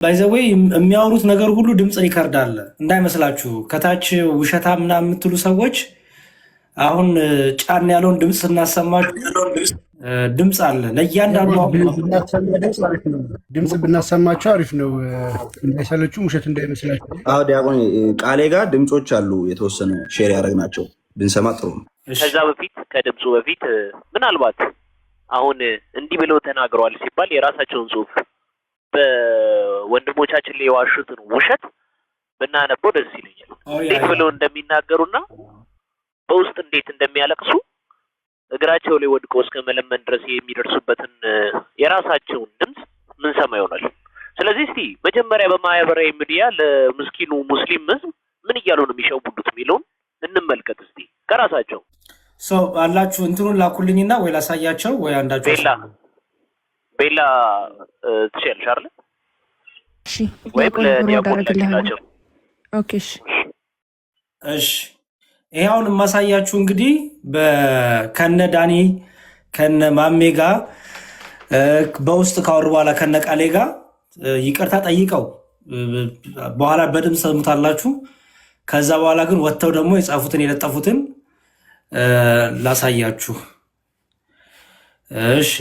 ባይዘዌይ የሚያወሩት ነገር ሁሉ ድምፅ ሪከርድ አለ እንዳይመስላችሁ። ከታች ውሸታ ምናምን የምትሉ ሰዎች አሁን ጫን ያለውን ድምፅ ስናሰማችሁ ድምፅ አለ ለእያንዳንዱ ድምፅ ብናሰማቸው አሪፍ ነው፣ እንዳይሰለቹም ውሸት እንዳይመስላቸው። አዎ ዲያቆን ቃሌ ጋር ድምፆች አሉ የተወሰኑ ሼር ያደረግናቸው ብንሰማ ጥሩ ነው። ከዛ በፊት ከድምፁ በፊት ምናልባት አሁን እንዲህ ብለው ተናግረዋል ሲባል የራሳቸውን ጽሁፍ በወንድሞቻችን ላይ የዋሹትን ውሸት ብናነበው ደስ ይለኛል። እንዴት ብለው እንደሚናገሩና በውስጥ እንዴት እንደሚያለቅሱ እግራቸው ላይ ወድቀው እስከ መለመን ድረስ የሚደርሱበትን የራሳቸውን ድምፅ ምን ሰማ ይሆናል። ስለዚህ እስቲ መጀመሪያ በማህበራዊ ሚዲያ ለምስኪኑ ሙስሊም ህዝብ ምን እያሉ ነው የሚሸውዱት የሚለውን እንመልከት እስቲ ከራሳቸው። ሰው አላችሁ እንትኑን ላኩልኝና ወይ ላሳያቸው ወይ አንዳችሁ ቤላ ትችያለሽ አይደል? እሺ ወይ ለዲያቆን ላቸው። ኦኬ እሺ ይሄ አሁን የማሳያችሁ እንግዲህ ከነ ዳኒ ከነ ማሜ ጋር በውስጥ ካወሩ በኋላ ከነ ቃሌ ጋር ይቅርታ ጠይቀው በኋላ በድምፅ ሰሙታላችሁ። ከዛ በኋላ ግን ወጥተው ደግሞ የጻፉትን የለጠፉትን ላሳያችሁ። እሺ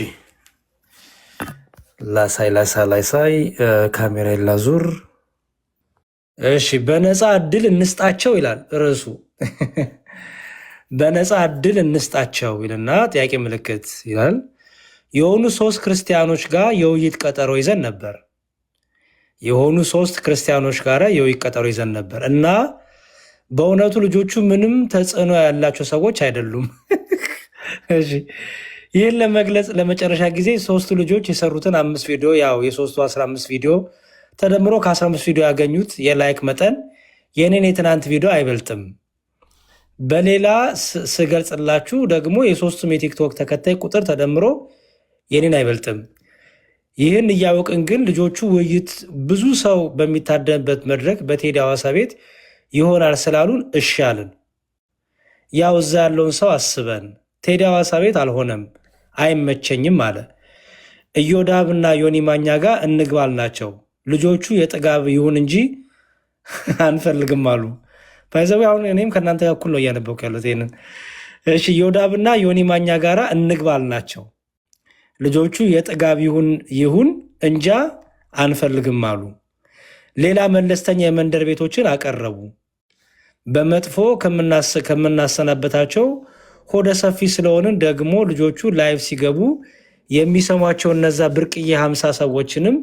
ላሳይ ካሜራ ላዙር። እሺ በነፃ እድል እንስጣቸው ይላል ርዕሱ። በነፃ እድል እንስጣቸው ይልና ጥያቄ ምልክት ይላል። የሆኑ 3 ክርስቲያኖች ጋር የውይይት ቀጠሮ ይዘን ነበር። እና በእውነቱ ልጆቹ ምንም ተጽዕኖ ያላቸው ሰዎች አይደሉም። እሺ ይህን ለመግለጽ ለመጨረሻ ጊዜ 3ቱ ልጆች የሰሩትን 5 ቪዲዮ ያው የሶስቱ 15 ቪዲዮ ተደምሮ ከ15 ቪዲዮ ያገኙት የላይክ መጠን የኔን የትናንት ቪዲዮ አይበልጥም። በሌላ ስገልጽላችሁ ደግሞ የሶስቱም የቲክቶክ ተከታይ ቁጥር ተደምሮ የኔን አይበልጥም። ይህን እያወቅን ግን ልጆቹ ውይይት ብዙ ሰው በሚታደምበት መድረክ በቴዲ ሐዋሳ ቤት ይሆናል ስላሉን እሺ አልን። ያው እዛ ያለውን ሰው አስበን ቴዲ ሐዋሳ ቤት አልሆነም አይመቸኝም አለ። ኢዮዳብና ዮኒ ማኛ ጋር እንግባል ናቸው። ልጆቹ የጥጋብ ይሁን እንጂ አንፈልግም አሉ። ባይዘው አሁን እኔም ከእናንተ ጋር እኩል ነው እያነበብኩ ያለሁት ይሄንን። እሺ ኢዮዳብና ዮኒ ማኛ ጋራ እንግባል ናቸው። ልጆቹ የጥጋብ ይሁን እንጃ አንፈልግም አሉ። ሌላ መለስተኛ የመንደር ቤቶችን አቀረቡ። በመጥፎ ከምናሰናበታቸው ሆደ ሰፊ ስለሆንን ደግሞ ልጆቹ ላይቭ ሲገቡ የሚሰሟቸው እነዛ ብርቅዬ 50 ሰዎችንም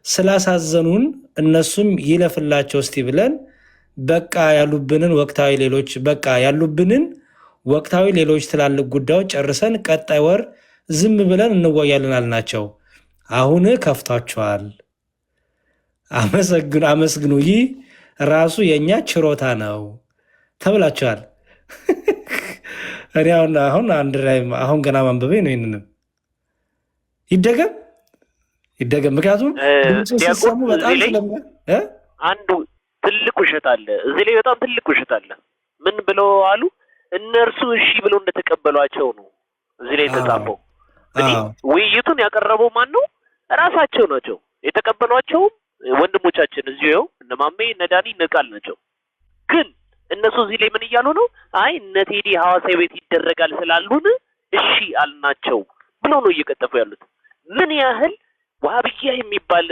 ስላሳዘኑን እነሱም ይለፍላቸው እስቲ ብለን ያሉብንን ወቅታዊ ሌሎች ትላልቅ ጉዳዮች ጨርሰን ቀጣይ ወር ዝም ብለን እንወያለን አልናቸው። አሁን ከፍቷቸዋል። አመስግኑ፣ ይህ ራሱ የኛ ችሮታ ነው ተብላቸዋል። እኔ አሁን አንድ ላይ አሁን ገና ማንበቤ ነው። ይህንንም ይደገም ምክንያቱም ሲሰሙ በጣም አንዱ ትልቅ ውሸት አለ እዚህ ላይ፣ በጣም ትልቅ ውሸት አለ። ምን ብለው አሉ? እነርሱ እሺ ብለው እንደተቀበሏቸው ነው እዚህ ላይ የተጻፈው። ውይይቱን ያቀረበው ማን ነው? ራሳቸው ናቸው የተቀበሏቸውም ወንድሞቻችን እዚሁ እነ ማሜ እነ ዳኒ እነ ቃል ናቸው። ግን እነሱ እዚህ ላይ ምን እያሉ ነው? አይ እነ ቴዲ ሐዋሳ ቤት ይደረጋል ስላሉን እሺ አልናቸው ብለው ነው እየቀጠፉ ያሉት። ምን ያህል ዋሃብያ የሚባል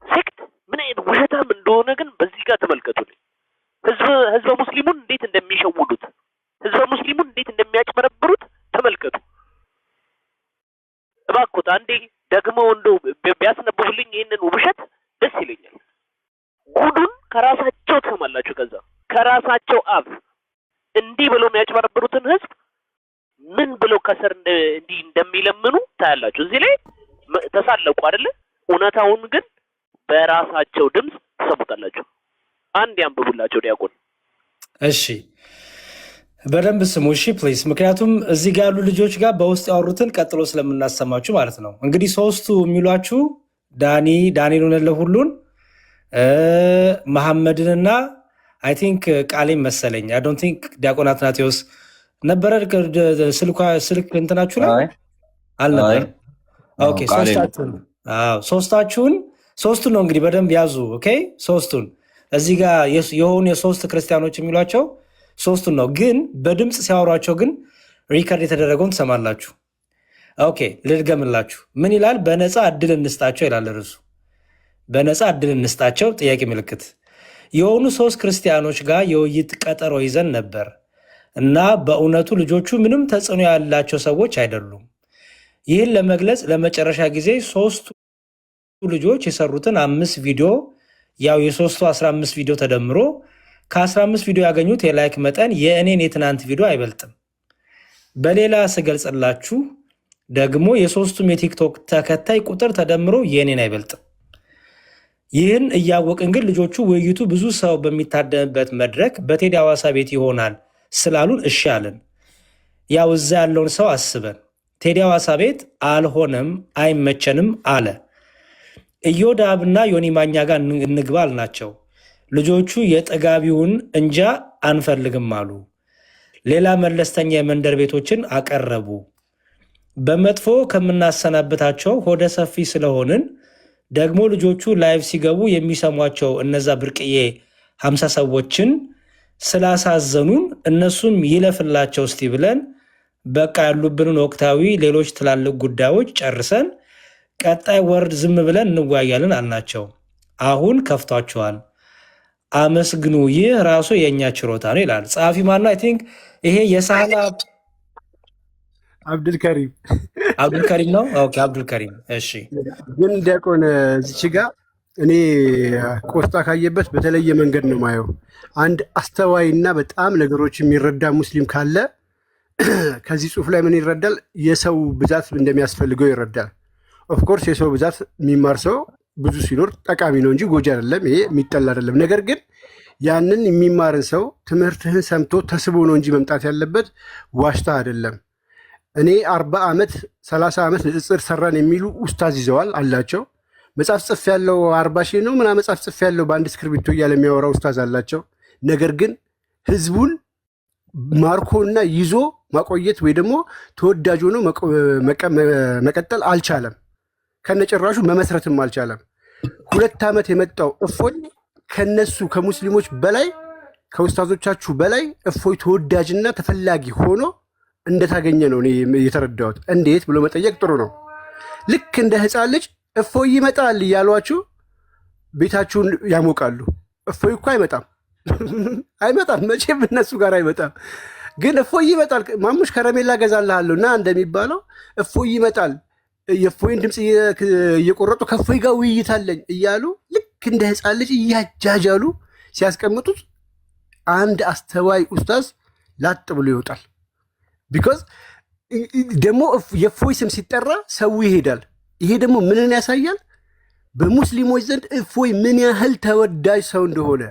ሴክት ምን አይነት ውሸታም እንደሆነ ግን በዚህ ጋር ተመልከቱልኝ። ህዝበ ሙስሊሙን እንዴት እንደሚሸውዱት፣ ህዝበ ሙስሊሙን እንዴት እንደሚያጭበረብሩት ተመልከቱ። እባክዎት አንዴ ደግመው እንደው ቢያስነብቡልኝ ይህንን ውሸት ደስ ይለኛል። ጉዱን ከራሳቸው ትሰማላችሁ። ከዛ ከራሳቸው አፍ እንዲህ ብለው የሚያጭበረብሩትን ህዝብ ምን ብለው ከስር እንዲህ እንደሚለምኑ ታያላችሁ። እዚህ ላይ ተሳለቁ አይደለ? እውነታውን ግን በራሳቸው ድምፅ ትሰሙታላችሁ። አንድ ያንብቡላቸው ዲያቆን። እሺ በደንብ ስሙ እሺ ፕሊዝ። ምክንያቱም እዚህ ጋር ያሉ ልጆች ጋር በውስጥ ያወሩትን ቀጥሎ ስለምናሰማችሁ ማለት ነው። እንግዲህ 3ቱ የሚሏችሁ ዳኒሉን ሁሉን መሐመድንና አይ ቲንክ ቃሌም መሰለኝ አይ ዶንት ቲንክ ዲያቆን አትናቴዎስ ነበረ ስልክ እንትናችሁ ላይ አልነበረ። ኦኬ ሶስታችሁን ሶስቱን ነው እንግዲህ በደንብ ያዙ። ኦኬ ሶስቱን እዚህ ጋር የሆኑ የሶስት ክርስቲያኖች የሚሏቸው ሶስቱን ነው። ግን በድምፅ ሲያወሯቸው ግን ሪከርድ የተደረገውን ትሰማላችሁ። ኦኬ ልድገምላችሁ። ምን ይላል? በነፃ እድል እንስጣቸው ይላል ርዕሱ። በነፃ እድል እንስጣቸው ጥያቄ ምልክት። የሆኑ ሶስት ክርስቲያኖች ጋር የውይይት ቀጠሮ ይዘን ነበር እና በእውነቱ ልጆቹ ምንም ተጽዕኖ ያላቸው ሰዎች አይደሉም። ይህን ለመግለጽ ለመጨረሻ ጊዜ ሶስቱ ልጆች የሰሩትን 5 ቪዲዮ ያው የሶስቱ 15 ቪዲዮ ተደምሮ ከ15 ቪዲዮ ያገኙት የላይክ መጠን የእኔን የትናንት ቪዲዮ አይበልጥም። በሌላ ስገልጽላችሁ ደግሞ የሶስቱም የቲክቶክ ተከታይ ቁጥር ተደምሮ የእኔን አይበልጥም። ይህን እያወቅን ግን ልጆቹ ውይይቱ ብዙ ሰው በሚታደምበት መድረክ በቴዲ ሐዋሳ ቤት ይሆናል ስላሉን እሺ አለን። ያው እዛ ያለውን ሰው አስበን ቴዲ ሐዋሳ ቤት አልሆነም አይመቸንም አለ። ኢዮዳብና ዮኒ ማኛ ጋር እንግባ አልናቸው። ልጆቹ የጠጋቢውን እንጃ አንፈልግም አሉ። ሌላ መለስተኛ የመንደር ቤቶችን አቀረቡ። በመጥፎ ከምናሰናብታቸው ሆደ ሰፊ ስለሆንን ደግሞ ልጆቹ ላይቭ ሲገቡ የሚሰሟቸው እነዛ ብርቅዬ 50 ሰዎችን ስላሳዘኑን እነሱም ይለፍላቸው እስቲ ብለን በቃ ያሉብንን ወቅታዊ ሌሎች ትላልቅ ጉዳዮች ጨርሰን ቀጣይ ወርድ ዝም ብለን እንወያያለን አልናቸው። አሁን ከፍቷቸዋል፣ አመስግኑ፣ ይህ ራሱ የእኛ ችሮታ ነው ይላል ጸሐፊ። ማነው? አይ ቲንክ ይሄ የሳህላ አብዱልከሪም ነው። ኦኬ አብዱልከሪም። እሺ ግን ዲያቆን እዚች ጋ እኔ ቆስጣ ካየበት በተለየ መንገድ ነው ማየው። አንድ አስተዋይና በጣም ነገሮች የሚረዳ ሙስሊም ካለ ከዚህ ጽሑፍ ላይ ምን ይረዳል? የሰው ብዛት እንደሚያስፈልገው ይረዳል። ኦፍኮርስ የሰው ብዛት የሚማር ሰው ብዙ ሲኖር ጠቃሚ ነው እንጂ ጎጂ አይደለም። ይሄ የሚጠላ አይደለም። ነገር ግን ያንን የሚማርን ሰው ትምህርትህን ሰምቶ ተስቦ ነው እንጂ መምጣት ያለበት ዋሽታ አይደለም። እኔ 40 ዓመት 30 ዓመት ንጽጽር ሰራን የሚሉ ኡስታዝ ይዘዋል አላቸው። መጽሐፍ ጽፍ ያለው 40 ሺህ ነው ምናምን መጽሐፍ ጽፍ ያለው በአንድ እስክርቢቶ እያለ የሚያወራ ኡስታዝ አላቸው። ነገር ግን ህዝቡን ማርኮና ይዞ ማቆየት ወይ ደግሞ ተወዳጅ ሆኖ መቀጠል አልቻለም። ከነጭራሹ መመስረትም አልቻለም። 2 ዓመት የመጣው እፎይ ከነሱ ከሙስሊሞች በላይ ከኡስታዞቻችሁ በላይ እፎይ ተወዳጅና ተፈላጊ ሆኖ እንደታገኘ ነው እኔ የተረዳሁት። እንዴት ብሎ መጠየቅ ጥሩ ነው። ልክ እንደ ህፃን ልጅ እፎይ ይመጣል እያሏችሁ ቤታችሁን ያሞቃሉ። እፎይ እኮ አይመጣም አይመጣም፣ መቼም እነሱ ጋር አይመጣም። ግን እፎይ ይመጣል፣ ማሙሽ ከረሜላ ገዛልሃለሁ እና እንደሚባለው እፎይ ይመጣል። የእፎይን ድምፅ እየቆረጡ ከእፎይ ጋር ውይይት አለኝ እያሉ ልክ እንደ ህፃን ልጅ እያጃጃሉ ሲያስቀምጡት አንድ አስተዋይ ኡስታዝ ላጥ ብሎ ይወጣል። ቢኮዝ ደግሞ የእፎይ ስም ሲጠራ ሰው ይሄዳል። ይሄ ደግሞ ምንን ያሳያል? በሙስሊሞች ዘንድ እፎይ ምን ያህል ተወዳጅ ሰው እንደሆነ።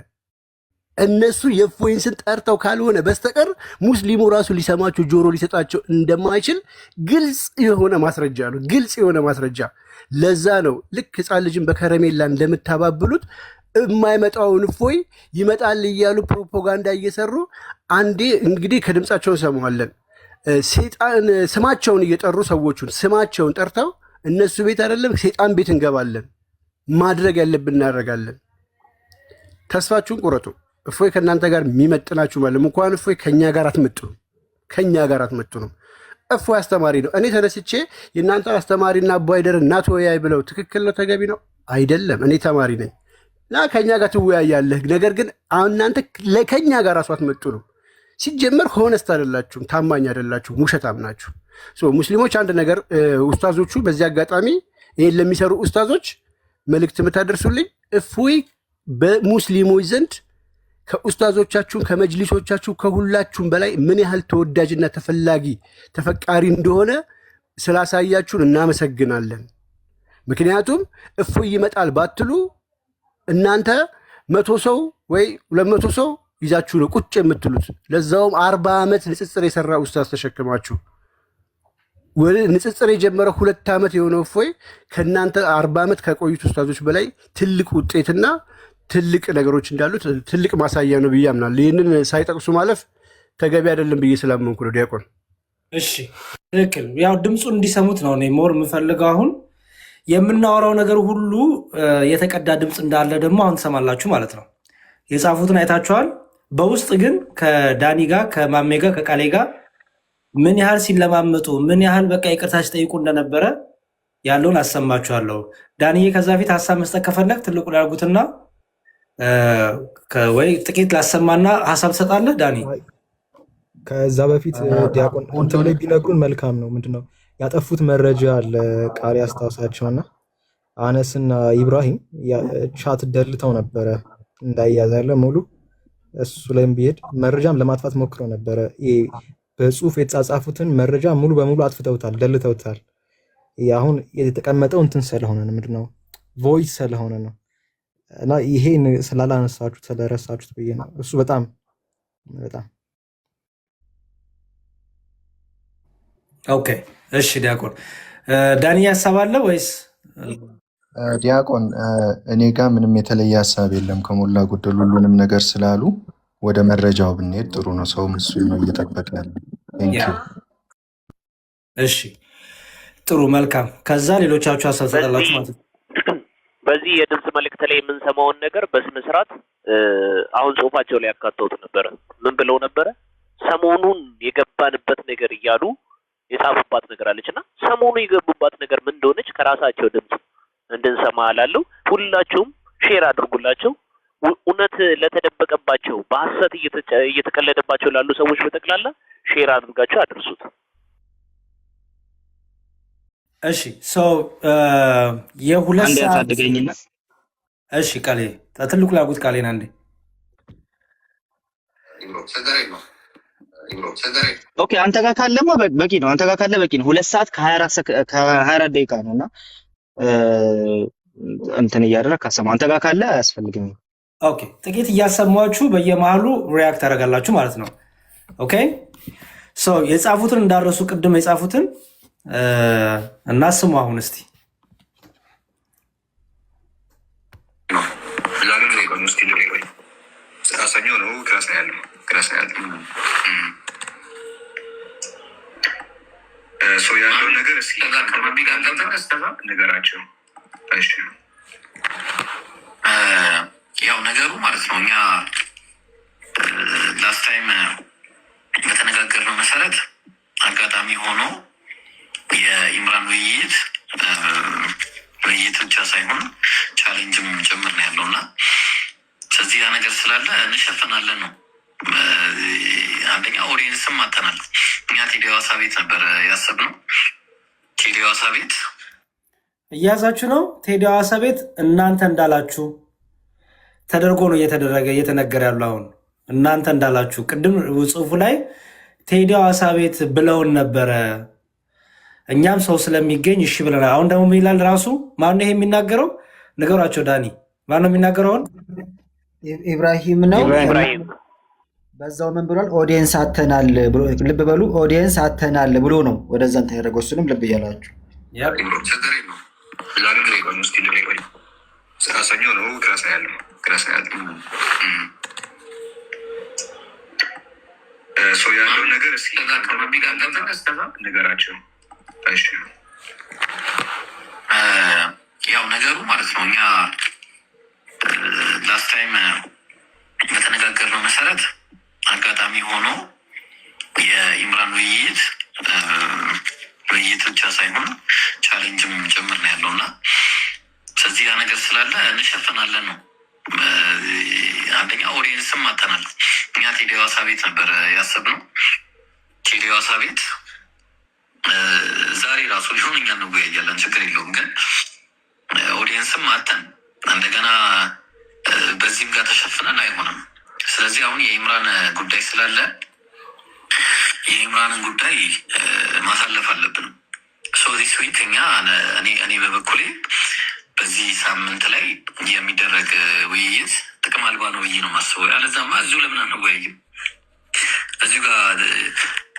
እነሱ የእፎይን ስም ጠርተው ካልሆነ በስተቀር ሙስሊሙ ራሱ ሊሰማቸው ጆሮ ሊሰጣቸው እንደማይችል ግልጽ የሆነ ማስረጃ ነው። ግልጽ የሆነ ማስረጃ። ለዛ ነው ልክ ህፃን ልጅን በከረሜላ እንደምታባብሉት የማይመጣውን እፎይ ይመጣል እያሉ ፕሮፓጋንዳ እየሰሩ አንዴ እንግዲህ ከድምፃቸውን ሰማዋለን። ሴጣን ስማቸውን እየጠሩ ሰዎቹን ስማቸውን ጠርተው እነሱ ቤት አይደለም ሴጣን ቤት እንገባለን፣ ማድረግ ያለብን እናደርጋለን። ተስፋችሁን ቁረጡ። እፎይ ከእናንተ ጋር የሚመጥናችሁ ማለት እንኳን እፎይ ከኛ ጋር አትመጥኑም። እፎይ አስተማሪ ነው። እኔ ተነስቼ የእናንተ አስተማሪና አቦይደር እናት ወያይ ብለው ትክክል ነው ተገቢ ነው አይደለም። እኔ ተማሪ ነኝ እና ከኛ ጋር ትወያያለህ። ነገር ግን እናንተ ከኛ ጋር ራሱ አትመጥኑም። ሲጀመር ሆነስት አይደላችሁም፣ ታማኝ አይደላችሁም፣ ውሸታም ናችሁ። ሙስሊሞች አንድ ነገር ኡስታዞቹ፣ በዚህ አጋጣሚ ይህን ለሚሰሩ ኡስታዞች መልእክት የምታደርሱልኝ እፎይ በሙስሊሞች ዘንድ ከኡስታዞቻችሁ ከመጅሊሶቻችሁ ከሁላችሁም በላይ ምን ያህል ተወዳጅና ተፈቃሪ እንደሆነ ስላሳያችሁን እናመሰግናለን። ምክንያቱም እፎይ ይመጣል ባትሉ እናንተ 100 ሰው ወይ 200 ሰው ይዛችሁ ነው ቁጭ የምትሉት። ለዛውም 40 ዓመት ንጽጽር የሰራ ኡስታዝ ተሸክማችሁ። ንጽጽር የጀመረ 2 ዓመት የሆነው እፎይ ከእናንተ 40 ዓመት ከቆዩት ኡስታዞች በላይ ትልቅ ውጤትና ትልቅ ነገሮች እንዳሉት ትልቅ ማሳያ ነው ብዬ አምናለሁ። ይህንን ሳይጠቅሱ ማለፍ ተገቢ አይደለም ብዬ ስላመንኩ ነው ዲያቆን። እሺ ትክክል። ያው ድምፁን እንዲሰሙት ነው እኔ ሞር የምፈልገው። አሁን የምናወራው ነገር ሁሉ የተቀዳ ድምፅ እንዳለ ደግሞ አሁን ትሰማላችሁ ማለት ነው። የጻፉትን አይታችኋል። በውስጥ ግን ከዳኒ ጋር ከማሜ ጋር ከቃሌ ጋር ምን ያህል ሲለማመጡ ምን ያህል በቃ ይቅርታ ሲጠይቁ እንደነበረ ያለውን አሰማችኋለሁ። ዳኒዬ ከዛ ፊት ሀሳብ መስጠት ከፈለግ ትልቁ ላርጉትና ወይ ጥቂት ላሰማና ሀሳብ ትሰጣለህ ዳኒ። ከዛ በፊት ዲያቆን እንትን ላይ ቢነግሩን መልካም ነው። ምንድነው ያጠፉት መረጃ አለ ቃሪ አስታውሳቸውና አነስና ኢብራሂም ቻት ደልተው ነበረ እንዳያዛለ ሙሉ እሱ ላይም ቢሄድ መረጃም ለማጥፋት ሞክረው ነበረ። በጽሁፍ የተጻጻፉትን መረጃ ሙሉ በሙሉ አጥፍተውታል፣ ደልተውታል። አሁን የተቀመጠው እንትን ስለሆነ ነው ምንድነው ቮይስ ስለሆነ ነው። እና ይሄን ስላላነሳችሁት ስለረሳችሁት ብዬ ነው። እሱ በጣም ኦኬ። እሺ ዲያቆን ዳኒ ሀሳብ አለ ወይስ? ዲያቆን እኔ ጋር ምንም የተለየ ሀሳብ የለም። ከሞላ ጎደል ሁሉንም ነገር ስላሉ ወደ መረጃው ብንሄድ ጥሩ ነው። ሰው እሱ ነው እየጠበቀ ያለ። እሺ ጥሩ መልካም። ከዛ ሌሎቻችሁ ሀሳብ ትሰጣላችሁ ማለት ነው። በዚህ የድምፅ መልእክት ላይ የምንሰማውን ነገር በስነ ስርዓት አሁን ጽሁፋቸው ላይ ያካተውት ነበረ። ምን ብለው ነበረ? ሰሞኑን የገባንበት ነገር እያሉ የጻፉባት ነገር አለች እና ሰሞኑ የገቡባት ነገር ምን እንደሆነች ከራሳቸው ድምፅ እንድንሰማ አላለሁ። ሁላችሁም ሼር አድርጉላቸው። እውነት ለተደበቀባቸው በሐሰት እየተቀለደባቸው ላሉ ሰዎች በጠቅላላ ሼር አድርጋቸው አድርሱት። እሺ ሰው የሁለት አንድ ሰዓት ያሳድገኝና እሺ ቃሌ ትልቁ ላጉት ቃሌን አንዴ ኦኬ። አንተ ጋር ካለማ በቂ ነው። አንተ ጋር ካለ በቂ ነው። 2 ሰዓት ከ24 ደቂቃ ነውና እንትን እያደረክ ካሰማ አንተ ጋር ካለ አያስፈልግም። ኦኬ ጥቂት እያሰማችሁ በየመሃሉ ሪያክት ታደርጋላችሁ ማለት ነው። ኦኬ ሶ የጻፉትን እንዳረሱ ቅድም የጻፉትን እናስሙ። አሁን እስቲ ያለው ነገር ነገራቸው። ያው ነገሩ ማለት ነው እኛ ላስት ታይም በተነጋገርነው መሰረት አጋጣሚ ሆኖ የኢምራን ውይይት ብቻ ሳይሆን ቻሌንጅም ጭምር ነው ያለው እና ስለዚህ ያ ነገር ስላለ እንሸፈናለን ነው። አንደኛ ኦዲየንስም አተናል። እኛ ቴዲ ሐዋሳ ቤት ነበረ ያሰብነው። ቴዲ ሐዋሳ ቤት እያዛችሁ ነው። ቴዲ ሐዋሳ ቤት እናንተ እንዳላችሁ ተደርጎ ነው እየተነገረ ያለው። አሁን እናንተ እንዳላችሁ ቅድም ጽሁፉ ላይ ቴዲ ሐዋሳ ቤት ብለውን ነበረ። እኛም ሰው ስለሚገኝ እሺ ብለናል። አሁን ደግሞ ምን ይላል ራሱ? ማነው ይሄ የሚናገረው? ነገሯቸው ዳኒ። ማነው የሚናገረውን? ኢብራሂም ነው። በዛው ምን ብሏል? ኦዲየንስ አተናል ብሎ ልብ በሉ፣ ኦዲየንስ አተናል ብሎ ነው ወደዛ እንትን ያደረገው። እሱንም ልብ እያላችሁ ያለው ነገር ነገራቸው። ያው ነገሩ ማለት ነው እኛ ላስት ታይም በተነጋገርነው መሰረት አጋጣሚ ሆኖ የኢምራን ውይይት ብቻ ሳይሆን ቻሌንጅም ጭምር ነው ያለው እና ስለዚህ ያ ነገር ስላለ እንሸፈናለን ነው። አንደኛ ኦዲየንስም አተናል። እኛ ቴዲ ሐዋሳ ቤት ነበረ ያሰብነው። ቴዲ ሐዋሳ ቤት ዛሬ ራሱ ሊሆን እኛ እንወያያለን፣ ችግር የለውም። ግን ኦዲየንስም አተን እንደገና በዚህም ጋር ተሸፍነን አይሆንም። ስለዚህ አሁን የኢምራን ጉዳይ ስላለ የኢምራንን ጉዳይ ማሳለፍ አለብን። ዚስ ዊክ እኛ እኔ በበኩሌ በዚህ ሳምንት ላይ የሚደረግ ውይይት ጥቅም አልባ ነው ብዬ ነው ማስበው። ያለዛማ እዚሁ ለምን አንወያይም? እዚሁ ጋር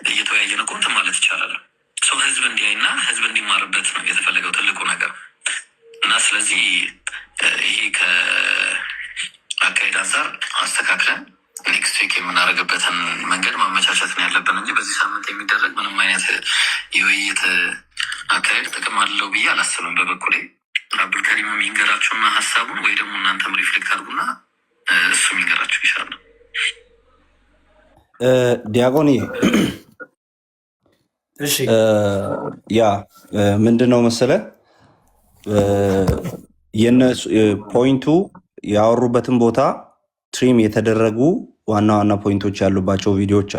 እየተወያየን እኮ እንትን ማለት ይቻላል። ሰው ህዝብ እንዲያይና ህዝብ እንዲማርበት ነው የተፈለገው ትልቁ ነገር እና ስለዚህ ይሄ ከአካሄድ አንጻር አስተካክለን ኔክስት ዊክ የምናደርግበትን መንገድ ማመቻቸት ነው ያለብን እንጂ በዚህ ሳምንት የሚደረግ ምንም አይነት የውይይት አካሄድ ጥቅም አለው ብዬ አላስብም በበኩሌ። አብዱልከሪም የሚንገራችሁና ሀሳቡን ወይ ደግሞ እናንተም ሪፍሌክት አድርጉና እሱ የሚንገራችሁ ይሻላል። ዲያቆን ያ ምንድን ነው መሰለህ የነሱ ፖይንቱ ያወሩበትን ቦታ ትሪም የተደረጉ ዋና ዋና ፖይንቶች ያሉባቸው ቪዲዮዎች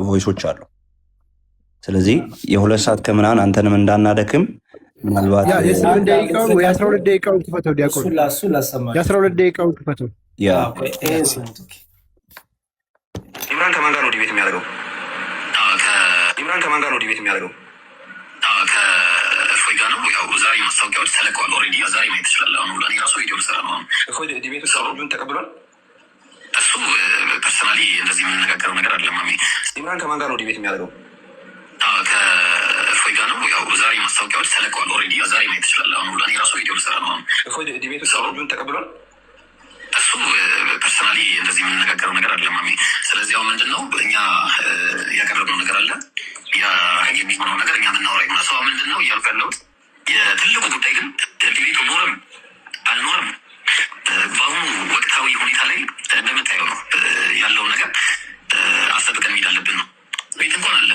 ቮይሶች አሉ። ስለዚህ የ2 ሰዓት ከምናምን አንተንም እንዳናደክም ምናልባት የ8 ደቂቃውን ወይ 12 ደቂቃውን ክፈተው ዲያቆን፣ የ12 ደቂቃውን ክፈተው። ኢምራን ከማን ጋር ነው ዲቤት የሚያደርገው? ኢምራን ከማን ጋር ነው ዲቤት የሚያደርገው? ከእፎይ ጋር ነው። ያው ዛሬ ማስታወቂያዎች ተለቀዋል። ኦልሬዲ ዛሬ ማየት ትችላለህ። አሁን እኔ ራሱ ቪዲዮ ልሰራ ነው። እፎይ ዲቤቱ ሰሩን ተቀብሏል። እሱ ፐርሰናሊ እንደዚህ የምንነጋገረው ነገር አለ። ማሜ ኢምራን ከማን ጋር ነው ዲቤት የሚያደርገው? ከእፎይ ጋር ነው። ያው ዛሬ ማስታወቂያዎች ተለቀዋል። ኦልሬዲ ዛሬ ማየት ትችላለህ። አሁን እኔ ራሱ ቪዲዮ ልሰራ ነው። እፎይ ዲቤቱ ሰሩን ተቀብሏል። እሱ ፐርሰናሊ እንደዚህ የምንነጋገረው ነገር አለ ማሜ። ስለዚህ አሁን ምንድን ነው እኛ ያቀረብነው ነገር አለ የሚሆነው ነገር እኛ የምናወራ ይሆናል። ሰው ምንድን ነው እያልኩ ያለሁት የትልቁ ጉዳይ ግን ዲቤቱ ኖርም አልኖርም በአሁኑ ወቅታዊ ሁኔታ ላይ እንደምታየው ነው ያለው ነገር አሰብቀን መሄድ አለብን ነው። ቤት እንኳን አለ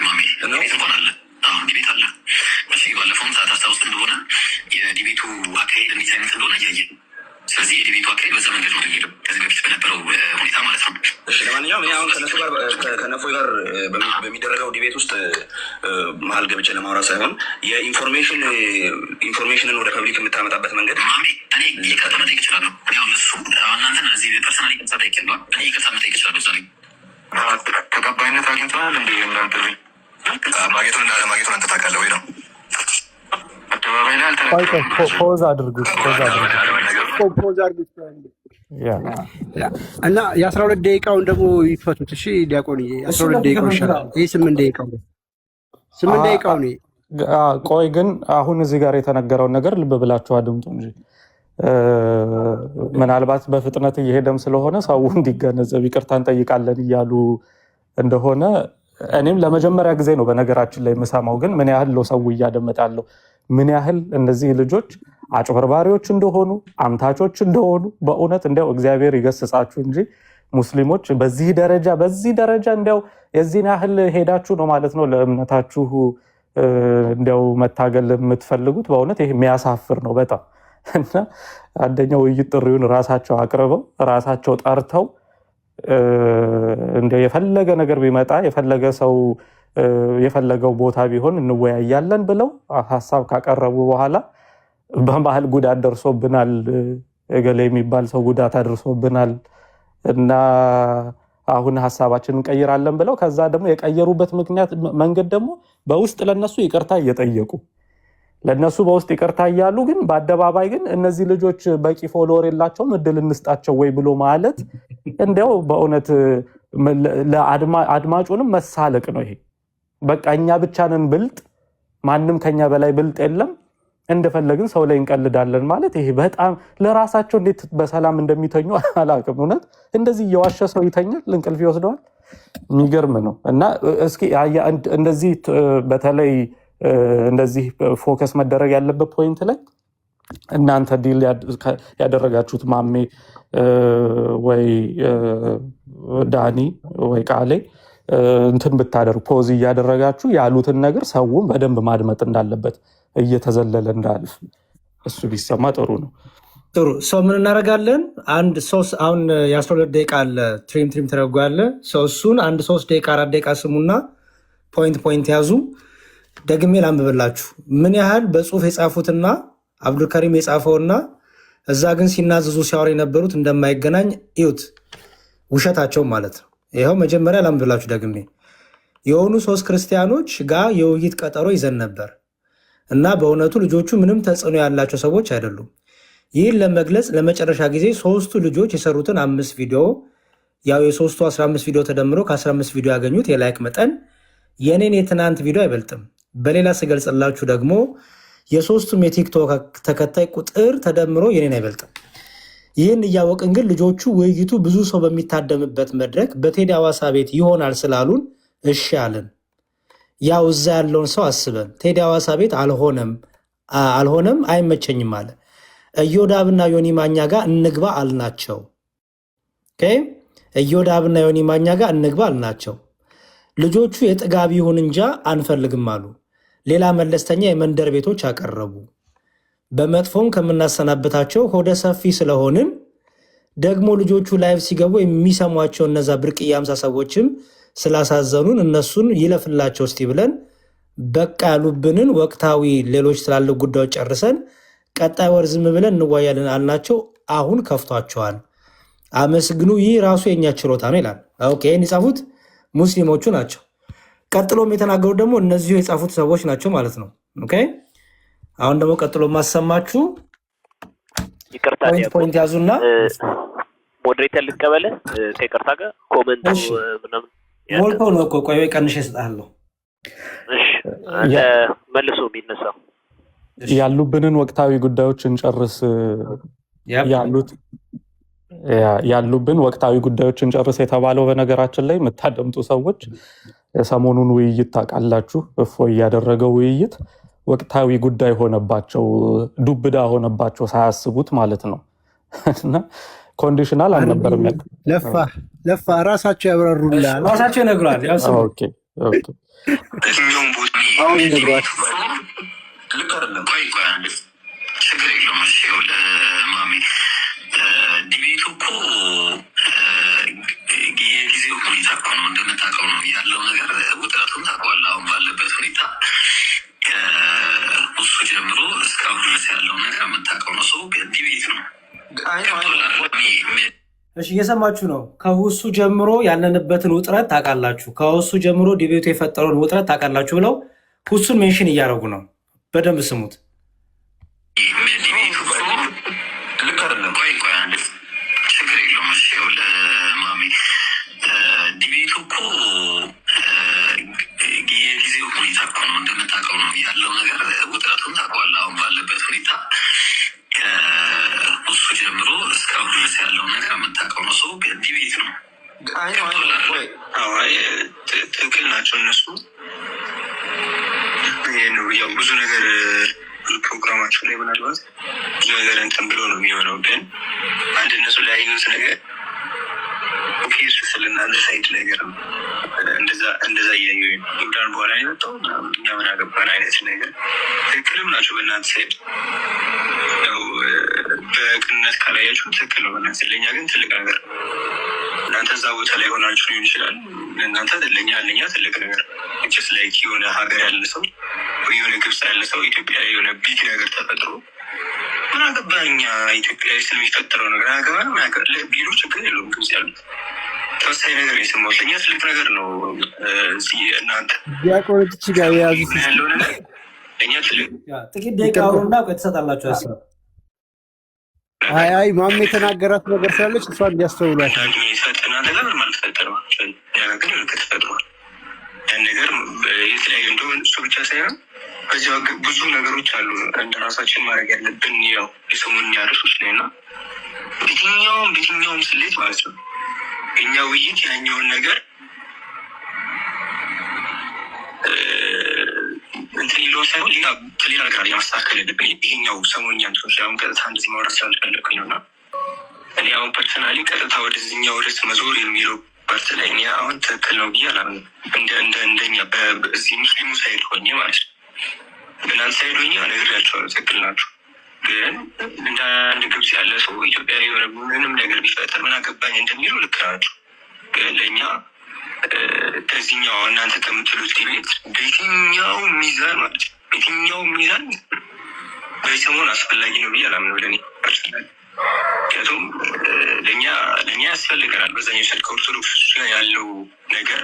ማሜ፣ ቤት እንኳን አለ። አሁን ዲቤት አለ። እሺ ባለፈውም ሰዓት አስታውስ እንደሆነ የዲቤቱ አካሄድ እንዴት አይነት እንደሆነ እያየን፣ ስለዚህ የዲቤቱ አካሄድ በዛ መንገድ ነው የሚሄደው ከዚህ በፊት በነበረው ሁኔታ ማለት ነው። እሺ ለማንኛውም እኔ አሁን ከነፎይ ጋር በሚደረገው ዲቤት ውስጥ መሀል ገብቼ ለማውራት ሳይሆን የኢንፎርሜሽንን ወደ ፐብሊክ የምታመጣበት መንገድ ማሜ፣ እኔ ይቅርታ መጠየቅ እችላለሁ። ያው እሱ እናንተን እዚህ ፐርሰናሊ ይቅርታ ጠይቅ ያለዋል። እኔ ይቅርታ መጠየቅ እችላለሁ። ዛሬ ተቀባይነት አግኝተናል እንዲ እንዳንተ ማጌቱን እና ለማጌቱን አንተ ታውቃለህ ወይ ነው አደባባይ ላይ ፖዝ አድርጉት እና የ12 ደቂቃውን ደግሞ ይፈቱት። እሺ ዲያቆን 12 ደቂቃው ይሻላል። ይህ 8 ደቂቃው ነው። 8 ደቂቃው ነው። ቆይ ግን አሁን እዚህ ጋር የተነገረውን ነገር ልብ ብላችሁ አድምጡ እንጂ ምናልባት በፍጥነት እየሄደም ስለሆነ ሰው እንዲገነዘብ ይቅርታ እንጠይቃለን እያሉ እንደሆነ እኔም ለመጀመሪያ ጊዜ ነው በነገራችን ላይ የምሰማው። ግን ምን ያህል ነው ሰው እያደመጠ ያለው? ምን ያህል እነዚህ ልጆች አጭበርባሪዎች እንደሆኑ አምታቾች እንደሆኑ በእውነት እንዲያው እግዚአብሔር ይገስጻችሁ እንጂ ሙስሊሞች በዚህ ደረጃ እንዲያው የዚህን ያህል ሄዳችሁ ነው ማለት ነው ለእምነታችሁ እንዲያው መታገል የምትፈልጉት። በእውነት ይሄ የሚያሳፍር ነው በጣም። እና አንደኛው ውይይት ጥሪውን ራሳቸው አቅርበው ራሳቸው ጠርተው እንዲያው የፈለገ ነገር ቢመጣ የፈለገ ሰው የፈለገው ቦታ ቢሆን እንወያያለን ብለው ሀሳብ ካቀረቡ በኋላ በመሀል ጉዳት ደርሶብናል፣ እገሌ የሚባል ሰው ጉዳት አድርሶብናል እና አሁን ሀሳባችንን እንቀይራለን ብለው ከዛ ደግሞ የቀየሩበት መንገድ ደግሞ በውስጥ ለነሱ ይቅርታ እየጠየቁ ለነሱ በውስጥ ይቅርታ እያሉ ግን በአደባባይ ግን እነዚህ ልጆች በቂ ፎሎወር የላቸውም እድል እንስጣቸው ወይ ብሎ ማለት እንዲያው በእውነት ለአድማጩንም መሳለቅ ነው። ይሄ በቃ እኛ ብቻ ነን ብልጥ፣ ማንም ከኛ በላይ ብልጥ የለም፣ እንደፈለግን ሰው ላይ እንቀልዳለን ማለት ይሄ በጣም ለራሳቸው እንዴት በሰላም እንደሚተኙ አላውቅም። እውነት እንደዚህ እየዋሸ ሰው ይተኛል፣ እንቅልፍ ይወስደዋል። የሚገርም ነው። እና እስኪ እንደዚህ በተለይ እንደዚህ ፎከስ መደረግ ያለበት ፖይንት ላይ እናንተ ዲል ያደረጋችሁት ማሜ ወይ ዳኒ ወይ ቃሌ እንትን ብታደርጉ ፖዝ እያደረጋችሁ ያሉትን ነገር ሰውን በደንብ ማድመጥ እንዳለበት እየተዘለለ እንዳልፍ እሱ ቢሰማ ጥሩ ነው። ጥሩ ሰው ምን እናደርጋለን? አንድ ሶስት አሁን የ12 ደቂቃ አለ ትሪም ተደርጎ ያለ ሰው እሱን አንድ 3 ደቂቃ 4 ደቂቃ ስሙና ፖይንት ያዙ። ደግሜ ላንብብላችሁ ምን ያህል በጽሁፍ የጻፉትና አብዱልከሪም የጻፈውና እዛ ግን ሲናዘዙ ሲያወሩ የነበሩት እንደማይገናኝ እዩት። ውሸታቸው ማለት ነው። ይኸው መጀመሪያ ላንብብላችሁ ደግሜ። የሆኑ 3 ክርስቲያኖች ጋር የውይይት ቀጠሮ ይዘን ነበር እና በእውነቱ ልጆቹ ምንም ተጽዕኖ ያላቸው ሰዎች አይደሉም። ይህን ለመግለጽ ለመጨረሻ ጊዜ 3ቱ ልጆች የሰሩትን 5 ቪዲዮ ያው የ3ቱ 15 ቪዲዮ ተደምሮ ከ15 ቪዲዮ ያገኙት የላይክ መጠን የኔን የትናንት ቪዲዮ አይበልጥም። በሌላ ስገልጽላችሁ ደግሞ የ3ቱም የቲክቶክ ተከታይ ቁጥር ተደምሮ የኔን አይበልጥም። ይህን እያወቅን ግን ልጆቹ ውይይቱ ብዙ ሰው በሚታደምበት መድረክ በቴዲ አዋሳ ቤት ይሆናል ስላሉን እሺ አለን። ያው እዛ ያለውን ሰው አስበን ቴዲ ሐዋሳ ቤት አልሆነም አይመቸኝም አለ። ኢዮዳብና ዮኒ ማኛ ጋር እንግባ አልናቸው። ኦኬ ኢዮዳብና ዮኒ ማኛ ጋር እንግባ አልናቸው። ልጆቹ የጥጋብ ይሁን እንጃ አንፈልግም አሉ። ሌላ መለስተኛ የመንደር ቤቶች አቀረቡ። በመጥፎም ከምናሰናበታቸው ሆደ ሰፊ ስለሆንን ደግሞ ልጆቹ ላይቭ ሲገቡ የሚሰሟቸው እነዛ ብርቅዬ 50 ሰዎችም ስላሳዘኑን እነሱን ይለፍላቸው እስቲ ብለን በቃ ያሉብንን ወቅታዊ ሌሎች ትላልቅ ጉዳዮች ጨርሰን ቀጣይ ወር ዝም ብለን እንዋያለን አልናቸው። አሁን ከፍቷቸዋል። አመስግኑ፣ ይህ ራሱ የኛ ችሎታ ነው ይላል። ኦኬ ይህን የጻፉት ሙስሊሞቹ ናቸው። ቀጥሎም የተናገሩት ደግሞ እነዚሁ የጻፉት ሰዎች ናቸው ማለት ነው። ኦኬ አሁን ደግሞ ቀጥሎ ማሰማችሁ ፖይንት ያዙና ሞዴሬተር ልቀበለ ከይቅርታ ጋር ኮመንት ምናምን ሞልቶ ነው እኮ ቆይ ቀንሼ እሰጥሃለሁ። እሺ አንተ መልሶ የሚነሳው ያሉብንን ወቅታዊ ጉዳዮች እንጨርስ ያሉብን ወቅታዊ ጉዳዮች እንጨርስ የተባለው በነገራችን ላይ የምታደምጡ ሰዎች የሰሞኑን ውይይት ታውቃላችሁ። እፎይ ያደረገው ውይይት ወቅታዊ ጉዳይ ሆነባቸው፣ ዱብዳ ሆነባቸው ሳያስቡት ማለት ነው። እና ኮንዲሽናል አልነበረም። ለፋ ራሳቸው ያብራሩላል፣ ራሳቸው ይነግራል። ኦኬ ኦኬ አሁን ይነግራል። ልክ አይደለም። ቆይ አንድ ችግር የለውም። እሺ ማሚ ዲቤቱ እኮ የጊዜው ሁኔታ እኮ ነው፣ እንደምታውቀው ነው ያለው ነገር። ውጥረቱን ታውቀዋለህ። አሁን ባለበት ሁኔታ ከእሱ ጀምሮ እስካሁን ድረስ ያለው ነገር የምታውቀው ነው። ሰው ዲቤት ነው። እሺ እየሰማችሁ ነው። ከሁሱ ጀምሮ ያለንበትን ውጥረት ታውቃላችሁ፣ ከሁሱ ጀምሮ ዲቤቱ የፈጠረውን ውጥረት ታውቃላችሁ ብለው ሁሱን ሜንሽን እያደረጉ ነው። በደንብ ስሙት። ልክ አይደለም። ቆይ አንድ ችግር የለውም። እሺ ማሚ ዲቤቱ እኮ የጊዜው ሁኔታ እኮ ነው፣ እንደምታውቀው ነው ያለው ነገር። ውጥረቱን ታውቀዋለህ። አሁን ባለበት ሁኔታ ከእሱ ጀምሮ እስካሁን ድረስ ያለው ነገር የምታውቀው ነው። ሰው ዲቤት ነው። ትክክል ናቸው እነሱ። ያው ብዙ ነገር ፕሮግራማቸው ላይ ምናልባት ብዙ ነገር እንትን ብሎ ነው የሚሆነው። ግን አንድ እነሱ ላይ ያዩት ነገር ሱ ስለእናንተ ሳይድ ነገር ነው። እንደዛ እያዩ ይብዳን በኋላ የመጣው እኛ ምን አገባን አይነት ነገር ትክክልም ናቸው በእናንተ ሳይድ። ያው በቅንነት ካላያችሁ ትክክል ነው በእናንተ። ለእኛ ግን ትልቅ ነገር ነው። እናንተ እዛ ቦታ ላይ ሆናችሁ ሊሆን ይችላል። ለእናንተ ለእኛ ትልቅ ነገር ስ ላይ የሆነ ሀገር ያለ ሰው የሆነ ግብፅ ያለ ሰው ኢትዮጵያ የሆነ ቢግ ነገር ተፈጥሮ ምን አገባ እኛ ኢትዮጵያ ስለሚፈጠረው ነገር አገባ ቢሉ ችግር የለውም። ግብፅ ያሉት ተወሳኝ ነገር የሰማሁት ለእኛ ትልቅ ነገር ነው። እናንተ ዲያቆኖች ጋር የያዙት ያለው ነገር ለእኛ ትልቅ ጥቂት ደቂቃ አውሩና ትሰጣላችሁ ሀሳብ። አይ ማሜ የተናገራት ነገር ስላለች እሷ እንዲያስተውሏት እናንተ ጋር ምንም አልተፈጠረም። ግን ከተፈጥሯል ያን ነገር የተለያዩ እንደሆነ እሱ ብቻ ሳይሆን በዚያ ብዙ ነገሮች አሉ እንደ ራሳችን ማድረግ ያለብን። ያው የሰሙን ያርሶች ላይ እና በየትኛውም ስሌት ማለት ነው እኛ ውይይት ያኛውን ነገር እንትን ይለው ሳይሆን ሌላ ነገር የማስተካከል ያለብን ይሄኛው ሰሞኛ ንቶች አሁን ቀጥታ እንደዚህ ማውራት ስላልፈለግኩኝ ነው። እና እኔ አሁን ፐርሰናሊ ቀጥታ ወደዚህኛው ርዕስ መዞር የሚለው ፓርት ላይ እኔ አሁን ትክክል ነው ብዬ አላምንም። እንደኛ በዚህ ሙስሊሙ ሳይድ ሆኜ ማለት ነው። በእናንተ ሳይድ ሆኜ ነግሬያቸዋለሁ፣ ትክክል ናችሁ። ግን እንደ አንድ ግብፅ ያለ ሰው ኢትዮጵያ የሆነ ምንም ነገር ቢፈጠር ምን አገባኝ እንደሚለው ልክ ናችሁ። ግን ለእኛ ከዚህኛው እናንተ ከምትሉት ዲቤት በየትኛው ሚዛን ማለት ነው በየትኛው ሚዛን በሰሞን አስፈላጊ ነው ብዬ አላምንም ለእኔ ፐርሰናሊ። ምክንያቱም ለእኛ ያስፈልገናል። በዛኛው ሰድ ከኦርቶዶክስ ያለው ነገር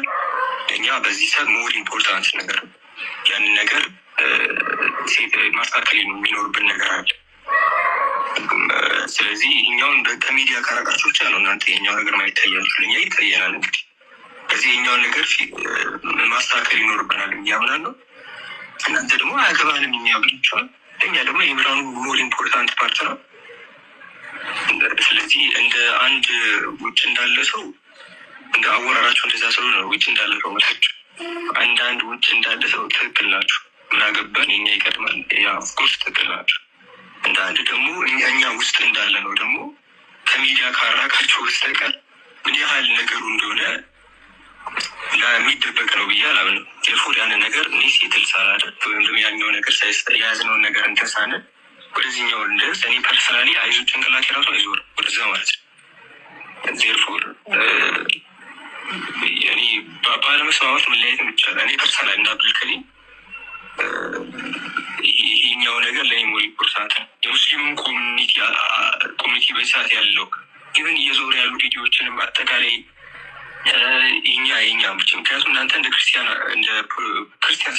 ለእኛ በዚህ ሰድ ሞር ኢምፖርታንት ነገር ነው። ያንን ነገር ማስተካከል የሚኖርብን ነገር አለ። ስለዚህ ይህኛውን ከሚዲያ ካረቃችሁ ብቻ ነው እናንተ የኛው ነገር ማይታያችሁ፣ ለእኛ ይታየናል። እንግዲህ ከዚህ የኛውን ነገር ማስተካከል ይኖርብናል ብዬ አምናለሁ። እናንተ ደግሞ አያገባንም እኛ ብላችኋል። ለእኛ ደግሞ የምራኑ ሞር ኢምፖርታንት ፓርት ነው። ስለዚህ እንደ አንድ ውጭ እንዳለ ሰው እንደ አወራራቸው እንደዛ ሰው ነው ውጭ እንዳለ ሰው መላችሁ አንዳንድ ውጭ እንዳለ ሰው ትክክል ናችሁ፣ ምን አገባን የኛ ይቀድማል። ያ ኦፍኮርስ ትክክል ናችሁ። እንደ አንድ ደግሞ እኛ ውስጥ እንዳለ ነው ደግሞ ከሚዲያ ካራቃቸው በስተቀር ምን ያህል ነገሩ እንደሆነ የሚደበቅ ነው ብዬ አላምንም። ቴልፎር ያንን ነገር እኔ ሴትል ሳላደርግ ወይም ደግሞ ያኛው ነገር የያዝነውን ነገር እንተሳንን ወደዚህኛው እንደስ እኔ ፐርሰናሊ አይዞ ጭንቅላት የራሱ አይዞር ወደዛ ማለት ነው። ቴልፎር እኔ ባለመስማማት መለያየት ይቻላል። እኔ ፐርሰናሊ እንደ አብዱልከሪም ይህኛው ነገር ለእኔ ሞር ኢምፖርታንት ነው። የሙስሊሙን ኮሚኒቲ በሰዓት ያለው ግን እየዞረ ያሉ ቪዲዮዎችንም አጠቃላይ የኛ ብቻ ምክንያቱም እናንተ እንደ ክርስቲያን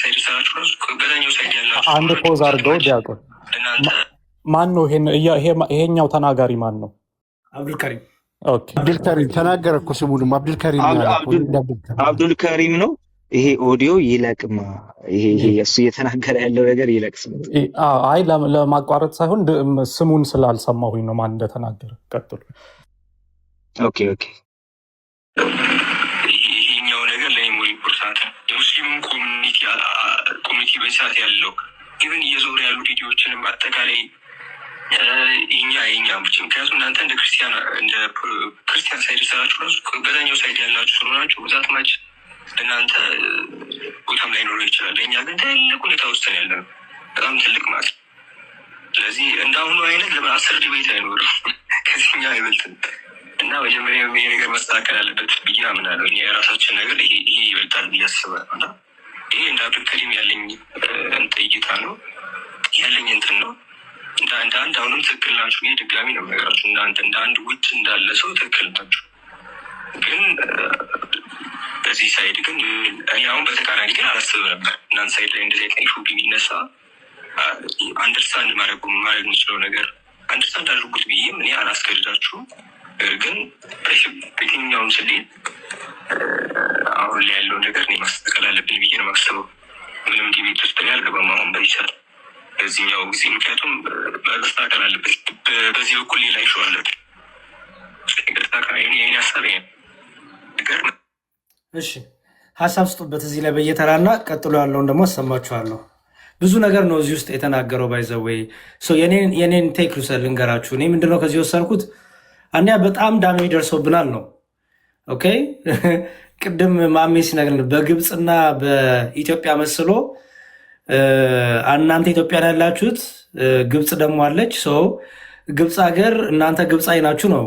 ሳይድ ሰራችሁ ራሱ በዛኛው ሳይድ ያላችሁ አንድ ፖዝ አድርገው ዲያቆን ማን ነው? ይሄኛው ተናጋሪ ማን ነው? አብዱልከሪም። አብዱልከሪም ተናገረ እኮ ስሙንም አብዱልከሪም ነው። ይሄ ኦዲዮ ይለቅማ። ይሄ እሱ እየተናገረ ያለው ነገር ይለቅስ። አይ ለማቋረጥ ሳይሆን ስሙን ስላልሰማሁኝ ነው ማን እንደተናገረ። ቀጥሉ። ኦኬ ይህኛው ነገር ለእኔ ሞር ኢምፖርታንት ነው። የሙስሊሙን ኮሚኒቲ በሰዓት ያለው ግን እየዞረ ያሉ ቪዲዮዎችንም አጠቃላይ የኛ ብቻ ምክንያቱም እናንተ እንደ ክርስቲያን ሳይድ ሰራችሁ ራሱ በዛኛው ሳይድ ያላችሁ ስለሆናችሁ ብዛት ማች እናንተ ቦታም ላይ ኖረው ይችላል። እኛ ግን ትልቅ ሁኔታ ውስጥ ያለ ነው፣ በጣም ትልቅ ማለት ነው። ስለዚህ እንዳሁኑ አይነት ለምን 10 ዲቤት አይኖርም? ከዚህኛ አይበልጥም። እና መጀመሪያ ይሄ ነገር መስተካከል አለበት ብዬ አምናለሁ። እኛ የራሳችን ነገር ይሄ ይበልጣል ብዬ አስባለሁ። እና ይሄ እንደ አብዱልከሪም ያለኝ እይታ ነው፣ ያለኝ እንትን ነው። እንደ አንድ አሁንም ትክክል ናችሁ። ይሄ ድጋሚ ነው ነገራችሁ። እንደ አንድ ውጭ እንዳለ ሰው ትክክል ናችሁ። ግን በዚህ ሳይድ ግን እኔ አሁን በተቃራኒ ግን አላስብም ነበር። እናንተ ሳይድ ላይ እንደዚህ አይነት ሹ ቢነሳ አንደርስታንድ ማድረግ የምችለው ነገር አንደርስታንድ አድርጉት ብዬም እኔ አላስገድዳችሁም። ግን በየትኛውም ስሌት አሁን ላይ ያለው ነገር እኔ ማስተካከል አለብን ብዬ ነው የማስበው። ምንም ዲቤት ውስጥ ላይ አልገባም አሁን በይቻል በዚህኛው ጊዜ፣ ምክንያቱም ማስተካከል አለበት። በዚህ በኩል ሌላ ይሹ አለብን። ሀሳብ ነገር እሺ፣ ሀሳብ ስጡበት እዚህ ላይ በየተራና ቀጥሎ ያለውን ደግሞ አሰማችኋለሁ። ብዙ ነገር ነው እዚህ ውስጥ የተናገረው። ባይዘወይ የኔን ቴክ ልንገራችሁ። እኔ ምንድነው ከዚህ ወሰድኩት? አንዲያ በጣም ዳሜጅ ደርሶብናል ነው። ኦኬ ቅድም ማሜ ሲነግረን በግብፅና በኢትዮጵያ መስሎ እናንተ ኢትዮጵያን ያላችሁት ግብፅ ደግሞ አለች። ሰው ግብፅ ሀገር እናንተ ግብፃዊ ናችሁ ነው።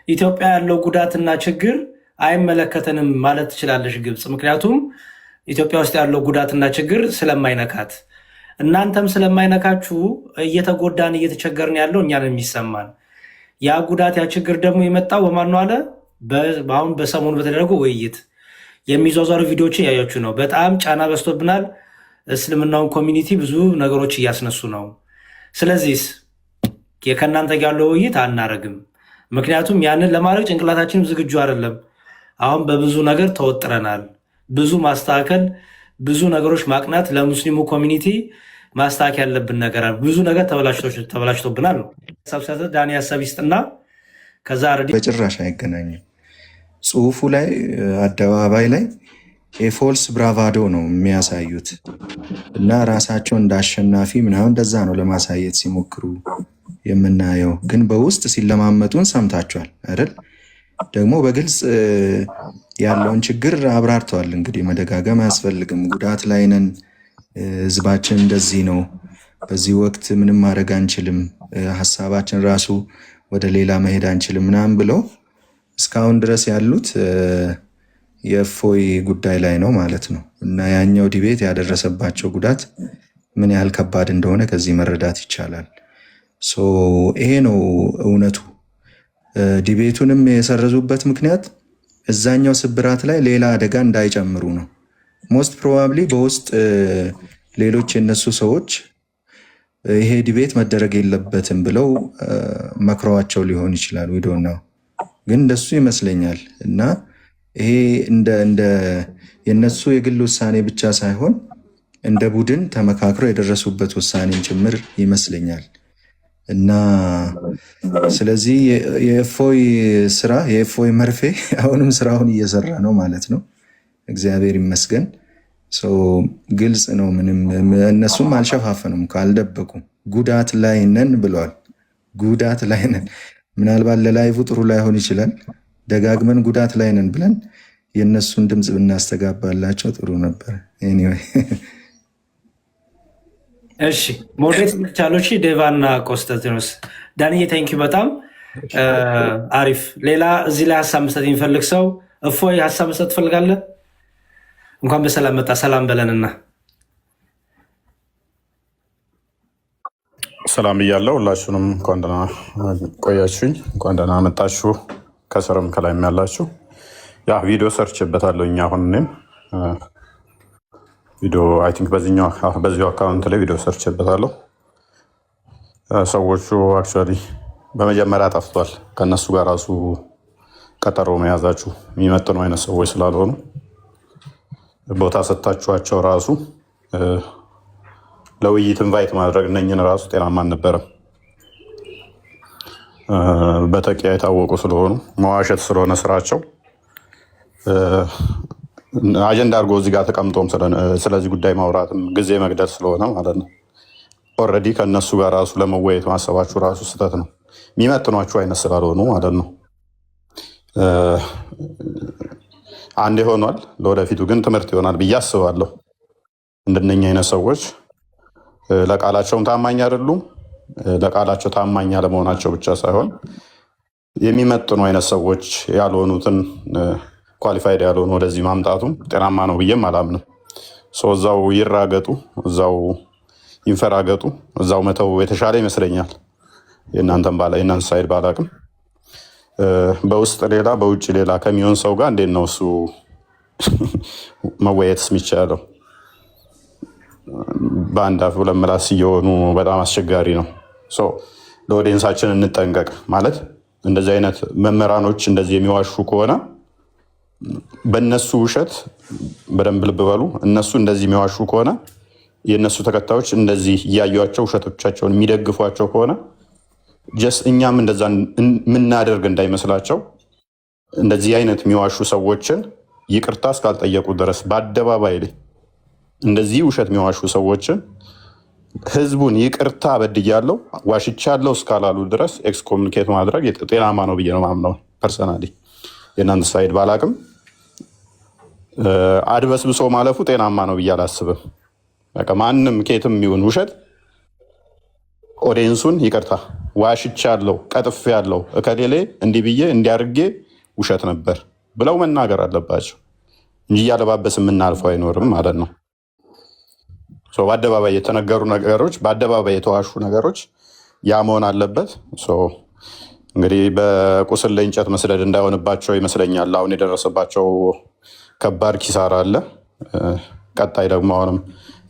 ኢትዮጵያ ያለው ጉዳትና ችግር አይመለከተንም ማለት ትችላለች ግብፅ። ምክንያቱም ኢትዮጵያ ውስጥ ያለው ጉዳትና ችግር ስለማይነካት፣ እናንተም ስለማይነካችሁ እየተጎዳን እየተቸገርን ያለው እኛን የሚሰማን ያ ጉዳት ያ ችግር ደግሞ የመጣው በማን ነው አለ። አሁን በሰሞኑ በተደረገው ውይይት የሚዟዟሩ ቪዲዮዎችን ያያችሁ ነው። በጣም ጫና በዝቶብናል። እስልምናውን ኮሚኒቲ ብዙ ነገሮች እያስነሱ ነው። ስለዚህ ከእናንተ ጋር ያለው ውይይት አናረግም። ምክንያቱም ያንን ለማድረግ ጭንቅላታችንም ዝግጁ አይደለም። አሁን በብዙ ነገር ተወጥረናል። ብዙ ማስተካከል፣ ብዙ ነገሮች ማቅናት፣ ለሙስሊሙ ኮሚኒቲ ማስተካከል ያለብን ነገር አለ። ብዙ ነገር ተበላሽቶብናል ነው ሰብሰተ ዳኒ ሀሳብ ይስጥና ከዛ በጭራሽ አይገናኝም። ጽሁፉ ላይ አደባባይ ላይ የፎልስ ብራቫዶ ነው የሚያሳዩት እና ራሳቸው እንደ አሸናፊ ምናምን እንደዛ ነው ለማሳየት ሲሞክሩ የምናየው። ግን በውስጥ ሲለማመጡን ሰምታችኋል አይደል? ደግሞ በግልጽ ያለውን ችግር አብራርተዋል። እንግዲህ መደጋገም አያስፈልግም። ጉዳት ላይ ነን፣ ህዝባችን እንደዚህ ነው፣ በዚህ ወቅት ምንም ማድረግ አንችልም፣ ሀሳባችን ራሱ ወደ ሌላ መሄድ አንችልም ምናምን ብለው እስካሁን ድረስ ያሉት የእፎይ ጉዳይ ላይ ነው ማለት ነው። እና ያኛው ዲቤት ያደረሰባቸው ጉዳት ምን ያህል ከባድ እንደሆነ ከዚህ መረዳት ይቻላል። ይሄ ነው እውነቱ። ዲቤቱንም የሰረዙበት ምክንያት እዛኛው ስብራት ላይ ሌላ አደጋ እንዳይጨምሩ ነው። ሞስት ፕሮባብሊ በውስጥ ሌሎች የነሱ ሰዎች ይሄ ዲቤት መደረግ የለበትም ብለው መክረዋቸው ሊሆን ይችላል። ዊዶን ነው ግን እንደሱ ይመስለኛል። እና ይሄ እንደ የነሱ የግል ውሳኔ ብቻ ሳይሆን እንደ ቡድን ተመካክረው የደረሱበት ውሳኔን ጭምር ይመስለኛል። እና ስለዚህ የእፎይ ስራ የእፎይ መርፌ አሁንም ስራውን እየሰራ ነው ማለት ነው። እግዚአብሔር ይመስገን። ግልጽ ነው። ምንም እነሱም አልሸፋፈኑም፣ ካልደበቁም ጉዳት ላይ ነን ብለዋል። ጉዳት ላይ ነን። ምናልባት ለላይፉ ጥሩ ላይሆን ይችላል። ደጋግመን ጉዳት ላይ ነን ብለን የእነሱን ድምፅ ብናስተጋባላቸው ጥሩ ነበር። ኤኒዌይ እሺ፣ ሞዴሬት ቻሎች ዴቫና ኮንስታንቲኖስ ዳንዬ ቴንኪ በጣም አሪፍ። ሌላ እዚህ ላይ ሀሳብ መስጠት የሚፈልግ ሰው እፎይ ሀሳብ መስጠት ትፈልጋለህ? እንኳን በሰላም መጣ። ሰላም በለንና ሰላም እያለው ሁላችሁንም እንኳን ደህና ቆያችሁኝ፣ እንኳን ደህና መጣችሁ። ከስርም ከላይም ያላችሁ ያ ቪዲዮ ሰርችበታለሁ። እኛ አሁን እኔም ቪዲዮ አይ ቲንክ በዚሁ አካውንት ላይ ቪዲዮ ሰርችበታለሁ። ሰዎቹ አክቹዋሊ በመጀመሪያ ጠፍቷል። ከእነሱ ጋር ራሱ ቀጠሮ መያዛችሁ የሚመጥኑ አይነት ሰዎች ስላልሆኑ ቦታ ሰጥታችኋቸው ራሱ ለውይይት ኢንቫይት ማድረግ እነኝን ራሱ ጤናማ አልነበረም። በተቂያ የታወቁ ስለሆኑ መዋሸት ስለሆነ ስራቸው አጀንዳ አድርጎ እዚህ ጋር ተቀምጦም ስለዚህ ጉዳይ ማውራትም ጊዜ መግደል ስለሆነ ማለት ነው። ኦልሬዲ ከእነሱ ጋር ራሱ ለመወያየት ማሰባችሁ ራሱ ስህተት ነው። የሚመጥኗችሁ አይነት ስላልሆኑ ማለት ነው። አንዴ ሆኗል። ለወደፊቱ ግን ትምህርት ይሆናል ብዬ አስባለሁ። እንደነኛ አይነት ሰዎች ለቃላቸውም ታማኝ አይደሉም። ለቃላቸው ታማኝ አለመሆናቸው ብቻ ሳይሆን የሚመጥኑ አይነት ሰዎች ያልሆኑትን ኳሊፋይድ ያልሆኑ ወደዚህ ማምጣቱም ጤናማ ነው ብዬም አላምንም። እዛው ይራገጡ፣ እዛው ይንፈራገጡ፣ እዛው መተው የተሻለ ይመስለኛል። የእናንተን ሳይድ ባላቅም በውስጥ ሌላ በውጭ ሌላ ከሚሆን ሰው ጋር እንዴት ነው እሱ መወያየትስ የሚቻለው? በአንድ አፍ ሁለት ምላስ እየሆኑ በጣም አስቸጋሪ ነው። ለኦዲየንሳችን እንጠንቀቅ። ማለት እንደዚህ አይነት መምህራኖች እንደዚህ የሚዋሹ ከሆነ በእነሱ ውሸት በደንብ ልብ በሉ። እነሱ እንደዚህ የሚዋሹ ከሆነ የእነሱ ተከታዮች እንደዚህ እያዩቸው ውሸቶቻቸውን የሚደግፏቸው ከሆነ እኛም እንደዛ የምናደርግ እንዳይመስላቸው እንደዚህ አይነት የሚዋሹ ሰዎችን ይቅርታ እስካልጠየቁ ድረስ በአደባባይ ላይ እንደዚህ ውሸት የሚዋሹ ሰዎችን ህዝቡን ይቅርታ በድያለሁ ዋሽቻለሁ እስካላሉ ድረስ ኤክስኮሙኒኬት ማድረግ ጤናማ ነው ብዬ ነው ማምነው። ፐርሰናሊ የእናንተ ሳይድ ባላቅም አድበስብሶ ማለፉ ጤናማ ነው ብዬ አላስብም። በቃ ማንም ኬትም የሚሆን ውሸት ኦዲየንሱን ይቅርታ ዋሽቻለሁ፣ ቀጥፌያለሁ፣ እከሌሌ እንዲህ ብዬ እንዲያርጌ ውሸት ነበር ብለው መናገር አለባቸው እንጂ እያለባበስ የምናልፈው አይኖርም ማለት ነው። በአደባባይ የተነገሩ ነገሮች፣ በአደባባይ የተዋሹ ነገሮች ያ መሆን አለበት። እንግዲህ በቁስል ላይ እንጨት መስደድ እንዳይሆንባቸው ይመስለኛል አሁን የደረሰባቸው ከባድ ኪሳራ አለ። ቀጣይ ደግሞ አሁንም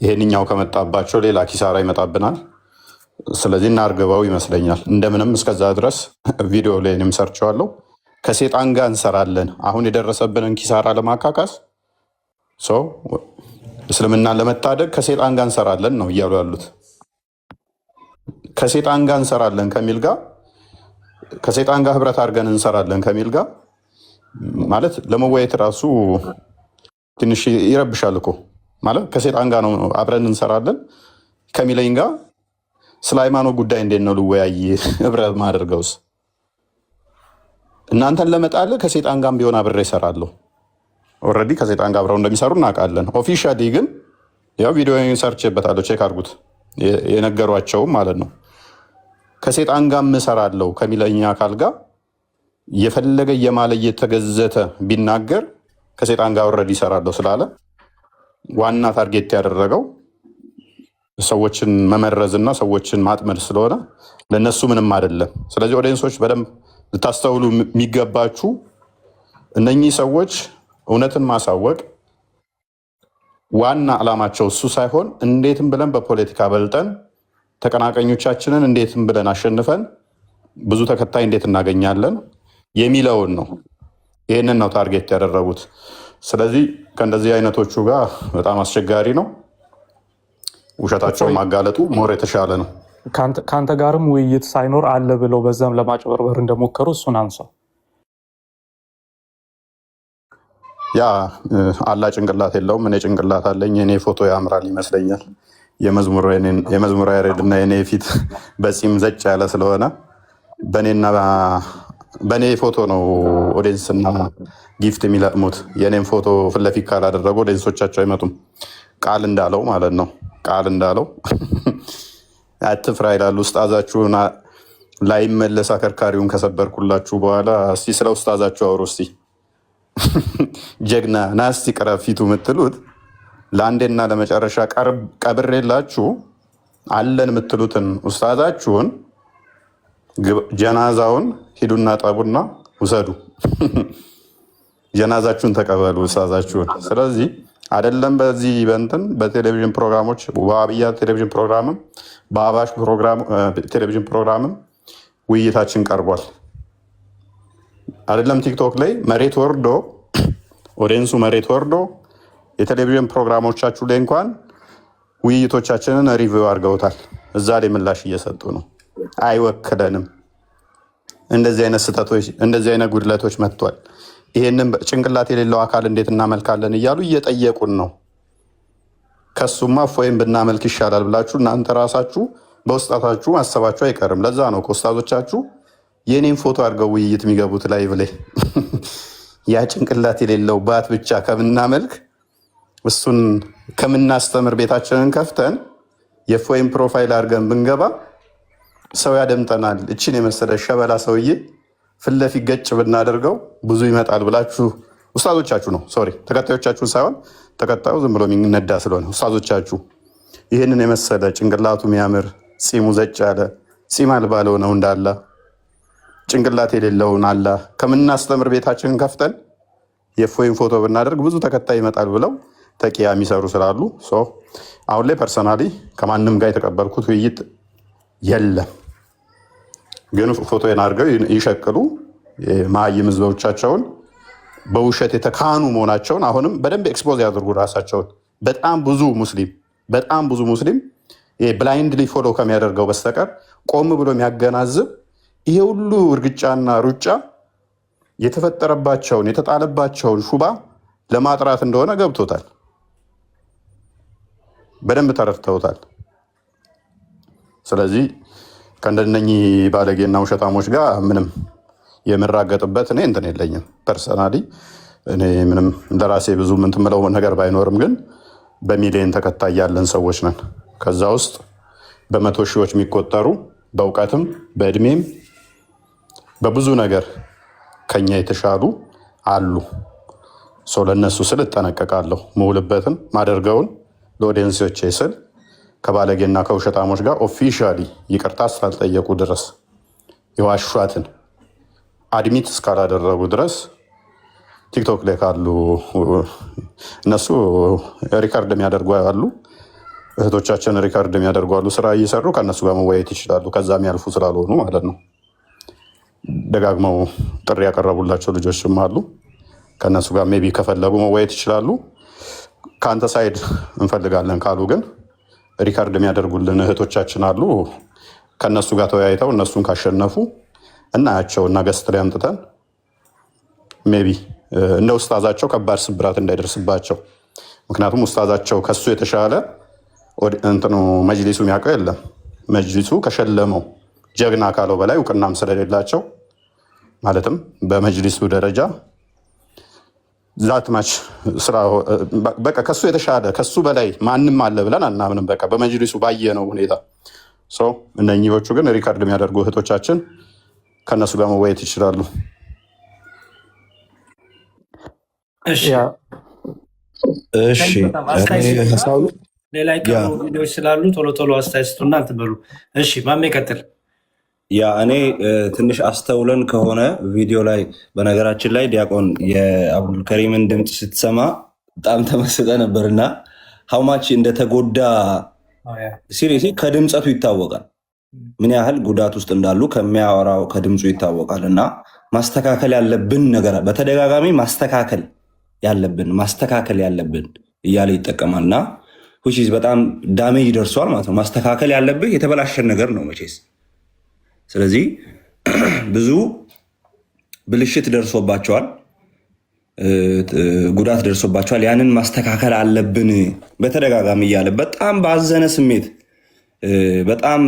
ይሄንኛው ከመጣባቸው ሌላ ኪሳራ ይመጣብናል። ስለዚህ እናርግበው ይመስለኛል። እንደምንም እስከዛ ድረስ ቪዲዮ ላይ እኔም ሰርቸዋለሁ። ከሴጣን ጋር እንሰራለን። አሁን የደረሰብንን ኪሳራ ለማካካስ እስልምናን ለመታደግ ከሴጣን ጋር እንሰራለን ነው እያሉ ያሉት። ከሴጣን ጋር እንሰራለን ከሚል ጋር ከሴጣን ጋር ህብረት አድርገን እንሰራለን ከሚል ጋር ማለት ለመወያየት ራሱ ትንሽ ይረብሻል እኮ። ማለት ከሴጣን ጋር ነው አብረን እንሰራለን ከሚለኝ ጋር ስለ ሃይማኖት ጉዳይ እንዴት ነው ልወያይ ህብረት ማድረገውስ? እናንተን ለመጣል ከሴጣን ጋር ቢሆን አብሬ እሰራለሁ። ኦልሬዲ ከሴጣን ጋር አብረው እንደሚሰሩ እናውቃለን። ኦፊሻሊ ግን ያው ቪዲዮ ሰርችበታለሁ፣ ቼክ አድርጉት። የነገሯቸውም ማለት ነው ከሴጣን ጋር እሰራለሁ ከሚለኝ አካል ጋር የፈለገ የማለ እየተገዘተ ቢናገር ከሴጣን ጋር ኦልሬዲ እሰራለሁ ስላለ ዋና ታርጌት ያደረገው ሰዎችን መመረዝ እና ሰዎችን ማጥመድ ስለሆነ ለነሱ ምንም አይደለም። ስለዚህ ኦዲየንሶች በደንብ ልታስተውሉ የሚገባችሁ እነኚህ ሰዎች እውነትን ማሳወቅ ዋና ዓላማቸው እሱ ሳይሆን እንዴትም ብለን በፖለቲካ በልጠን ተቀናቃኞቻችንን እንዴትም ብለን አሸንፈን ብዙ ተከታይ እንዴት እናገኛለን የሚለውን ነው። ይህንን ነው ታርጌት ያደረጉት። ስለዚህ ከእንደዚህ አይነቶቹ ጋር በጣም አስቸጋሪ ነው። ውሸታቸውን ማጋለጡ ሞር የተሻለ ነው። ከአንተ ጋርም ውይይት ሳይኖር አለ ብለው በዛም ለማጭበርበር እንደሞከሩ እሱን አንሳው። ያ አላ ጭንቅላት የለውም፣ እኔ ጭንቅላት አለኝ። የኔ ፎቶ ያምራል ይመስለኛል። የመዝሙር ያሬድ እና የኔ ፊት በፂም ዘጭ ያለ ስለሆነ በእኔ ፎቶ ነው ኦዲየንስና ጊፍት የሚለቅሙት። የኔም ፎቶ ፊት ለፊት ካላደረጉ ኦዲየንሶቻቸው አይመጡም። ቃል እንዳለው ማለት ነው። ቃል እንዳለው አትፍራ ይላሉ። ኡስጣዛችሁን ላይመለስ አከርካሪውን ከሰበርኩላችሁ በኋላ እስቲ ስለ ኡስጣዛችሁ አውሩ እስቲ። ጀግና ና እስቲ ቅረብ ፊቱ የምትሉት ለአንዴና ለመጨረሻ ቀብሬላችሁ አለን የምትሉትን ኡስጣዛችሁን ጀናዛውን ሂዱና ጠቡና ውሰዱ። ጀናዛችሁን ተቀበሉ ኡስጣዛችሁን። ስለዚህ አይደለም በዚህ በእንትን በቴሌቪዥን ፕሮግራሞች በአብያ ቴሌቪዥን ፕሮግራምም በአባሽ ቴሌቪዥን ፕሮግራምም ውይይታችን ቀርቧል። አይደለም ቲክቶክ ላይ መሬት ወርዶ ኦዲየንሱ መሬት ወርዶ የቴሌቪዥን ፕሮግራሞቻችሁ ላይ እንኳን ውይይቶቻችንን ሪቪው አድርገውታል። እዛ ላይ ምላሽ እየሰጡ ነው። አይወክለንም፣ እንደዚህ አይነት ስህተቶች፣ እንደዚህ አይነት ጉድለቶች መጥቷል። ይሄንን ጭንቅላት የሌለው አካል እንዴት እናመልካለን እያሉ እየጠየቁን ነው። ከሱማ እፎይም ብናመልክ ይሻላል ብላችሁ እናንተ ራሳችሁ በውስጣታችሁ ማሰባችሁ አይቀርም። ለዛ ነው ከኡስታዞቻችሁ የኔን ፎቶ አድርገው ውይይት የሚገቡት ላይቭ ላይ። ያ ጭንቅላት የሌለው ባት ብቻ ከምናመልክ እሱን ከምናስተምር ቤታችንን ከፍተን የእፎይም ፕሮፋይል አድርገን ብንገባ ሰው ያደምጠናል። እችን የመሰለ ሸበላ ሰውዬ ፊት ለፊት ገጭ ብናደርገው ብዙ ይመጣል ብላችሁ ኡስታዞቻችሁ ነው፣ ሶሪ ተከታዮቻችሁን ሳይሆን ተከታዩ ዝም ብሎ የሚነዳ ስለሆነ ኡስታዞቻችሁ ይህንን የመሰለ ጭንቅላቱ የሚያምር ፂሙ ዘጭ ያለ ፂም አልባ ለሆነው እንዳላ ጭንቅላት የሌለውን አላ ከምናስተምር ቤታችንን ከፍተን የእፎይን ፎቶ ብናደርግ ብዙ ተከታይ ይመጣል ብለው ተቂያ የሚሰሩ ስላሉ አሁን ላይ ፐርሰናሊ ከማንም ጋር የተቀበልኩት ውይይት የለም። ግን ፎቶን አድርገው ይሸቅሉ መሀይም ህዝቦቻቸውን በውሸት የተካኑ መሆናቸውን አሁንም በደንብ ኤክስፖዝ ያድርጉ ራሳቸውን። በጣም ብዙ ሙስሊም ብላይንድሊ ፎሎ ከሚያደርገው በስተቀር ቆም ብሎ የሚያገናዝብ ይሄ ሁሉ እርግጫና ሩጫ የተፈጠረባቸውን የተጣለባቸውን ሹባ ለማጥራት እንደሆነ ገብቶታል። በደንብ ተረድተውታል። ስለዚህ ከእንደነኚህ ባለጌና ውሸታሞች ጋር ምንም የምራገጥበት እኔ እንትን የለኝም። ፐርሰናሊ እኔ ምንም እንደራሴ ብዙ እንትን የምለው ነገር ባይኖርም ግን በሚሊዮን ተከታይ ያለን ሰዎች ነን። ከዛ ውስጥ በመቶ ሺዎች የሚቆጠሩ በእውቀትም በእድሜም በብዙ ነገር ከኛ የተሻሉ አሉ። ለእነሱ ስል እጠነቀቃለሁ። ምውልበትን ማደርገውን ለኦዲየንሶቼ ስል ከባለጌና ከውሸታሞች ጋር ኦፊሻሊ ይቅርታ ስላልጠየቁ ድረስ የዋሿትን አድሚት እስካላደረጉ ድረስ ቲክቶክ ላይ ካሉ እነሱ ሪካርድ የሚያደርጉ ያሉ እህቶቻችን ሪካርድ የሚያደርጉ አሉ። ስራ እየሰሩ ከእነሱ ጋር መወያየት ይችላሉ። ከዛ የሚያልፉ ስላልሆኑ ማለት ነው። ደጋግመው ጥሪ ያቀረቡላቸው ልጆችም አሉ። ከእነሱ ጋር ሜቢ ከፈለጉ መወያየት ይችላሉ። ከአንተ ሳይድ እንፈልጋለን ካሉ ግን ሪካርድ የሚያደርጉልን እህቶቻችን አሉ። ከእነሱ ጋር ተወያይተው እነሱን ካሸነፉ እናያቸው እና ገስት ላይ አምጥተን ሜቢ እንደ ኡስታዛቸው ከባድ ስብራት እንዳይደርስባቸው። ምክንያቱም ኡስታዛቸው ከሱ የተሻለ እንትኑ መጅሊሱ የሚያውቀው የለም። መጅሊሱ ከሸለመው ጀግና ካለው በላይ እውቅናም ስለሌላቸው ማለትም በመጅሊሱ ደረጃ ዛትማች ስራ በቃ ከሱ የተሻለ ከሱ በላይ ማንም አለ ብለን አናምንም። በቃ በመጅሊሱ ባየነው ሁኔታ እነኚዎቹ ግን ሪካርድ የሚያደርጉ እህቶቻችን ከእነሱ ጋር መወያየት ይችላሉ። ሌላ የቀሩ ቪዲዮዎች ስላሉ ቶሎ ቶሎ አስተያየት ስጡና አትበሉ። እሺ ማሜ ቀጥል። ያ እኔ ትንሽ አስተውለን ከሆነ ቪዲዮ ላይ በነገራችን ላይ ዲያቆን የአብዱልከሪምን ድምፅ ስትሰማ በጣም ተመስጠ ነበርና ሀውማች እንደተጎዳ ሲሪየስ ከድምፀቱ ይታወቃል። ምን ያህል ጉዳት ውስጥ እንዳሉ ከሚያወራው ከድምፁ ይታወቃል። እና ማስተካከል ያለብን ነገር በተደጋጋሚ ማስተካከል ያለብን እያለ ይጠቀማል። እና በጣም ዳሜጅ ደርሷል ማለት ነው። ማስተካከል ያለብህ የተበላሸን ነገር ነው መቼስ። ስለዚህ ብዙ ብልሽት ደርሶባቸዋል። ጉዳት ደርሶባቸዋል፣ ያንን ማስተካከል አለብን በተደጋጋሚ እያለ በጣም ባዘነ ስሜት በጣም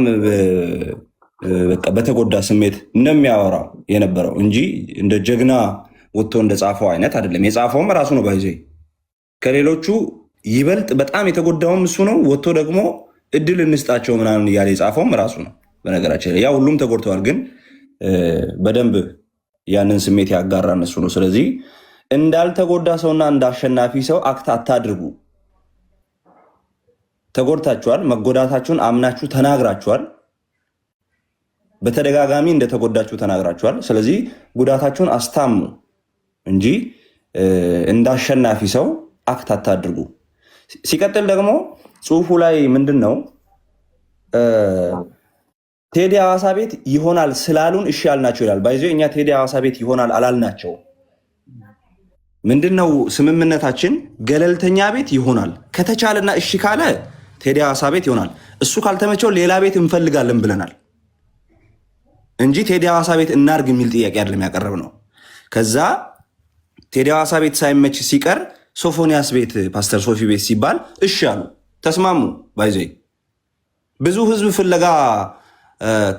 በተጎዳ ስሜት እንደሚያወራው የነበረው እንጂ እንደ ጀግና ወጥቶ እንደጻፈው አይነት አይደለም። የጻፈውም ራሱ ነው። ባይዘ ከሌሎቹ ይበልጥ በጣም የተጎዳውም እሱ ነው። ወጥቶ ደግሞ እድል እንስጣቸው ምናምን እያለ የጻፈውም ራሱ ነው። በነገራችን ያ ሁሉም ተጎድተዋል፣ ግን በደንብ ያንን ስሜት ያጋራን እሱ ነው። ስለዚህ እንዳልተጎዳ ሰውና እንዳሸናፊ ሰው አክት አታድርጉ። ተጎድታችኋል፣ መጎዳታችሁን አምናችሁ ተናግራችኋል። በተደጋጋሚ እንደተጎዳችሁ ተናግራችኋል። ስለዚህ ጉዳታችሁን አስታሙ እንጂ እንዳሸናፊ ሰው አክት አታድርጉ። ሲቀጥል ደግሞ ጽሁፉ ላይ ምንድን ነው ቴዲ ሐዋሳ ቤት ይሆናል ስላሉን እሺ ያልናቸው ይላል። ባይዞ እኛ ቴዲ ሐዋሳ ቤት ይሆናል አላልናቸው። ምንድነው ስምምነታችን? ገለልተኛ ቤት ይሆናል ከተቻለና እሺ ካለ ቴዲ ሐዋሳ ቤት ይሆናል። እሱ ካልተመቸው ሌላ ቤት እንፈልጋለን ብለናል እንጂ ቴዲ ሐዋሳ ቤት እናርግ የሚል ጥያቄ አይደለም ያቀረብ ነው። ከዛ ቴዲ ሐዋሳ ቤት ሳይመች ሲቀር ሶፎንያስ ቤት ፓስተር ሶፊ ቤት ሲባል እሺ አሉ፣ ተስማሙ። ባይዘ ብዙ ህዝብ ፍለጋ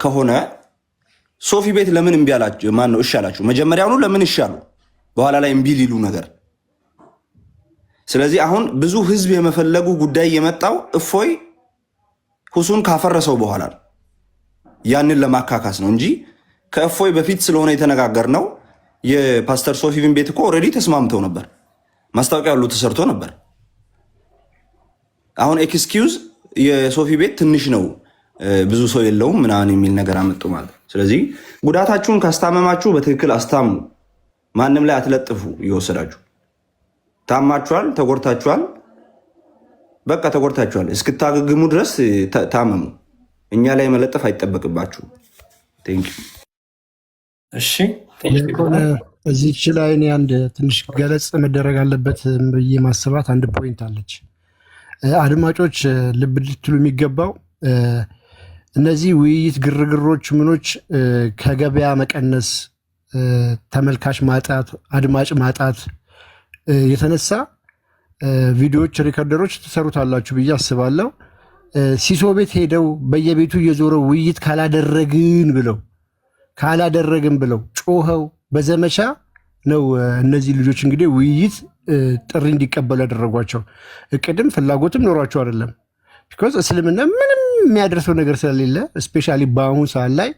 ከሆነ ሶፊ ቤት ለምን እምቢ አላችሁ? ማን ነው እሺ አላችሁ? መጀመሪያውኑ ለምን እሺ አሉ? በኋላ ላይ እምቢ ሊሉ ነገር። ስለዚህ አሁን ብዙ ህዝብ የመፈለጉ ጉዳይ የመጣው እፎይ ሁሱን ካፈረሰው በኋላ ያንን ለማካካስ ነው እንጂ ከእፎይ በፊት ስለሆነ የተነጋገር ነው። የፓስተር ሶፊን ቤት እኮ ኦልሬዲ ተስማምተው ነበር፣ ማስታወቂያ ሁሉ ተሰርቶ ነበር። አሁን ኤክስኪውዝ የሶፊ ቤት ትንሽ ነው ብዙ ሰው የለውም ምናምን የሚል ነገር አመጡ ማለት ነው። ስለዚህ ጉዳታችሁን ካስታመማችሁ በትክክል አስታሙ። ማንም ላይ አትለጥፉ። እየወሰዳችሁ ታማችኋል፣ ተጎድታችኋል፣ በቃ ተጎድታችኋል። እስክታገግሙ ድረስ ታመሙ። እኛ ላይ መለጠፍ አይጠበቅባችሁ። እሺ እዚች ላይ እኔ አንድ ትንሽ ገለጽ መደረግ አለበት ብዬ ማሰባት አንድ ፖይንት አለች። አድማጮች ልብ ልትሉ የሚገባው እነዚህ ውይይት ግርግሮች ምኖች ከገበያ መቀነስ፣ ተመልካች ማጣት፣ አድማጭ ማጣት የተነሳ ቪዲዮዎች ሪከርደሮች ትሰሩታላችሁ ብዬ አስባለሁ። ሲሶ ቤት ሄደው በየቤቱ እየዞረው ውይይት ካላደረግን ብለው ጮኸው በዘመቻ ነው እነዚህ ልጆች እንግዲህ ውይይት ጥሪ እንዲቀበሉ ያደረጓቸው። እቅድም ፍላጎትም ኖሯቸው አይደለም። ቢኮዝ እስልምና ምንም የሚያደርሰው ነገር ስለሌለ ስፔሻሊ በአሁኑ ሰዓት ላይ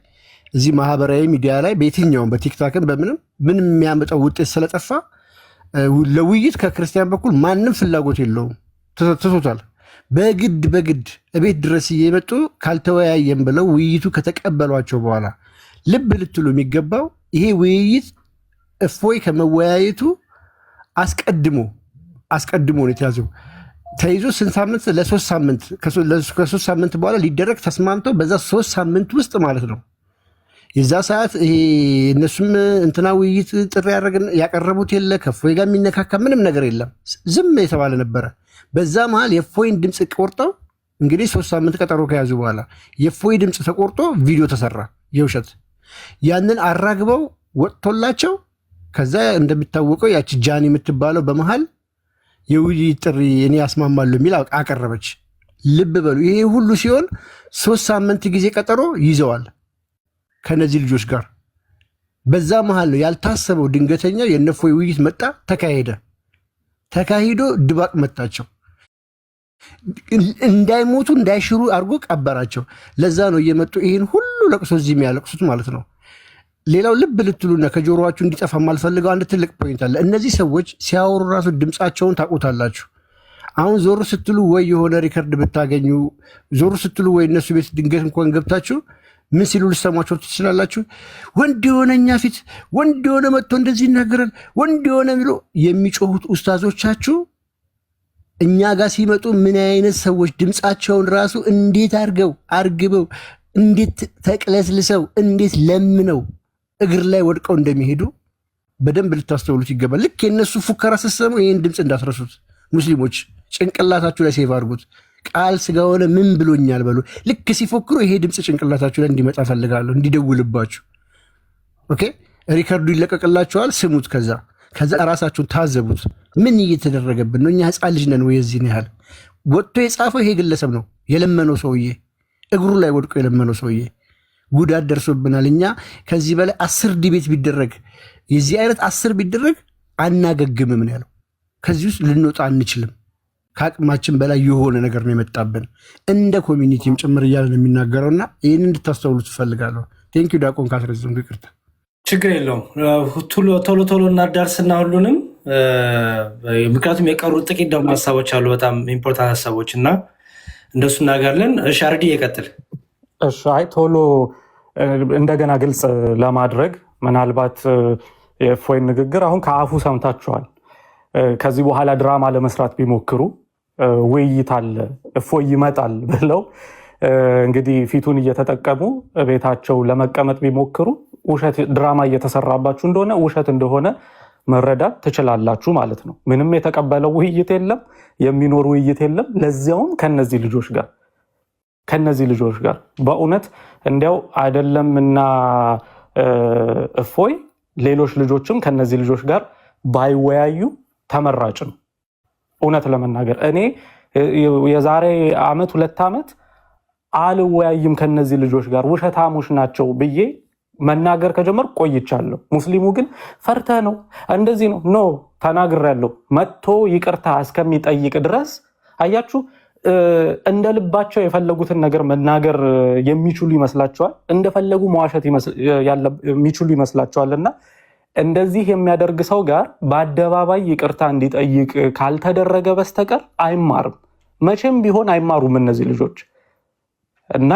እዚህ ማህበራዊ ሚዲያ ላይ በየትኛውም በቲክታክን ምንም የሚያመጣው ውጤት ስለጠፋ ለውይይት ከክርስቲያን በኩል ማንም ፍላጎት የለውም፣ ትቶታል። በግድ እቤት ድረስ እየመጡ ካልተወያየም ብለው ውይይቱ ከተቀበሏቸው በኋላ ልብ ልትሉ የሚገባው ይሄ ውይይት እፎይ ከመወያየቱ አስቀድሞ ነው የተያዘው። ተይዞ ስንት ሳምንት? ለሶስት ሳምንት። ከሶስት ሳምንት በኋላ ሊደረግ ተስማምተው በዛ 3 ሳምንት ውስጥ ማለት ነው። የዛ ሰዓት ይሄ እነሱም እንትና ውይይት ጥሪ ያቀረቡት የለ፣ ከእፎይ ጋር የሚነካካ ምንም ነገር የለም። ዝም የተባለ ነበረ። በዛ መሀል የእፎይን ድምፅ ቆርጠው እንግዲህ 3 ሳምንት ቀጠሮ ከያዙ በኋላ የእፎይ ድምፅ ተቆርጦ ቪዲዮ ተሰራ የውሸት። ያንን አራግበው ወጥቶላቸው ከዛ እንደሚታወቀው ያቺ ጃኒ የምትባለው በመሃል የውይይት ጥሪ እኔ ያስማማለሁ የሚል አቀረበች። ልብ በሉ፣ ይሄ ሁሉ ሲሆን 3 ሳምንት ጊዜ ቀጠሮ ይዘዋል ከነዚህ ልጆች ጋር። በዛ መሃል ነው ያልታሰበው ድንገተኛ የእፎይ ውይይት መጣ፣ ተካሂዶ ድባቅ መታቸው። እንዳይሞቱ እንዳይሽሩ አድርጎ ቀበራቸው። ለዛ ነው እየመጡ ይህን ሁሉ ለቅሶ እዚህ የሚያለቅሱት ማለት ነው። ሌላው ልብ ልትሉና ከጆሮዋችሁ እንዲጠፋ የማልፈልገው አንድ ትልቅ ፖይንት አለ። እነዚህ ሰዎች ሲያወሩ ራሱ ድምፃቸውን ታውቁታላችሁ። አሁን ዞር ስትሉ ወይ የሆነ ሪከርድ ብታገኙ፣ ዞር ስትሉ ወይ እነሱ ቤት ድንገት እንኳን ገብታችሁ ምን ሲሉ ልሰሟቸው ትችላላችሁ። ወንድ የሆነ እኛ ፊት ወንድ የሆነ መጥቶ እንደዚህ ይናገራል፣ ወንድ የሆነ ብሎ የሚጮሁት ኡስታዞቻችሁ እኛ ጋር ሲመጡ ምን አይነት ሰዎች ድምፃቸውን ራሱ እንዴት አርግበው እንዴት ተቅለስልሰው እንዴት ለምነው እግር ላይ ወድቀው እንደሚሄዱ በደንብ ልታስተውሉት ይገባል። ልክ የነሱ ፉከራ ስትሰሙ ይህን ድምፅ እንዳትረሱት። ሙስሊሞች ጭንቅላታችሁ ላይ ሴቭ አድርጉት። ቃል ስጋ ሆነ ምን ብሎኛል በሉ። ልክ ሲፎክሩ ይሄ ድምፅ ጭንቅላታችሁ ላይ እንዲመጣ ፈልጋለሁ፣ እንዲደውልባችሁ። ኦኬ፣ ሪከርዱ ይለቀቅላችኋል፣ ስሙት። ከዛ ራሳችሁን ታዘቡት። ምን እየተደረገብን ነው? እኛ ህፃን ልጅ ነን ወይ? የዚህን ያህል ወጥቶ የጻፈው ይሄ ግለሰብ ነው። የለመነው ሰውዬ እግሩ ላይ ወድቆ የለመነው ሰውዬ ጉዳት ደርሶብናል። እኛ ከዚህ በላይ 10 ዲቤት ቢደረግ የዚህ አይነት 10 ቢደረግ አናገግምም ነው ያለው። ከዚህ ውስጥ ልንወጣ አንችልም። ከአቅማችን በላይ የሆነ ነገር ነው የመጣብን እንደ ኮሚኒቲም ጭምር እያለ ነው የሚናገረውና ይህን እንድታስተውሉ ትፈልጋለሁ። ቴንኪው ዲያቆን ካስረዘምኩ ይቅርታ። ችግር የለውም። ቶሎ ቶሎ እናዳርስና ሁሉንም፣ ምክንያቱም የቀሩ ጥቂት ደግሞ ሀሳቦች አሉ፣ በጣም ኢምፖርታንት ሀሳቦች እና እንደሱ እናጋለን። እሺ አርዲ ይቀጥል። እሺ አይ ቶሎ እንደገና ግልጽ ለማድረግ ምናልባት የእፎይን ንግግር አሁን ከአፉ ሰምታችኋል። ከዚህ በኋላ ድራማ ለመስራት ቢሞክሩ ውይይት አለ እፎይ ይመጣል ብለው እንግዲህ ፊቱን እየተጠቀሙ ቤታቸው ለመቀመጥ ቢሞክሩ ውሸት ድራማ እየተሰራባችሁ እንደሆነ ውሸት እንደሆነ መረዳት ትችላላችሁ ማለት ነው። ምንም የተቀበለው ውይይት የለም፣ የሚኖር ውይይት የለም። ለዚያውም ከነዚህ ልጆች ጋር በእውነት እንዲያው አይደለምና እፎይ ሌሎች ልጆችም ከነዚህ ልጆች ጋር ባይወያዩ ተመራጭ ነው። እውነት ለመናገር እኔ የዛሬ ዓመት 2 ዓመት አልወያይም ከነዚህ ልጆች ጋር ውሸታሞች ናቸው ብዬ መናገር ከጀመር ቆይቻለሁ። ሙስሊሙ ግን ፈርተ ነው እንደዚህ ነው ኖ ተናግሬያለሁ መጥቶ ይቅርታ እስከሚጠይቅ ድረስ አያችሁ፣ እንደ ልባቸው የፈለጉትን ነገር መናገር የሚችሉ ይመስላቸዋል፣ እንደፈለጉ መዋሸት የሚችሉ ይመስላቸዋልና እንደዚህ የሚያደርግ ሰው ጋር በአደባባይ ይቅርታ እንዲጠይቅ ካልተደረገ በስተቀር አይማርም። መቼም ቢሆን አይማሩም እነዚህ ልጆች እና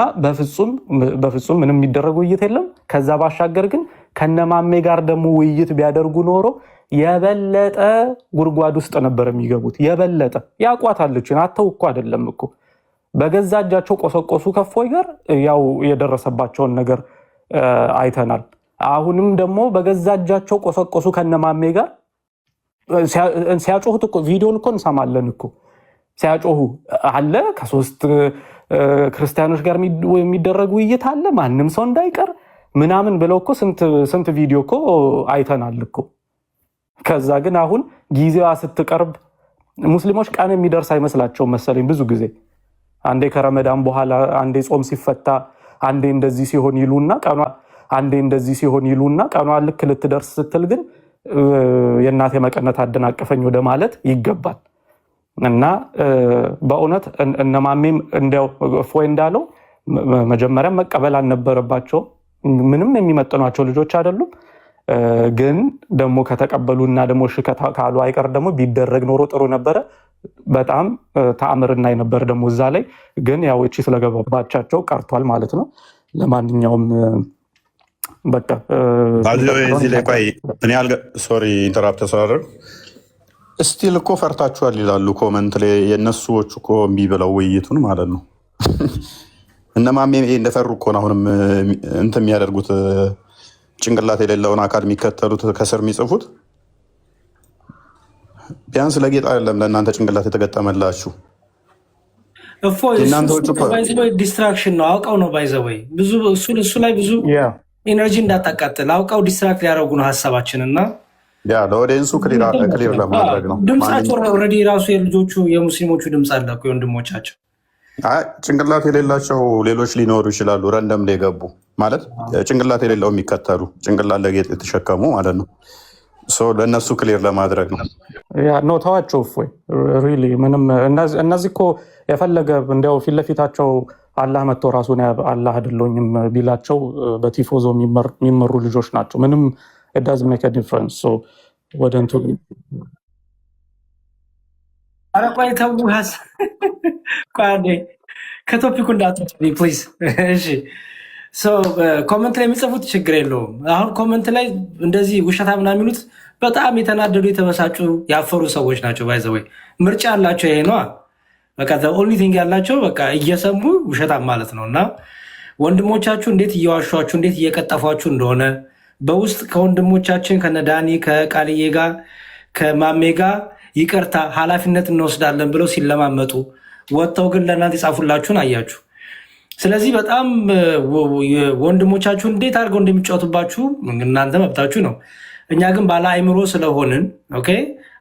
በፍጹም ምንም የሚደረግ ውይይት የለም። ከዛ ባሻገር ግን ከነማሜ ጋር ደግሞ ውይይት ቢያደርጉ ኖሮ የበለጠ ጉድጓድ ውስጥ ነበር የሚገቡት። የበለጠ ያቋታለችን አተው እኮ አይደለም እኮ በገዛ እጃቸው ቆሰቆሱ። ከእፎይ ጋር ያው የደረሰባቸውን ነገር አይተናል። አሁንም ደግሞ በገዛ እጃቸው ቆሰቆሱ ከነማሜ ጋር ሲያጮሁት እኮ ቪዲዮን እኮ እንሰማለን እኮ ሲያጮሁ አለ። ከ3 ክርስቲያኖች ጋር የሚደረግ ውይይት አለ ማንም ሰው እንዳይቀር ምናምን ብለው እኮ ስንት ቪዲዮ እኮ አይተናል እኮ። ከዛ ግን አሁን ጊዜዋ ስትቀርብ ሙስሊሞች ቀን የሚደርስ አይመስላቸውም መሰለኝ። ብዙ ጊዜ አንዴ ከረመዳን በኋላ አንዴ ጾም ሲፈታ አንዴ እንደዚህ ሲሆን ይሉና ቀኗ ልክ ልትደርስ ስትል ግን የእናቴ መቀነት አደናቀፈኝ ወደ ማለት ይገባል። እና በእውነት እነማሜም እንዲያው እፎይ እንዳለው መጀመሪያ መቀበል አልነበረባቸው። ምንም የሚመጥኗቸው ልጆች አይደሉም። ግን ደግሞ ከተቀበሉና ደግሞ እሺ ካሉ አይቀር ደግሞ ቢደረግ ኖሮ ጥሩ ነበረ። በጣም ተአምር እናይ ነበር ደግሞ እዛ ላይ። ግን ያው እቺ ስለገባባቻቸው ቀርቷል ማለት ነው። ለማንኛውም በቃ እዚህ ላይ ቆይ እኔ ሶሪ ኢንተራፕት ተሰራር እስቲል እኮ ፈርታችኋል ይላሉ ኮመንት ላይ የእነሱዎች እኮ እምቢ ብለው ውይይቱን ማለት ነው። እነማሜ እንደፈሩ እኮ ነው አሁንም እንትን የሚያደርጉት ጭንቅላት የሌለውን አካል የሚከተሉት ከስር የሚጽፉት። ቢያንስ ለጌጥ አይደለም ለእናንተ ጭንቅላት የተገጠመላችሁ ዲስትራክሽን ነው። አውቀው ነው ባይዘወይ ብዙ እሱ ላይ ብዙ ኢነርጂ እንዳታቃጥል አውቀው ዲስትራክት ሊያደርጉ ነው ሀሳባችን እና ለኦዲየንሱ ክሊር ለማድረግ ነው። ድምፃቸው ኦልሬዲ ራሱ የልጆቹ የሙስሊሞቹ ድምፅ አለ እኮ የወንድሞቻቸው። ጭንቅላት የሌላቸው ሌሎች ሊኖሩ ይችላሉ። ረንደም ላይ ገቡ ማለት ጭንቅላት የሌለው የሚከተሉ ጭንቅላት ለጌጥ የተሸከሙ ማለት ነው። ለእነሱ ክሊር ለማድረግ ነው። ኖ ተዋቸው እፎይ ሪሊ ምንም እነዚህ እኮ የፈለገ እንዲያው ፊት ለፊታቸው አላህ መጥቶ ራሱን አላህ አይደለሁኝም ቢላቸው በቲፎዞ የሚመሩ ልጆች ናቸው። ምንም it doesn't make a difference. So ወደ እንትን አረቋይ ተውሃስ ቋንዴ ከቶፒኩ እንዳትወጪ ፕሊዝ። እሺ ኮመንት ላይ የሚጽፉት ችግር የለውም። አሁን ኮመንት ላይ እንደዚህ ውሸታ ምናምን የሚሉት በጣም የተናደዱ የተበሳጩ ያፈሩ ሰዎች ናቸው። ባይዘወይ ምርጫ አላቸው። ይሄ ነው በቃ ኦንሊ ቲንግ ያላቸው በቃ እየሰሙ ውሸታም ማለት ነው። እና ወንድሞቻችሁ እንዴት እየዋሿችሁ እንዴት እየቀጠፏችሁ እንደሆነ በውስጥ ከወንድሞቻችን ከነዳኒ ከቃልዬ ጋር ከማሜ ጋር ይቅርታ ኃላፊነት እንወስዳለን ብለው ሲለማመጡ ወጥተው ግን ለእናንተ የጻፉላችሁን አያችሁ። ስለዚህ በጣም ወንድሞቻችሁ እንዴት አድርገው እንደሚጫወቱባችሁ እናንተ መብታችሁ ነው። እኛ ግን ባለ አይምሮ ስለሆንን ኦኬ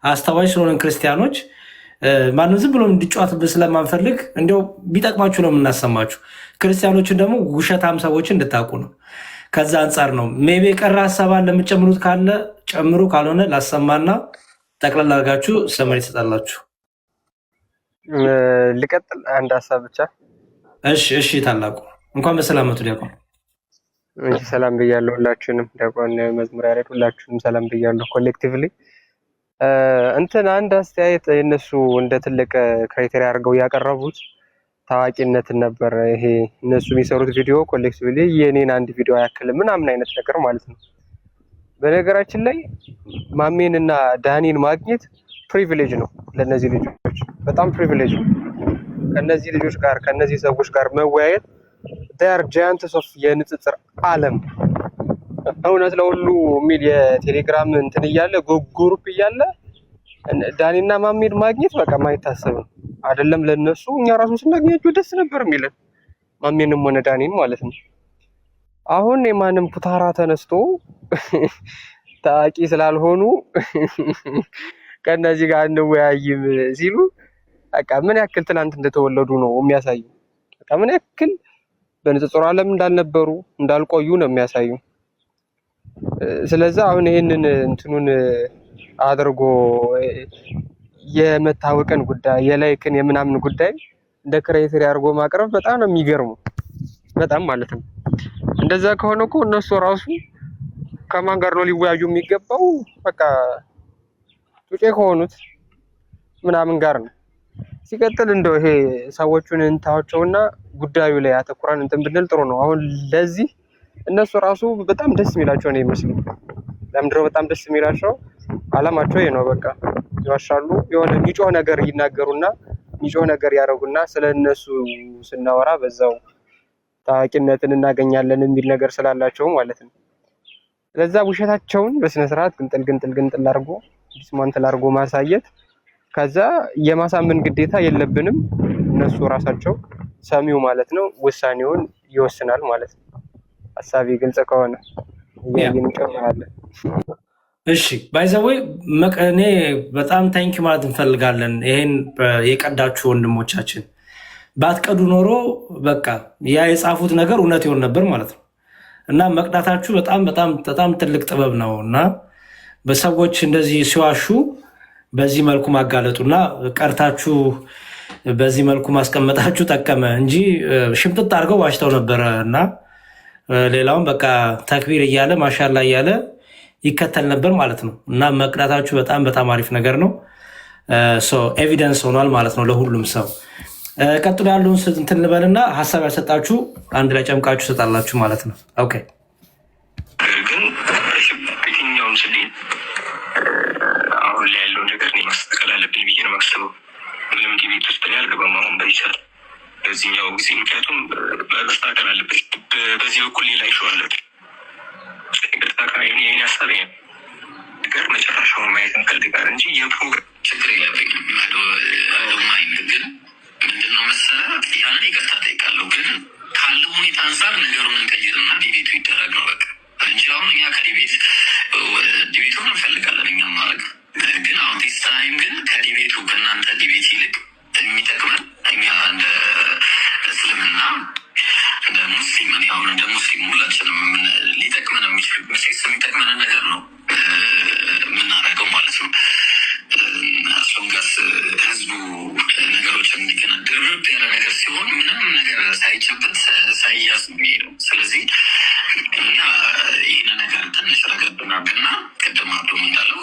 አስተዋይ ስለሆንን ክርስቲያኖች ማንም ዝም ብሎ እንዲጫወትብን ስለማንፈልግ እንዲያው ቢጠቅማችሁ ነው የምናሰማችሁ። ክርስቲያኖችን ደግሞ ውሸታም ሰዎችን እንድታውቁ ነው። ከዛ አንጻር ነው። ሜቢ የቀረ ሀሳብ አለ የምትጨምሩት ካለ ጨምሩ፣ ካልሆነ ላሰማና ጠቅላላ አድርጋችሁ ሰመሪ ትሰጣላችሁ። ልቀጥል አንድ ሀሳብ ብቻ። እሺ ታላቁ እንኳን በሰላም መጡ ዲያቆን። እሺ ሰላም ብያለሁ ሁላችሁንም። ዲያቆን መዝሙር ያሬድ ሁላችሁንም ሰላም ብያለሁ ኮሌክቲቭሊ። አንድ አስተያየት የነሱ እንደ ትልቅ ክራይቴሪያ አድርገው ያቀረቡት ታዋቂነትን ነበር። ይሄ እነሱ የሚሰሩት ቪዲዮ ኮሌክቲቭሊ የኔን አንድ ቪዲዮ አያክልም ምናምን አይነት ነገር ማለት ነው። በነገራችን ላይ ማሜንና ዳኒን ማግኘት ፕሪቪሌጅ ነው ለነዚህ ልጆች፣ በጣም ፕሪቪሌጅ ነው። ከነዚህ ልጆች ጋር ከነዚህ ሰዎች ጋር መወያየት ዳር ጃያንትስ ኦፍ የንጽጽር ዓለም እውነት ለሁሉ የሚል የቴሌግራም እያለ ግሩፕ እያለ ዳኒና ማሜን ማግኘት በቃ ማይታሰብ ነው። አይደለም ለነሱ እኛ ራሱ ስናገኛቸው ደስ ነበር የሚለን ማሜንም ሆነ ዳኒን ማለት ነው። አሁን የማንም ኩታራ ተነስቶ ታዋቂ ስላልሆኑ ከነዚህ ጋር እንወያይም ሲሉ በቃ ምን ያክል ትናንት እንደተወለዱ ነው የሚያሳዩ። በቃ ምን ያክል በንጽጽር ዓለም እንዳልነበሩ እንዳልቆዩ ነው የሚያሳዩ። ስለዚህ አሁን ይሄንን አድርጎ የመታወቅን ጉዳይ የላይክን የምናምን ጉዳይ እንደ ክራይቴሪያ አድርጎ ማቅረብ በጣም ነው የሚገርሙ፣ በጣም ማለት ነው። እንደዛ ከሆነ እኮ እነሱ ራሱ ከማን ጋር ነው ሊወያዩ የሚገባው? በቃ ጩጬ ከሆኑት ምናምን ጋር ነው። ሲቀጥል እንደው ይሄ ሰዎቹን እንታዋቸውና ጉዳዩ ላይ አተኩረን ብንል ጥሩ ነው። አሁን ለዚህ እነሱ ራሱ በጣም ደስ የሚላቸው ነው ይመስል። ለምንድነው በጣም ደስ የሚላቸው? አላማቸው ይሄ ነው። በቃ ይዋሻሉ፣ የሆነ የሚጮህ ነገር ይናገሩና የሚጮህ ነገር ያደርጉና ስለነሱ ስናወራ በዛው ታዋቂነትን እናገኛለን የሚል ነገር ስላላቸው ማለት ነው። ለዛ ውሸታቸውን በስነ ስርዓት ግንጥል አድርጎ ዲስማንትል አድርጎ ማሳየት፣ ከዛ የማሳመን ግዴታ የለብንም። እነሱ ራሳቸው ሰሚው ማለት ነው ውሳኔውን ይወስናል ማለት ነው። ሀሳቤ ግልጽ ከሆነ እንጨምራለን። እሺ ባይዘዌ እኔ በጣም ታንኪ ማለት እንፈልጋለን። ይሄን የቀዳችሁ ወንድሞቻችን ባትቀዱ ኖሮ በቃ ያ የጻፉት ነገር እውነት ይሆን ነበር ማለት ነው። እና መቅዳታችሁ በጣም ትልቅ ጥበብ ነው። እና በሰዎች እንደዚህ ሲዋሹ በዚህ መልኩ ማጋለጡና ቀርታችሁ በዚህ መልኩ ማስቀመጣችሁ ጠቀመ እንጂ ሽምጥጥ አድርገው ዋሽተው ነበረ። እና ሌላውን በቃ ተክቢር እያለ ማሻላ እያለ ይከተል ነበር ማለት ነው። እና መቅዳታችሁ በጣም አሪፍ ነገር ነው። ኤቪደንስ ሆኗል ማለት ነው ለሁሉም ሰው። ቀጥሎ ያለውን እንትን ልበልና ሀሳብ ያልሰጣችሁ አንድ ላይ ጨምቃችሁ ሰጣላችሁ ማለት ነው። ኦኬ ግን የትኛውም ስሌ አሁን ላይ ያለው ነገር እኔ ማስተካከል አለብኝ ብዬ ነው የማስበው። ምንም ቤት ውስጥ እኔ አልገባም አሁን በይቻል በዚህኛው ጊዜ፣ ምክንያቱም ማስተካከል አለብኝ። በዚህ በኩል ሌላ ይሸዋለብ ይህን ሀሳብ ነገር መጨረሻውን ማየት እንፈልጋል እንጂ የፕሮግራም ችግር የለብኝም። ግን ምንድነው መሰለህ ያንን ይቅርታ ጠይቃለሁ፣ ግን ካለው ሁኔታ አንጻር ነገሩን እንቀይርና ዲቤቱ ይደረግ ነው በቃ እንጂ አሁን እኛ ዲቤቱን እንፈልጋለን እኛም ማድረግ ግን አሁን ዲስ ታይም ግን ከዲቤቱ ከእናንተ ዲቤት ይልቅ የሚጠቅመን እኛ እንደ እስልምና እንደ ሙስሊም አሁን እንደ ሙስሊም ሁላችንም ሊጠቅመን የሚችል የሚጠቅመንን ነገር ነው የምናደርገው ማለት ነው። አስሎንጋስ ህዝቡ ነገሮችን እንዲገና ድርብ ያለ ነገር ሲሆን ምንም ነገር ሳይጨበት ሳይያዝ የሚሄደው። ስለዚህ እኛ ይህን ነገር ትንሽ ረገብናብና ቅድም አብዶም እንዳለው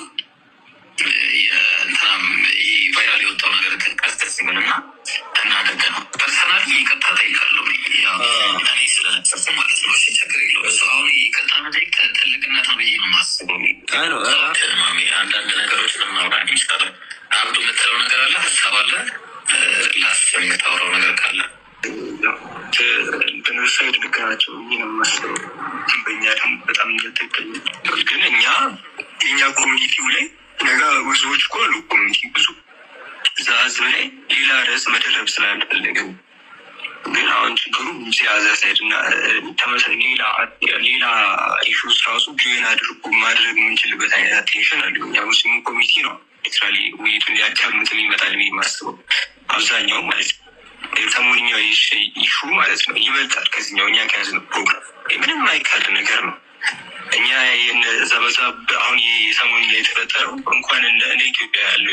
ቫይራል የወጣው ነገር ቀስደስ ይበልና እናደገ ነው። ፐርሰናሊ ይቅርታ ጠይቃለሁ እኔ ስለነሰፉ ማለት ነው። ችግር የለው እሱ አሁን ይቅርታ መጠየቅ ትልቅነት ነው ብዬ ነው የማስበው። አንዳንድ ነገሮች ለማውራ ሚስጠር አብዱ የምትለው ነገር አለ፣ ሀሳብ አለ፣ ላስ የምታወራው ነገር ካለ በነሳይድ ልክ ናቸው ብዬ ነው የማስበው። በእኛ ደግሞ በጣም እያጠቀኝ ግን የእኛ ኮሚኒቲው ላይ ነገ ብዙዎች እኮ አሉ ኮሚኒቲ ብዙ እዛ ህዝብ ላይ ሌላ ርዕስ መደረብ ስላልፈለግን ግን አሁን ችግሩ ሲያዘ ሳይድ እና ተመሳሳይ ሌላ ኢሹስ ራሱ ጆይን አድርጎ ማድረግ የምንችልበት አይነት አቴንሽን አለ። እኛ ሙስሊሙ ኮሚኒቲ ነው ኤክስትራሊ ውይይቱን ሊያዳምጥ ይመጣል የማስበው አብዛኛው ማለት ነው። ሰሞንኛው ኢሹ ማለት ነው ይበልጣል ከዚኛው እኛ ከያዝነው ፕሮግራም ምንም አይካድ ነገር ነው። እኛ ዘበዛ አሁን የሰሞንኛ የተፈጠረው እንኳን እንደ ኢትዮጵያ ያለ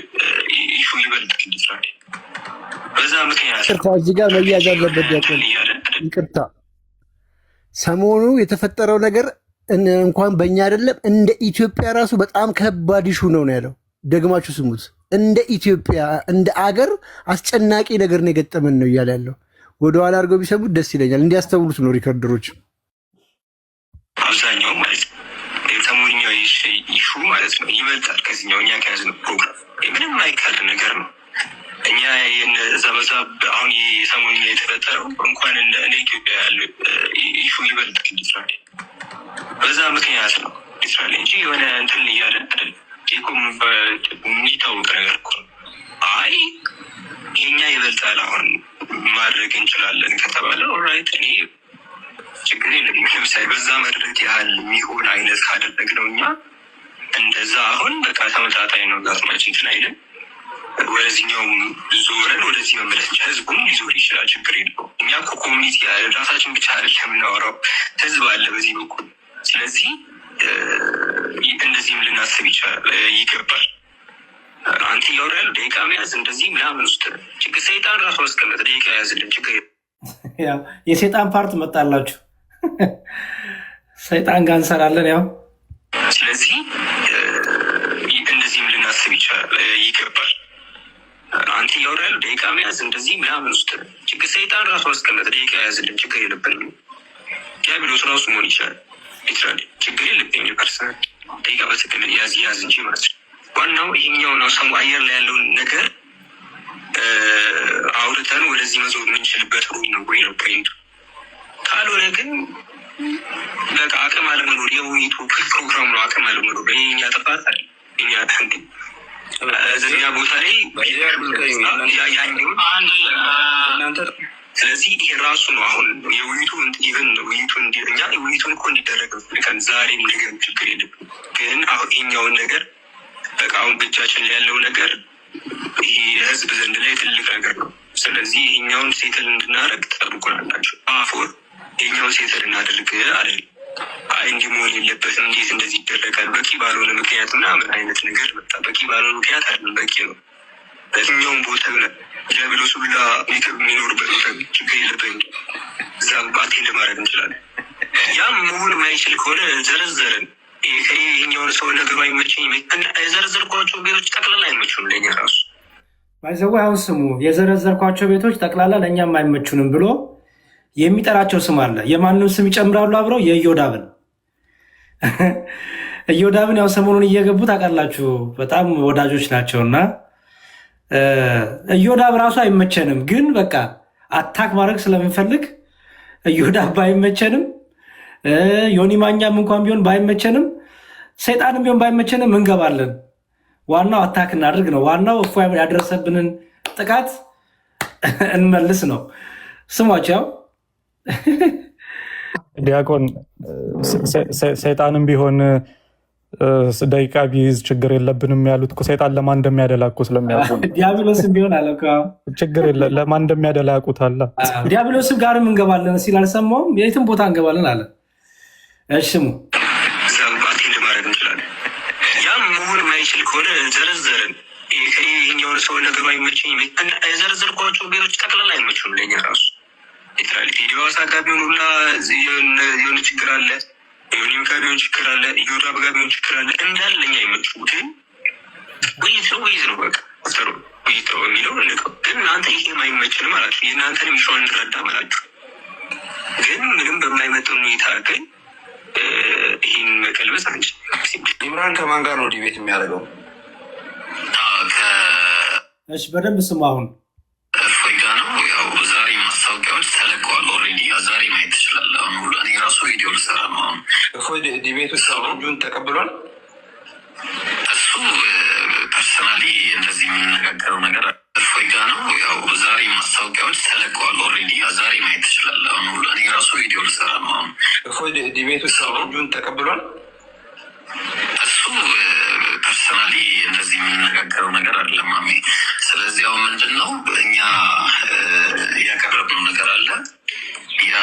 ኢሹ ይበልጣል ይስራል። በዛ ምክንያት እዚህ ጋር መያዝ አለበት። ይቅርታ ሰሞኑ የተፈጠረው ነገር እንኳን በእኛ አይደለም እንደ ኢትዮጵያ ራሱ በጣም ከባድ ኢሹ ነው ያለው። ደግማችሁ ስሙት። እንደ ኢትዮጵያ እንደ አገር አስጨናቂ ነገር ነው የገጠመን ነው እያለ ያለው። ወደኋላ አድርገው ቢሰሙት ደስ ይለኛል። እንዲያስተውሉት ነው ሪከርደሮች አብዛኛው ማለት ነው። ሰሞንኛው ኢሹ ማለት ነው ይበልጣል ከዚኛው እኛ ከያዝነው ፕሮግራም ምንም አይካድ ነገር ነው። እኛ ዘበዛ አሁን የሰሞኑን የተፈጠረው እንኳን እንደ ኢትዮጵያ ያለ ኢሹ ይበልጣል ይስራል። በዛ ምክንያት ነው ይስራል እንጂ የሆነ እንትን እያለ አይደለም። ቴኩም የሚታወቅ ነገር እኮ አይ የኛ ይበልጣል አሁን ማድረግ እንችላለን ከተባለ ኦልራይት እኔ ችግር የለም። ለምሳሌ በዛ መድረክ ያህል የሚሆን አይነት ካደረግነው እኛ እንደዛ አሁን በቃ ተመጣጣኝ ነው ጋርማችን እንትን አይልም። ወደዚህኛውም ዞረን ወደዚህ መመለስ እንጂ ህዝቡም ሊዞር ይችላል። ችግር የለው። እኛ እኮ ኮሚኒቲ ያለ ራሳችን ብቻ አይደለም የምናወራው፣ ህዝብ አለ በዚህ በኩል። ስለዚህ እንደዚህም ልናስብ ይገባል። አንተ እያወራ ያለው ደቂቃ መያዝ እንደዚህ ምናምን ውስጥ ችግር ሰይጣን ራሱ አስቀመጠ ደቂቃ ያዝልን ችግር የሰይጣን ፓርት መጣላችሁ። ሰይጣን ጋር እንሰራለን ያው። ስለዚህ እንደዚህም ልናስብ ይገባል። አንተ እያወራ ያለው ደቂቃ መያዝ እንደዚህ ምናምን ውስጥ ችግር ሰይጣን ራሱ አስቀመጠ ደቂቃ ያዝልን ችግር የለብንም። ዲያብሎስ ራሱ መሆን ይችላል ይችላል ችግር የለብኝ ፐርሰናል ደቂቃ በሰከንድ ያዝ እንጂ ማለት ነው። ዋናው ይሄኛው ነው። ሰሙ አየር ላይ ያለውን ነገር አውርተን ወደዚህ መዞር የምንችልበት ሩም ነው ወይ ነው ፖይንቱ። ካልሆነ ግን በቃ አቅም አለመኖር የውይይቱ ፕሮግራም ነው። አቅም አለመኖር የኛ ጥፋት አለ እኛ እዚያ ቦታ ላይ ስለዚህ ይሄ ራሱ ነው አሁን የውይይቱ ኢቨን ውይይቱ እኛ ውይይቱን እኮ እንዲደረግ ፍልቀን ዛሬም ነገር ችግር የለብን። ግን አሁን ይሄኛውን ነገር በቃ አሁን በእጃችን ላይ ያለው ነገር ይሄ ህዝብ ዘንድ ላይ ትልቅ ነገር ነው። ስለዚህ ይሄኛውን ሴትል እንድናደርግ ጠብቆናላቸው አፎር ይሄኛውን ሴትል እናደርግ አይደል? አይ እንዲህ መሆን የለበትም እንዴት እንደዚህ ይደረጋል በቂ ባልሆነ ምክንያት እና ምን አይነት ነገር መጣ በቂ ባልሆነ ምክንያት አይደለም በቂ ነው። በየትኛውም ቦታ ብለን ዲያብሎስ ሁላ የሚኖርበት ቦታ ችግር የለብን እዛ ባቴ ለማድረግ እንችላለን። ያም መሆን ማይችል ከሆነ ዘረዘርን ይሄኛውን ሰው ነገሩ አይመቸኝ የዘረዘርኳቸው ቤቶች ጠቅላላ አይመቹም ለኛ ራሱ ባይዘው አሁን ስሙ የዘረዘርኳቸው ቤቶች ጠቅላላ ለእኛም አይመቹንም ብሎ የሚጠራቸው ስም አለ። የማንም ስም ይጨምራሉ አብረው የኢዮዳብን ኢዮዳብን ያው ሰሞኑን እየገቡ ታውቃላችሁ በጣም ወዳጆች ናቸውና ኢዮዳብ ራሱ አይመቸንም፣ ግን በቃ አታክ ማድረግ ስለምንፈልግ ኢዮዳብ ባይመቸንም ዮኒ ማኛም እንኳን ቢሆን ባይመቸንም ሰይጣንም ቢሆን ባይመቸንም እንገባለን። ዋናው አታክ እናድርግ ነው። ዋናው እፎይ ያደረሰብንን ጥቃት እንመልስ ነው። ስሟቸው ዲያቆን ሰይጣንም ቢሆን ደቂቃ ቢይዝ ችግር የለብንም ያሉት እኮ ሰይጣን ለማን እንደሚያደላ እኮ ስለሚያውቁ ዲያብሎስም ቢሆን አለ ችግር የለ ለማን እንደሚያደላ ያውቁታል። ዲያብሎስም ጋርም እንገባለን ሲል አልሰማሁም። የትም ቦታ እንገባለን አለ። እሺ ስሙ ዛባቴን ለማድረግ እንችላለን። ያም መሆን ማይችል ከሆነ ዘረዘርን ይሄኛውን ሰው ነገሩ አይመቸኝ የዘረዘርኳቸው ቤቶች ጠቅላላ አይመቹም ለኛ ራሱ ሊትራሊ ቴዲዋስ አጋቢውን ሁላ የሆነ ችግር አለ የሆኒም ጋቢውን ችግር አለ ኢዮዳብ ጋቢውን ችግር አለ እንዳለ ለኛ አይመቹ ግን ውይይት ነው በቃ ሰሩ ውይይት ነው የሚለው ልቀው ግን እናንተ ይሄም አይመችንም አላችሁ። የእናንተንም ይሸው እንረዳ አላችሁ። ግን ምንም በማይመጥን ሁኔታ ግን ይህን መቀልበስ አንቺ ኢምራን ከማን ጋር ነው ዲቤት የሚያደርገው? እሺ በደንብ ስሙ። አሁን እፎይ ጋ ነው። ያው ዛሬ ማስታወቂያዎች ተለቀዋል። ኦልሬዲ ዛሬ ማየት ትችላለህ። አሁን ሁሉ እኔ ራሱ ቪዲዮ ልሰራ ነው። አሁን እፎይ ዲቤቱ ሰውጁን ተቀብሏል። እሱ ፐርሰናሊ እንደዚህ የምንነጋገረው ነገር እፎይ ጋ ነው። ያው ዛሬ ማስታወቂያዎች ተለቀዋል። ኦልሬዲ ዛሬ እፎይ ዲቤት ውስጥ ልጁን ተቀብሏል። እሱ ፐርሰናሊ እንደዚህ የምንነጋገረው ነገር አይደለም ማሜ። ስለዚህ አሁን ምንድን ነው እኛ ያቀረብነው ነገር አለ፣ ያ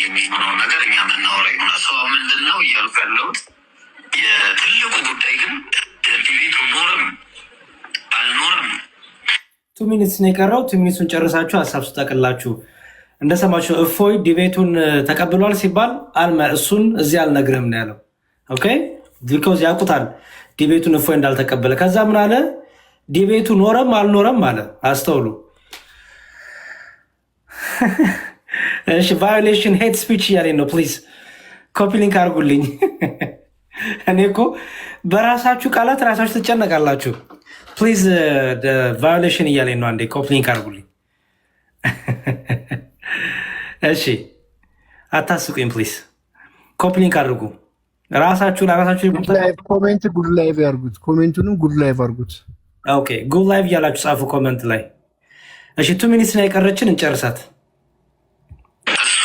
የሚሆነው ነገር እኛ የምናወራ ይሆናል። ሰው ምንድን ነው እያልኩ ያለሁት የትልቁ ጉዳይ ግን ዲቤቱ ኖረም አልኖረም 2 ሚኒትስ ነው የቀረው። 2 ሚኒትሱን ጨርሳችሁ ሀሳብ ስጠቅላችሁ እንደሰማችሁ እፎይ ዲቤቱን ተቀብሏል ሲባል እሱን እዚህ አልነግርህም ነው ያለው። ኦኬ ቢኮዝ ያውቁታል ዲቤቱን እፎይ እንዳልተቀበለ። ከዛ ምን አለ? ዲቤቱ ኖረም አልኖረም አለ። አስተውሉ። እሺ ቫዮሌሽን ሄት ስፒች እያለኝ ነው። ፕሊዝ ኮፒ ሊንክ አድርጉልኝ። እኔ እኮ በራሳችሁ ቃላት ራሳችሁ ትጨነቃላችሁ። ፕሊዝ ቫዮሌሽን እያለኝ ነው። አንዴ ኮፒ ሊንክ አድርጉልኝ። እሺ አታስቁኝ ፕሊዝ። ኮፒ ሊንክ አድርጉ። ራሳችሁ ለራሳችሁ ኮሜንት ጉድ ላይቭ ያርጉት። ኮሜንቱንም ጉድ ላይቭ አርጉት። ኦኬ ጉድ ላይቭ እያላችሁ ጻፉ ኮሜንት ላይ። እሺ 2 ሚኒትስ ነው የቀረችን፣ እንጨርሳት። እሱ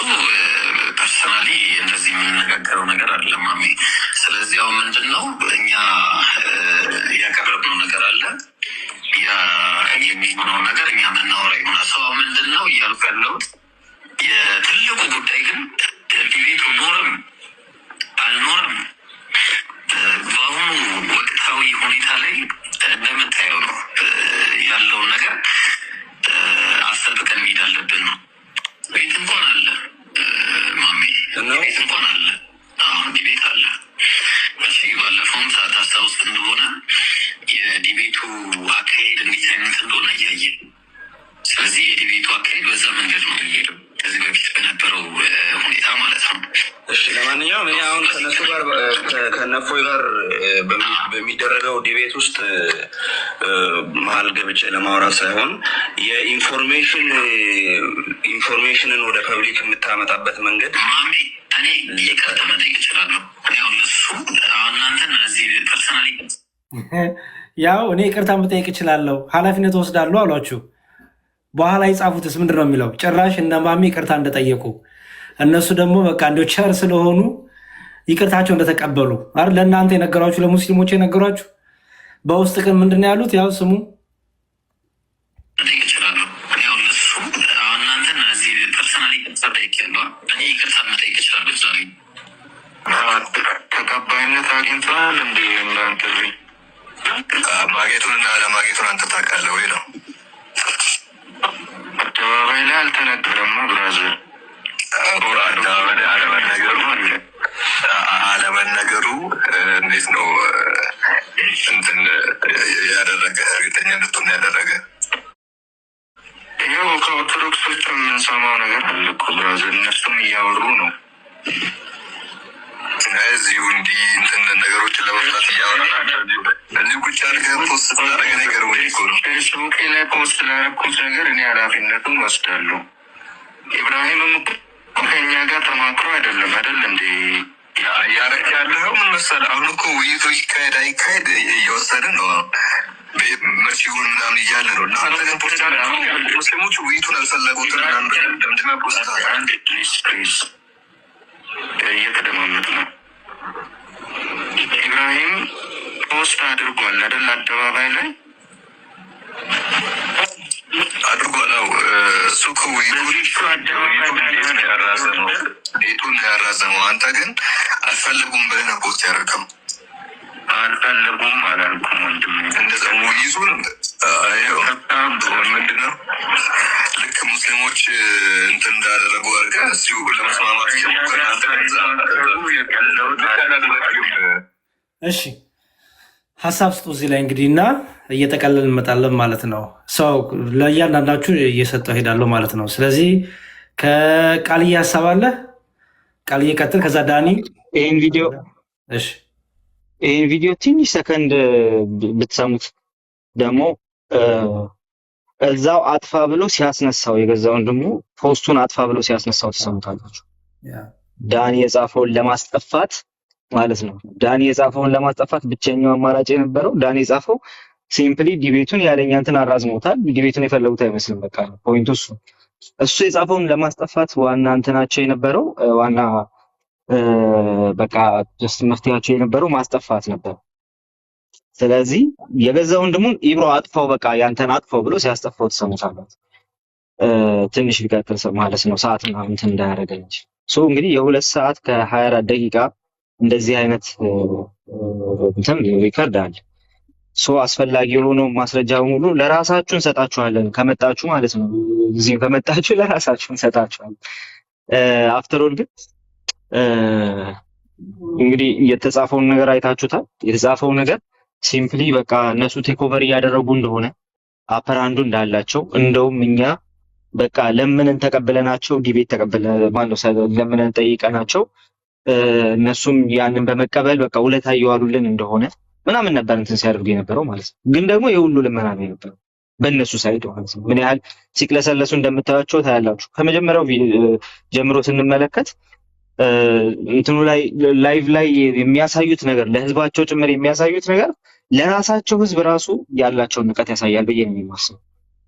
ፐርሰናሊ እንደዚህ የምንነጋገረው ነገር አይደለም ማሜ። ስለዚህ አሁን ምንድን ነው እኛ ያቀረብነው ነገር አለ፣ ያ የሚሆነው ነገር እኛ የምናወራ ይሆናል። ሰው ምንድን ነው እያልኩ ያለሁት የትልቁ ጉዳይ ግን ዲቤቱ ኖረም አልኖረም በአሁኑ ወቅታዊ ሁኔታ ላይ እንደምታየው ነው ያለውን ነገር አሰብቀን መሄድ አለብን ነው። ቤት እንኳን አለ ማሜ፣ ቤት እንኳን አለ። አሁን ዲቤት አለ። እሺ ባለፈውም ሰዓት አስታውስ እንደሆነ የዲቤቱ አካሄድ እንዴት አይነት እንደሆነ እያየ፣ ስለዚህ የዲቤቱ አካሄድ በዛ መንገድ ነው የሚሄደው ከዚህ በፊት በነበረው ሁኔታ ማለት ነው። እሺ ለማንኛውም እኔ አሁን ከነሱ ጋር ከነፎይ ጋር በሚደረገው ዲቤት ውስጥ መሀል ገብቼ ለማውራት ሳይሆን ኢንፎርሜሽንን ወደ ፐብሊክ የምታመጣበት መንገድ ማሜ እኔ ይቅርታ መጠየቅ እችላለሁ። ያው እሱ እናንተን እዚህ ፐርሰናሊ ያው እኔ ይቅርታ መጠየቅ እችላለሁ ኃላፊነት ወስዳለሁ አሏችሁ። በኋላ የጻፉትስ ምንድን ነው የሚለው? ጭራሽ እነ ማሜ ይቅርታ እንደጠየቁ እነሱ ደግሞ በቃ እንዲያው ቸር ስለሆኑ ይቅርታቸው እንደተቀበሉ አይደል ለእናንተ የነገሯችሁ፣ ለሙስሊሞች የነገሯችሁ። በውስጥ ግን ምንድን ነው ያሉት? ያው ስሙ ተቀባይነት አግኝተዋል። እንዲ እናንተ ማጌቱንና አለማጌቱን አንተ ታውቃለህ ወይ ነው? አደባባይ ላይ አልተነገረማ ብራዘር። አለመነገሩ እንዴት ነው እንትን ያደረገ እርግጠኛ እንድትሆን ያደረገ? ይኸው ከኦርቶዶክሶች የምንሰማው ነገር አለ እኮ ብራዘር። እነሱም እያወሩ ነው እዚሁ እንዲህ እንትን ነገሮችን ለመፍታት እያወራ እዚህ ቁጭ አድርገህ ፖስት ታደረገ ነገር ወይ ነው። ፌስቡክ ላይ ፖስት ላደረኩት ነገር እኔ ኃላፊነቱን ወስዳለሁ። ኢብራሂምም ከኛ ጋር ተማክሮ አይደለም አይደል እንዴ ያረክ ያለው? ምን መሰለህ አሁን እኮ ውይይቱ ይካሄድ አይካሄድ እየወሰድን ነው መሲሁን ምናምን እያለ ነው። እና አንተ ግን ፖስት ሙስሊሞቹ ውይይቱን አልፈለጉትም ደምድመ ፖስት እየተደማመጥ ነው። ኢብራሂም ፖስት አድርጓል አይደል? አደባባይ ላይ አድርጓል። እሱ ቤቱን ያራዘመው አንተ ግን አልፈለጉም ብለህ ነው ፖስት ያደረገው። አልፈለጉም አላልኩም ወንድም። እንደዛ ውይይቱን ምንድን ነው ልክ ሙስሊሞች እንትን እንዳደረጉ አድርገህ እዚሁ ለመስማማት እሺ ሀሳብ ስጡ እዚህ ላይ እንግዲህ እና እየጠቀለልን እንመጣለን ማለት ነው። ሰው ለእያንዳንዳችሁ እየሰጠው ሄዳለሁ ማለት ነው። ስለዚህ ከቃልዬ ሀሳብ አለ። ቃልዬ ቀጥል። ከዛ ዳኒ ይህን ቪዲዮ ትንሽ ሰከንድ ብትሰሙት ደግሞ እዛው አጥፋ ብሎ ሲያስነሳው የገዛ ወንድሙ ፖስቱን አጥፋ ብሎ ሲያስነሳው ትሰሙታላችሁ። ዳኒ የጻፈውን ለማስጠፋት ማለት ነው። ዳኒ የጻፈውን ለማስጠፋት ብቸኛው አማራጭ የነበረው ዳኒ የጻፈው ሲምፕሊ ዲቤቱን ያለኛ እንትን አራዝመውታል። ዲቤቱን የፈለጉት አይመስልም። በቃ ፖይንቱ እሱ የጻፈውን ለማስጠፋት ዋና እንትናቸው የነበረው ዋና በቃ ጀስት መፍትሄያቸው የነበረው ማስጠፋት ነበር። ስለዚህ የገዛ ወንድሙን ኢብሮ አጥፋው፣ በቃ ያንተን አጥፋው ብሎ ሲያስጠፋው ትሰሙታላችሁ። ትንሽ ቢቀጥል ማለት ነው ሰዓት ምናምን እንትን እንዳያደርገኝ እንጂ እንግዲህ የ2 ሰዓት ከ24 ደቂቃ እንደዚህ አይነት እንትን ሪከርድ አለ። አስፈላጊ የሆነው ማስረጃ ሙሉ ለራሳችሁ እንሰጣችኋለን ከመጣችሁ ማለት ነው። እዚህ ከመጣችሁ ለራሳችሁ እንሰጣችኋለን። አፍተር ኦል ግን እንግዲህ የተጻፈውን ነገር አይታችሁታል። የተጻፈው ነገር ሲምፕሊ በቃ እነሱ ቴክ ኦቨር እያደረጉ እንደሆነ አፐራንዱ እንዳላቸው እንደውም እኛ በቃ ለምንን ተቀበለናቸው ዲቤት ተቀበለ ማለት ነው። ለምንን ጠይቀናቸው እነሱም ያንን በመቀበል በቃ ውለታ እየዋሉልን እንደሆነ ምናምን ነበር እንትን ሲያደርጉ የነበረው ማለት ነው። ግን ደግሞ የሁሉ ልመና ነው የነበረው በእነሱ ሳይድ ማለት ነው። ምን ያህል ሲቅለሰለሱ እንደምታዩቸው ታያላችሁ። ከመጀመሪያው ጀምሮ ስንመለከት እንትኑ ላይ ላይቭ ላይ የሚያሳዩት ነገር ለህዝባቸው ጭምር የሚያሳዩት ነገር ለራሳቸው ህዝብ ራሱ ያላቸውን ንቀት ያሳያል ብዬ ነው የማስበው።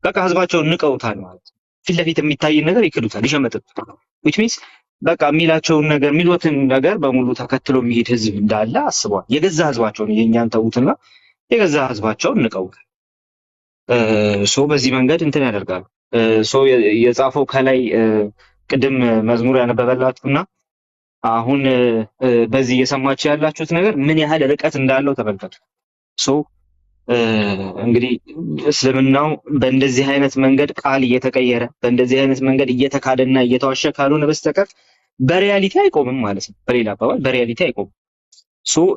በቃ ህዝባቸውን ንቀውታል ማለት ነው። ፊት ለፊት የሚታይን ነገር ይክዱታል፣ ይሸመጥጡታል። which means በቃ የሚላቸውን ነገር የሚሉትን ነገር በሙሉ ተከትሎ የሚሄድ ህዝብ እንዳለ አስቧል። የገዛ ህዝባቸውን የኛን ተዉትና የገዛ ህዝባቸውን ንቀውታል። በዚህ መንገድ እንትን ያደርጋሉ። የጻፈው ከላይ ቅድም መዝሙር ያነበበላችሁና አሁን በዚህ እየሰማችሁ ያላችሁት ነገር ምን ያህል ርቀት እንዳለው ተመልከቱ። እንግዲህ እስልምናው በእንደዚህ አይነት መንገድ ቃል እየተቀየረ በእንደዚህ አይነት መንገድ እየተካደና እየተዋሸ ካልሆነ በስተቀር በሪያሊቲ አይቆምም ማለት ነው። በሌላ አባባል በሪያሊቲ አይቆምም።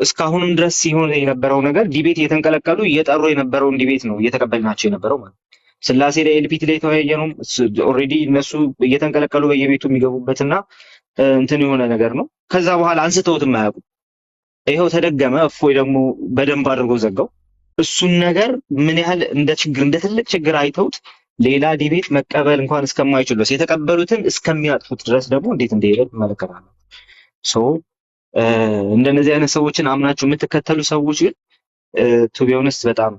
እስካሁንም ድረስ ሲሆን የነበረው ነገር ዲቤት እየተንቀለቀሉ እየጠሩ የነበረውን ዲቤት ነው እየተቀበልናቸው የነበረው ማለት ነው። ስላሴ ላይ ኤልፒቲ ላይ ተወያየነው ኦልሬዲ እነሱ እየተንቀለቀሉ በየቤቱ የሚገቡበትና እንትን የሆነ ነገር ነው። ከዛ በኋላ አንስተውትም አያውቁም። ይኸው ተደገመ። እፎይ ደግሞ በደንብ አድርጎ ዘጋው። እሱን ነገር ምን ያህል እንደ ችግር እንደ ትልቅ ችግር አይተውት ሌላ ዲቤት መቀበል እንኳን እስከማይችሉ ድረስ የተቀበሉትን እስከሚያጥፉት ድረስ ደግሞ እንዴት እንደሄደ ትመለከታላችሁ። እንደነዚህ አይነት ሰዎችን አምናችሁ የምትከተሉ ሰዎች ግን ቱ ቢ ኦነስት በጣም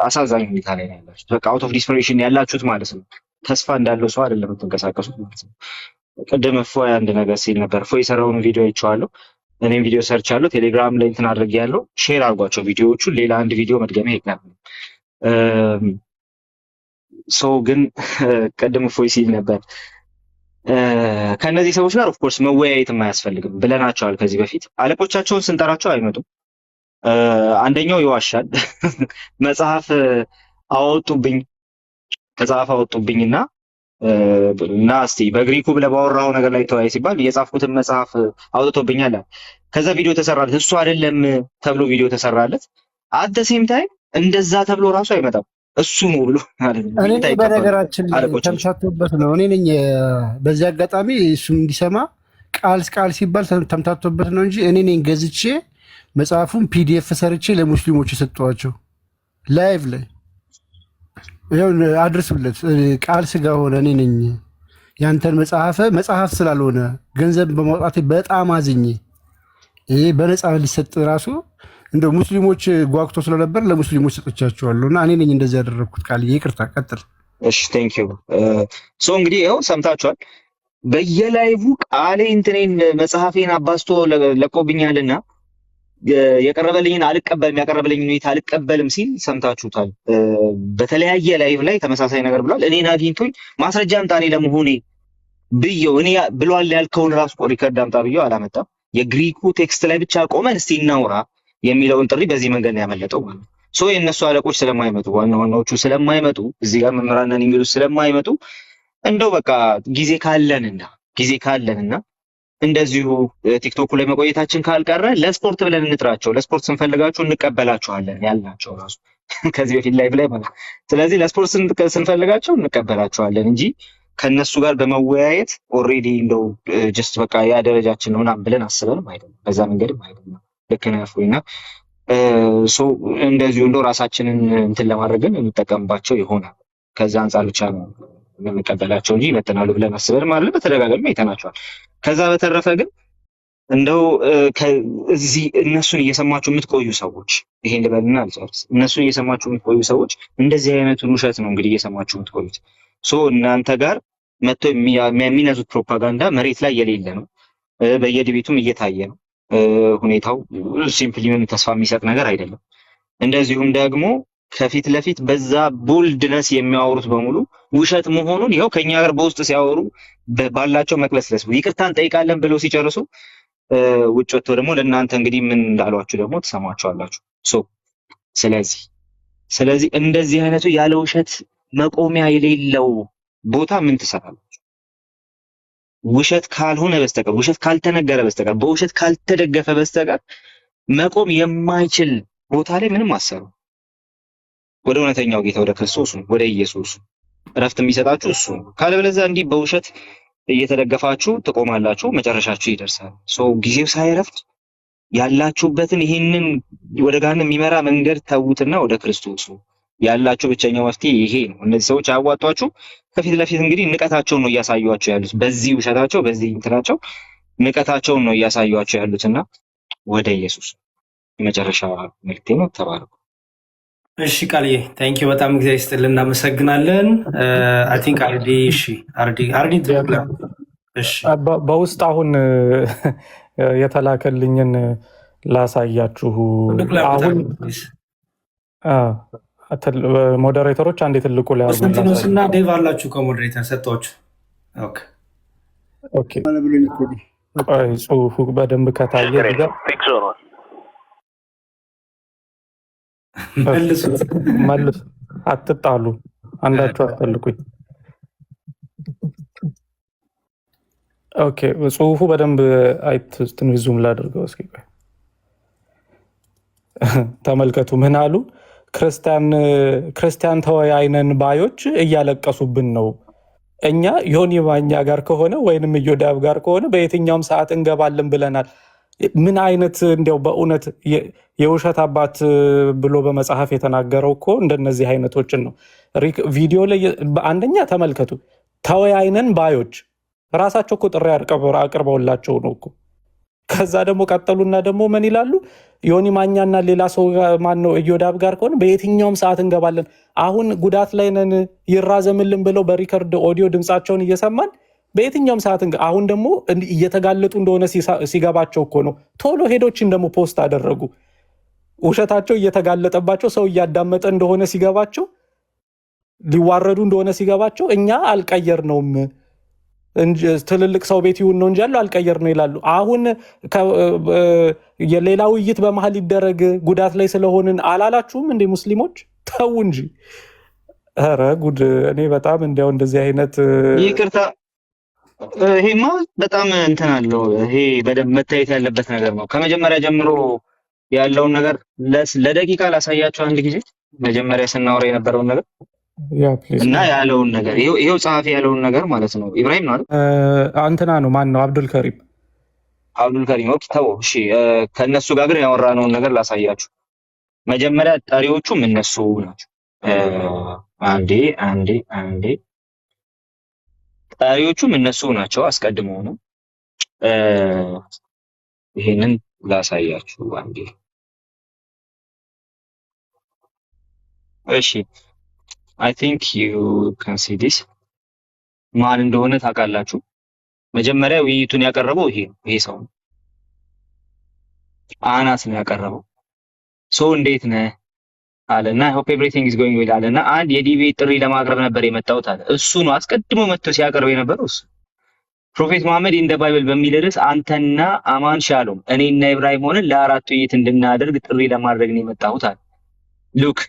አሳዛኝ ሁኔታ ላይ ነው ያላችሁት። በቃ አውት ኦፍ ዲስፐሬሽን ያላችሁት ማለት ነው። ተስፋ እንዳለው ሰው አይደለም የምትንቀሳቀሱት ማለት ነው። ቅድም እፎይ አንድ ነገር ሲል ነበር። እፎይ የሰራውን ቪዲዮ አይቼዋለሁ። እኔም ቪዲዮ ሰርች አለው ቴሌግራም ላይ እንትን አድርጌያለሁ። ሼር አድርጓቸው ቪዲዮዎቹ። ሌላ አንድ ቪዲዮ መድገሚያ ይቅናል። ግን ቅድም እፎይ ሲል ነበር ከነዚህ ሰዎች ጋር ኦፍኮርስ መወያየትም አያስፈልግም ብለናቸዋል ከዚህ በፊት። አለቆቻቸውን ስንጠራቸው አይመጡም። አንደኛው ይዋሻል። መጽሐፍ አወጡብኝና እና እስቲ በግሪኩ ብለህ ባወራው ነገር ላይ ተወያይ ሲባል የጻፍኩትን መጽሐፍ አውጥቶብኛል። ከዛ ቪዲዮ ተሰራለት። እሱ አይደለም ተብሎ ቪዲዮ ተሰራለት። አት ሴም ታይም እንደዛ ተብሎ ራሱ አይመጣም እሱ ነው ብሎ ማለት ነው። እኔ በነገራችን ተምታቶበት ነው። እኔ ነኝ በዚህ አጋጣሚ እሱም እንዲሰማ ቃል ሲባል ተምታቶበት ነው እንጂ እኔ ነኝ ገዝቼ መጽሐፉን ፒዲኤፍ ሰርቼ ለሙስሊሞች የሰጠኋቸው ላይቭ ላይ ይኸው አድርሱለት። ቃል ስጋ ሆነ። እኔ ነኝ ያንተን መጽሐፍ ስላልሆነ ገንዘብ በማውጣቴ በጣም አዝኜ ይሄ በነፃ ሊሰጥ ራሱ እንደ ሙስሊሞች ጓጉቶ ስለነበር ለሙስሊሞች ሰጥቻቸዋለሁ እና እኔ ነኝ እንደዚህ ያደረግኩት። ቃል ይቅርታ፣ ቀጥል። እሺ ቴንክ ዩ። እንግዲህ ይኸው ሰምታችኋል። በየላይቭ ቃሌ እንትኔን መጽሐፌን አባስቶ ለቆብኛልና የቀረበልኝን አልቀበልም ያቀረበልኝን ሁኔታ አልቀበልም ሲል ሰምታችሁታል። በተለያየ ላይቭ ላይ ተመሳሳይ ነገር ብሏል። እኔን አግኝቶኝ ማስረጃ አምጣ እኔ ለመሆኔ ብየው እኔ ብሏል ያልከውን ራሱ ሪከርድ አምጣ ብየው አላመጣም። የግሪኩ ቴክስት ላይ ብቻ ቆመን እስቲ እናውራ የሚለውን ጥሪ በዚህ መንገድ ነው ያመለጠው ማለት ነው። የእነሱ አለቆች ስለማይመጡ ዋናዎቹ ስለማይመጡ እዚህ ጋር መምህራን ነን የሚሉት ስለማይመጡ እንደው በቃ ጊዜ ካለንና እንደዚሁ ቲክቶክ ላይ መቆየታችን ካልቀረ ለስፖርት ብለን እንጥራቸው። ለስፖርት ስንፈልጋችሁ እንቀበላችኋለን ያልናቸው ራሱ ከዚህ በፊት ላይቭ ላይ ማለት። ስለዚህ ለስፖርት ስንፈልጋቸው እንቀበላችኋለን እንጂ ከነሱ ጋር በመወያየት ኦልሬዲ እንደው ጀስት በቃ ያ ደረጃችን ነው ምናምን ብለን አስበንም አይደለም። በዛ መንገድም አይደለም። ልክ ነህ እፎይና እንደዚሁ እንደው ራሳችንን እንትን ለማድረግ እንጠቀምባቸው ይሆናል። ከዛ አንጻር ብቻ ነው የምንቀበላቸው እንጂ ይመጥናሉ ብለን አስበንም አይደለም። በተደጋጋሚ አይተናቸዋል። ከዛ በተረፈ ግን እንደው እዚህ እነሱን እየሰማችሁ የምትቆዩ ሰዎች ይሄን ልበልና አልጨርስ። እነሱን እየሰማችሁ የምትቆዩ ሰዎች እንደዚህ አይነቱን ውሸት ነው እንግዲህ እየሰማችሁ የምትቆዩት። እናንተ ጋር መጥቶ የሚነዙት ፕሮፓጋንዳ መሬት ላይ የሌለ ነው። በየዲቤቱም እየታየ ነው። ሁኔታው ሲምፕሊ ምንም ተስፋ የሚሰጥ ነገር አይደለም። እንደዚሁም ደግሞ ከፊት ለፊት በዛ ቦልድነስ የሚያወሩት በሙሉ ውሸት መሆኑን ይኸው ከኛ ጋር በውስጥ ሲያወሩ ባላቸው መቅለስለስ ይቅርታ እንጠይቃለን ብለው ሲጨርሱ ውጭ ወጥቶ ደግሞ ለእናንተ እንግዲህ ምን እንዳሏችሁ ደግሞ ትሰማችኋላችሁ። ስለዚህ እንደዚህ አይነቱ ያለ ውሸት መቆሚያ የሌለው ቦታ ምን ትሰራላችሁ? ውሸት ካልሆነ በስተቀር ውሸት ካልተነገረ በስተቀር በውሸት ካልተደገፈ በስተቀር መቆም የማይችል ቦታ ላይ ምንም አሰሩ። ወደ እውነተኛው ጌታ ወደ ክርስቶስ ወደ ኢየሱስ እረፍት የሚሰጣችሁ እሱ ነው። ካለበለዚያ እንዲህ በውሸት እየተደገፋችሁ ትቆማላችሁ፣ መጨረሻችሁ ይደርሳል። ጊዜው ሳይረፍድ ያላችሁበትን ይህንን ወደ ጋር የሚመራ መንገድ ተዉትና ወደ ክርስቶስ ያላችሁ ብቸኛው መፍትሄ ይሄ ነው። እነዚህ ሰዎች አያዋጧችሁ። ከፊት ለፊት እንግዲህ ንቀታቸውን ነው እያሳዩአቸው ያሉት። በዚህ ውሸታቸው በዚህ እንትናቸው ንቀታቸውን ነው እያሳዩአቸው ያሉትና ወደ ኢየሱስ የመጨረሻ መልክቴ ነው። ተባረኩ። እሺ ቃልዬ ታንኪ በጣም እግዚአብሔር ይስጥልን፣ እናመሰግናለን። አይ ቲንክ አርዲ በውስጥ አሁን የተላከልኝን ላሳያችሁ። አሁን ሞዴሬተሮች አንዴ ትልቁ ላይ ኮንስታንቲኖስ እና ዴቭ አላችሁ ከሞዴሬተር ሰጣችሁ። ኦኬ ቆይ ጽሁፉ በደንብ ከታየ መልሱ፣ አትጣሉ፣ አንዳችሁ አትፈልጉኝ። ኦኬ ጽሁፉ በደንብ ትንሽ ዙም ላድርገው እስኪ። ተመልከቱ። ምን አሉ? ክርስቲያን ተወያይነን ባዮች እያለቀሱብን ነው። እኛ ዮኒ ማኛ ጋር ከሆነ ወይንም ኢዮዳብ ጋር ከሆነ በየትኛውም ሰዓት እንገባለን ብለናል። ምን አይነት እንዲያው በእውነት የውሸት አባት ብሎ በመጽሐፍ የተናገረው እኮ እንደነዚህ አይነቶችን ነው። ቪዲዮ ላይ አንደኛ ተመልከቱ። ተወያይነን ባዮች ራሳቸው እኮ ጥሪ አቅርበውላቸው ነው እኮ። ከዛ ደግሞ ቀጠሉና ደግሞ ምን ይላሉ? ዮኒ ማኛና ሌላ ሰው ማን ነው ኢዮዳብ ጋር ከሆነ በየትኛውም ሰዓት እንገባለን። አሁን ጉዳት ላይ ነን ይራዘምልን ብለው በሪከርድ ኦዲዮ ድምፃቸውን እየሰማን በየትኛውም ሰዓት አሁን ደግሞ እየተጋለጡ እንደሆነ ሲገባቸው እኮ ነው ቶሎ ሄዶችን ደግሞ ፖስት አደረጉ። ውሸታቸው እየተጋለጠባቸው ሰው እያዳመጠ እንደሆነ ሲገባቸው፣ ሊዋረዱ እንደሆነ ሲገባቸው እኛ አልቀየር ነውም ትልልቅ ሰው ቤት ይሁን ነው እንጂ ያለው አልቀየር ነው ይላሉ። አሁን የሌላ ውይይት በመሀል ይደረግ ጉዳት ላይ ስለሆንን አላላችሁም እንዴ ሙስሊሞች? ተው እንጂ። ኧረ ጉድ! እኔ በጣም እንዲያው እንደዚህ አይነት ይቅርታ፣ ይሄማ በጣም እንትን አለው። ይሄ በደንብ መታየት ያለበት ነገር ነው። ከመጀመሪያ ጀምሮ ያለውን ነገር ለደቂቃ ላሳያቸው አንድ ጊዜ። መጀመሪያ ስናወራ የነበረውን ነገር እና ያለውን ነገር ይሄው ጸሐፊ ያለውን ነገር ማለት ነው። ኢብራሂም ነው አይደል? አንተና ነው ማን ነው? አብዱልከሪም ኦኬ ተው እሺ። ከነሱ ጋር ግን ያወራነውን ነገር ላሳያችሁ። መጀመሪያ ጠሪዎቹም እነሱ ናቸው። አንዴ ጠሪዎቹም እነሱ ናቸው። አስቀድሞ ነው። ይሄንን ላሳያችሁ አንዴ። እሺ I think you can see this። ማን እንደሆነ ታውቃላችሁ? መጀመሪያ ውይይቱን ያቀረበው ይሄ ሰው ነው። አናስ ነው ያቀረበው። ሰው እንዴት ነህ አለና hope everything is going well አለና አንድ የዲቤት ጥሪ ለማቅረብ ነበር የመጣሁት አለ። እሱ ነው አስቀድሞ መጥቶ ሲያቀርብ የነበረው እሱ። ፕሮፌት መሐመድ ኢን ዘ ባይብል በሚል ርዕስ አንተና አማን ሻሎም እኔና ኢብራሂም ሆነን ለአራት ውይይት እንድናደርግ ጥሪ ለማድረግ ነው የመጣሁት አለ። ሉክ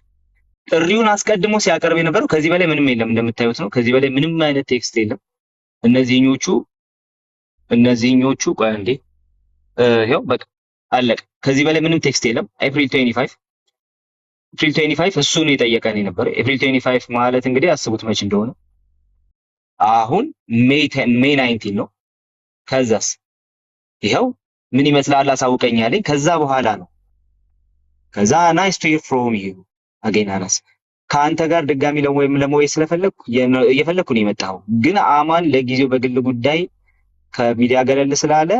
ጥሪውን አስቀድሞ ሲያቀርብ የነበረው ከዚህ በላይ ምንም የለም። እንደምታዩት ነው። ከዚህ በላይ ምንም አይነት ቴክስት የለም። እነዚህኞቹ ቆይ አንዴ ይኸው በቃ አለቀ። ከዚህ በላይ ምንም ቴክስት የለም። ኤፕሪል 25 እሱ ነው የጠየቀን የነበረው። ኤፕሪል 25 ማለት እንግዲህ አስቡት መች እንደሆነ። አሁን ሜይ 19 ነው። ከዛስ ይኸው ምን ይመስላል አሳውቀኝ አለኝ። ከዛ በኋላ ነው ከዛ ናይስ ቱ ሂር ፍሮም ዩ አገኝ አናስ ከአንተ ጋር ድጋሚ ለመወያየት እየፈለኩ ነው የመጣው። ግን አማን ለጊዜው በግል ጉዳይ ከሚዲያ ገለል ስላለ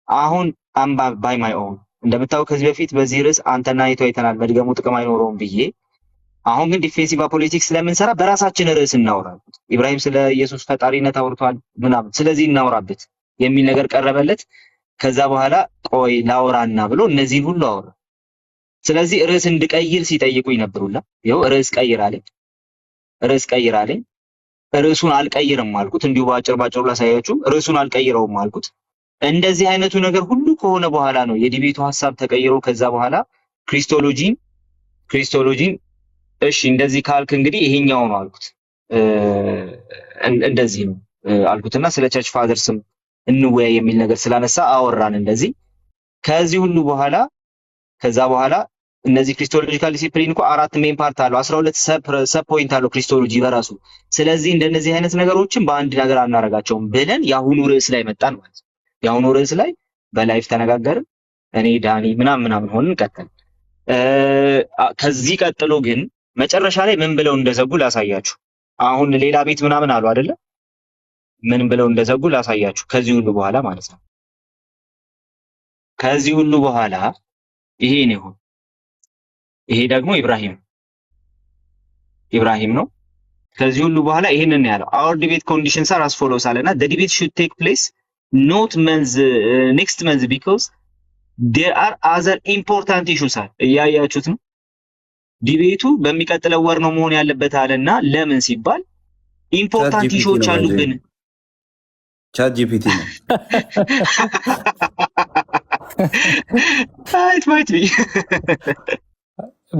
አሁን አምባ ባይ ማይ ኦን እንደምታው ከዚህ በፊት በዚህ ርዕስ አንተና አይተናል መድገሙ ጥቅም አይኖረውም ብዬ። አሁን ግን ዲፌንሲቭ ፖለቲክስ ስለምንሰራ በራሳችን ርዕስ እናወራለን። ኢብራሂም ስለ ኢየሱስ ፈጣሪነት አውርቷል ምናምን፣ ስለዚህ እናወራበት። የሚል ነገር ቀረበለት። ከዛ በኋላ ቆይ ላውራና ብሎ እነዚህን ሁሉ አወራ። ስለዚህ ርዕስ እንድቀይር ሲጠይቁኝ ነበሩላ። ይኸው ርዕስ ቀይር አለኝ። ርዕሱን አልቀይርም አልኩት። እንዲሁ ባጭሩ ላሳያችሁ። ርዕሱን አልቀይረውም አልኩት። እንደዚህ አይነቱ ነገር ሁሉ ከሆነ በኋላ ነው የዲቤቱ ሀሳብ ተቀይሮ ከዛ በኋላ ክሪስቶሎጂን እሺ እንደዚህ ካልክ እንግዲህ ይሄኛው ነው አልኩት። እንደዚህ ነው አልኩትና ስለ ቸርች ፋዘርስም እንወያይ የሚል ነገር ስላነሳ አወራን እንደዚህ። ከዛ በኋላ እነዚህ ክሪስቶሎጂካል ዲሲፕሊን እኮ 4 ሜን ፓርት አለው፣ 12 ሰብ ፖይንት አለው ክሪስቶሎጂ በራሱ። ስለዚህ እንደነዚህ አይነት ነገሮችን በአንድ ነገር አናረጋቸውም ብለን የአሁኑ ርዕስ ላይ መጣን ማለት ነው። የአሁኑ ርዕስ ላይ በላይፍ ተነጋገርን። እኔ ዳኒ ምናምን ሆንን ቀጠል። ከዚህ ቀጥሎ ግን መጨረሻ ላይ ምን ብለው እንደዘጉ ላሳያችሁ። አሁን ሌላ ቤት ምናምን አሉ አይደለ? ምን ብለው እንደዘጉ ላሳያችሁ። ከዚህ ሁሉ በኋላ ማለት ነው። ከዚህ ሁሉ በኋላ ይሄ ነው። ይሄ ደግሞ ኢብራሂም ነው። ከዚህ ሁሉ በኋላ ይሄንን ነው ያለው። our debate conditions are as follows አለና the debate should take place not next month because there are other important issues አለ። እያያችሁት ነው። ዲቤቱ በሚቀጥለው ወር ነው መሆን ያለበት አለና ለምን ሲባል ኢምፖርታንት ኢሹዎች አሉብን። ቻት ጂፒቲ ነው ማይት ቢ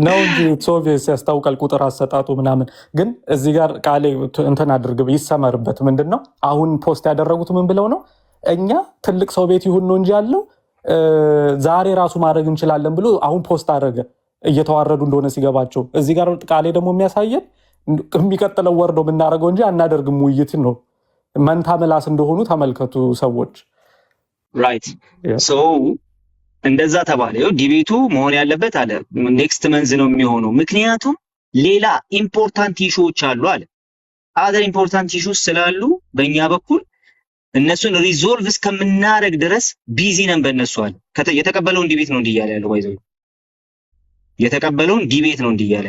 ነው እንጂ ሶቪየስ ያስታውቃል ቁጥር አሰጣጡ ምናምን። ግን እዚህ ጋር ቃሌ እንትን አድርግ ይሰመርበት። ምንድነው አሁን ፖስት ያደረጉት? ምን ብለው ነው? እኛ ትልቅ ሰው ቤት ይሁን ነው እንጂ ያለው ዛሬ ራሱ ማድረግ እንችላለን ብሎ አሁን ፖስት አደረገ። እየተዋረዱ እንደሆነ ሲገባቸው። እዚህ ጋር ቃሌ ደግሞ የሚያሳየን የሚቀጥለው ወር ነው የምናደርገው እንጂ አናደርግም ውይይት ነው። መንታ ምላስ እንደሆኑ ተመልከቱ ሰዎች። ራይት ሶ እንደዛ ተባለ። ዲቤቱ መሆን ያለበት አለ ኔክስት መንዝ ነው የሚሆነው። ምክንያቱም ሌላ ኢምፖርታንት ኢሹዎች አሉ አለ። አዘር ኢምፖርታንት ኢሹስ ስላሉ በእኛ በኩል እነሱን ሪዞልቭ እስከምናደርግ ድረስ ቢዚ ነን በእነሱ አለ። የተቀበለውን ዲቤት ነው እንዲያለ ያለው ባይዘው የተቀበለውን ዲቤት ነው እንዲያለ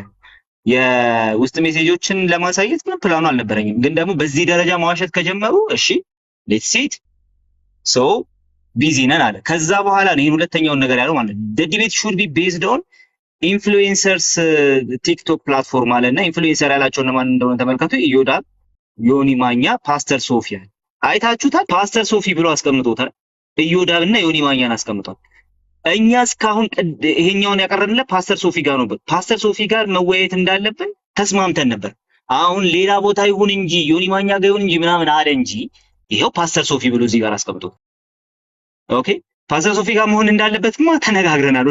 የውስጥ ሜሴጆችን ለማሳየት ምን ፕላኑ አልነበረኝም። ግን ደግሞ በዚህ ደረጃ ማዋሸት ከጀመሩ እሺ ሌትስ ሴት ሶ ቢዚ ነን አለ። ከዛ በኋላ ነው ይሄን ሁለተኛውን ነገር ያለው ማለት ነው። the debate should be based on influencers ቲክቶክ ፕላትፎርም አለና ኢንፍሉዌንሰር ያላቸው ለማን እንደሆነ ተመልከቱ። ኢዮዳብ፣ ዮኒ ማኛ፣ ፓስተር ሶፊያ አይታችሁታል። ፓስተር ሶፊ ብሎ አስቀምጦታል። ኢዮዳብና ዮኒ ማኛን አስቀምጧል። እኛ እስካሁን ይሄኛውን ያቀረብንለት ፓስተር ሶፊ ጋር ነው። ፓስተር ሶፊ ጋር መወያየት እንዳለብን ተስማምተን ነበር። አሁን ሌላ ቦታ ይሁን እንጂ ዮኒ ማኛ ጋር ይሁን እንጂ ምናምን አለ እንጂ ይሄው ፓስተር ሶፊ ብሎ እዚህ ጋር አስቀምጦ ኦኬ ፓስተር ሶፊ ጋር መሆን እንዳለበትማ ተነጋግረናል።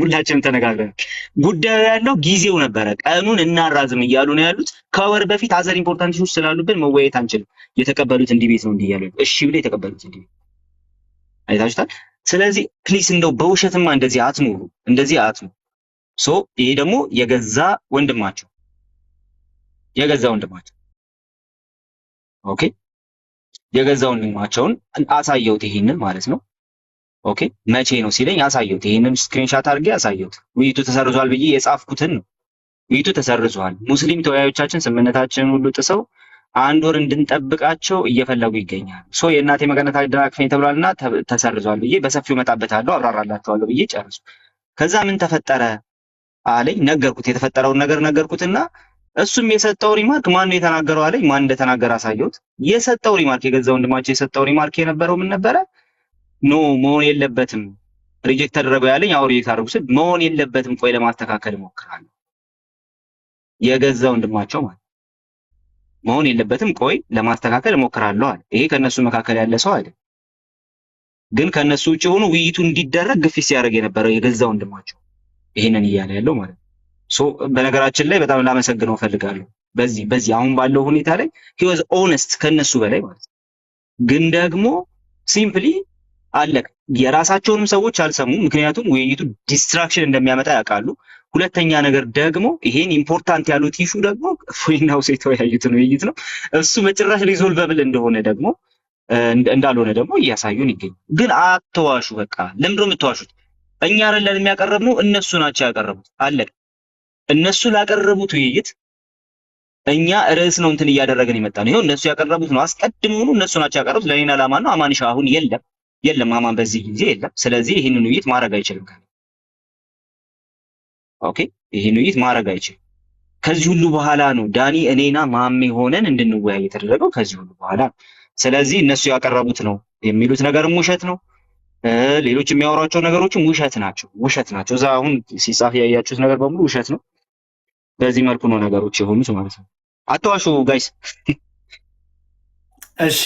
ሁላችንም ተነጋግረናል። ጉዳዩ ያለው ጊዜው ነበረ። ቀኑን እናራዝም እያሉ ነው ያሉት። ከወር በፊት አዘር ኢምፖርታንት ኢሹስ ስላሉብን መወያየት አንችልም። የተቀበሉት እንዲቤት ነው እንዲያሉ እሺ ብለው የተቀበሉት እንዲቤት አይታችሁታል። ስለዚህ ፕሊስ እንደው በውሸትማ እንደዚህ አትኑሩ። ሶ ይሄ ደግሞ የገዛ ወንድማቸው ኦኬ የገዛ ወንድማቸውን አሳየሁት። ይሄንን ማለት ነው ኦኬ መቼ ነው ሲለኝ አሳየሁት። ይሄንን ስክሪንሻት አድርጌ አሳየሁት። ውይይቱ ተሰርዟል ብዬ የጻፍኩትን ነው። ውይይቱ ተሰርዟል። ሙስሊም ተወያዮቻችን ስምምነታችንን ሁሉ ጥሰው 1 ወር እንድንጠብቃቸው እየፈለጉ ይገኛሉ። ሶ የእናቴ መቀነት አደራክፈኝ ተብሏልና ተሰርዟል ብዬ በሰፊው መጣበታለሁ፣ አብራራላችኋለሁ ብዬ ጨርሱ። ከዛ ምን ተፈጠረ አለኝ። ነገርኩት፣ የተፈጠረውን ነገር ነገርኩትና እሱም የሰጠው ሪማርክ ማን ነው የተናገረው አለኝ። ማን እንደተናገረ አሳየሁት። የሰጠው ሪማርክ የገዛ ወንድማቸው የሰጠው ሪማርክ የነበረው ምን ነበረ? ኖ መሆን የለበትም ሪጀክት ተደረገው ያለኝ። አውሪ ታርጉ ስል መሆን የለበትም ቆይ ለማስተካከል እሞክራለሁ። የገዛ ወንድማቸው ማለት መሆን የለበትም ቆይ ለማስተካከል እሞክራለሁ አለ። ይሄ ከነሱ መካከል ያለ ሰው አይደል፣ ግን ከነሱ ውጭ ሆኖ ውይይቱ እንዲደረግ ግፊት ሲያደርግ የነበረው የገዛ ወንድማቸው ይሄንን እያለ ያለው ማለት ነው። ሶ በነገራችን ላይ በጣም ላመሰግነው ፈልጋለሁ። በዚህ አሁን ባለው ሁኔታ ላይ he was honest ከነሱ በላይ ማለት ነው። ግን ደግሞ ሲምፕሊ አለቅ የራሳቸውንም ሰዎች አልሰሙም። ምክንያቱም ውይይቱ ዲስትራክሽን እንደሚያመጣ ያውቃሉ። ሁለተኛ ነገር ደግሞ ይሄን ኢምፖርታንት ያሉት ኢሹ ደግሞ ፍሪናው የተወያዩትን ውይይት ነው እሱ በጭራሽ ሪዞልቨብል እንደሆነ ደግሞ እንዳልሆነ ደግሞ እያሳዩን ይገኛል። ግን አትዋሹ። በቃ ለምንድን ነው የምትዋሹት? እኛ አይደለን የሚያቀርብነው እነሱ ናቸው ያቀረቡት። አለቅ እነሱ ላቀረቡት ውይይት እኛ ርዕስ ነው እንትን እያደረገን የመጣ ነው። ይኸው እነሱ ያቀረቡት ነው። አስቀድሞውኑ እነሱ ናቸው ያቀረቡት። ለኔና ለአማን ነው። አማንሻ አሁን የለም አማን በዚህ ጊዜ የለም። ስለዚህ ይህንን ውይይት ማድረግ አይችልም። ኦኬ፣ ይህን ውይይት ማድረግ አይችልም። ከዚህ ሁሉ በኋላ ነው ዳኒ እኔና ማሜ ሆነን እንድንወያይ የተደረገው ከዚህ ሁሉ በኋላ። ስለዚህ እነሱ ያቀረቡት ነው የሚሉት ነገርም ውሸት ነው። ሌሎች የሚያወሯቸው ነገሮችም ውሸት ናቸው። እዛ አሁን ሲጻፍ ያያችሁት ነገር በሙሉ ውሸት ነው። በዚህ መልኩ ነው ነገሮች የሆኑት ማለት ነው። አትዋሹ ጋይስ። እሺ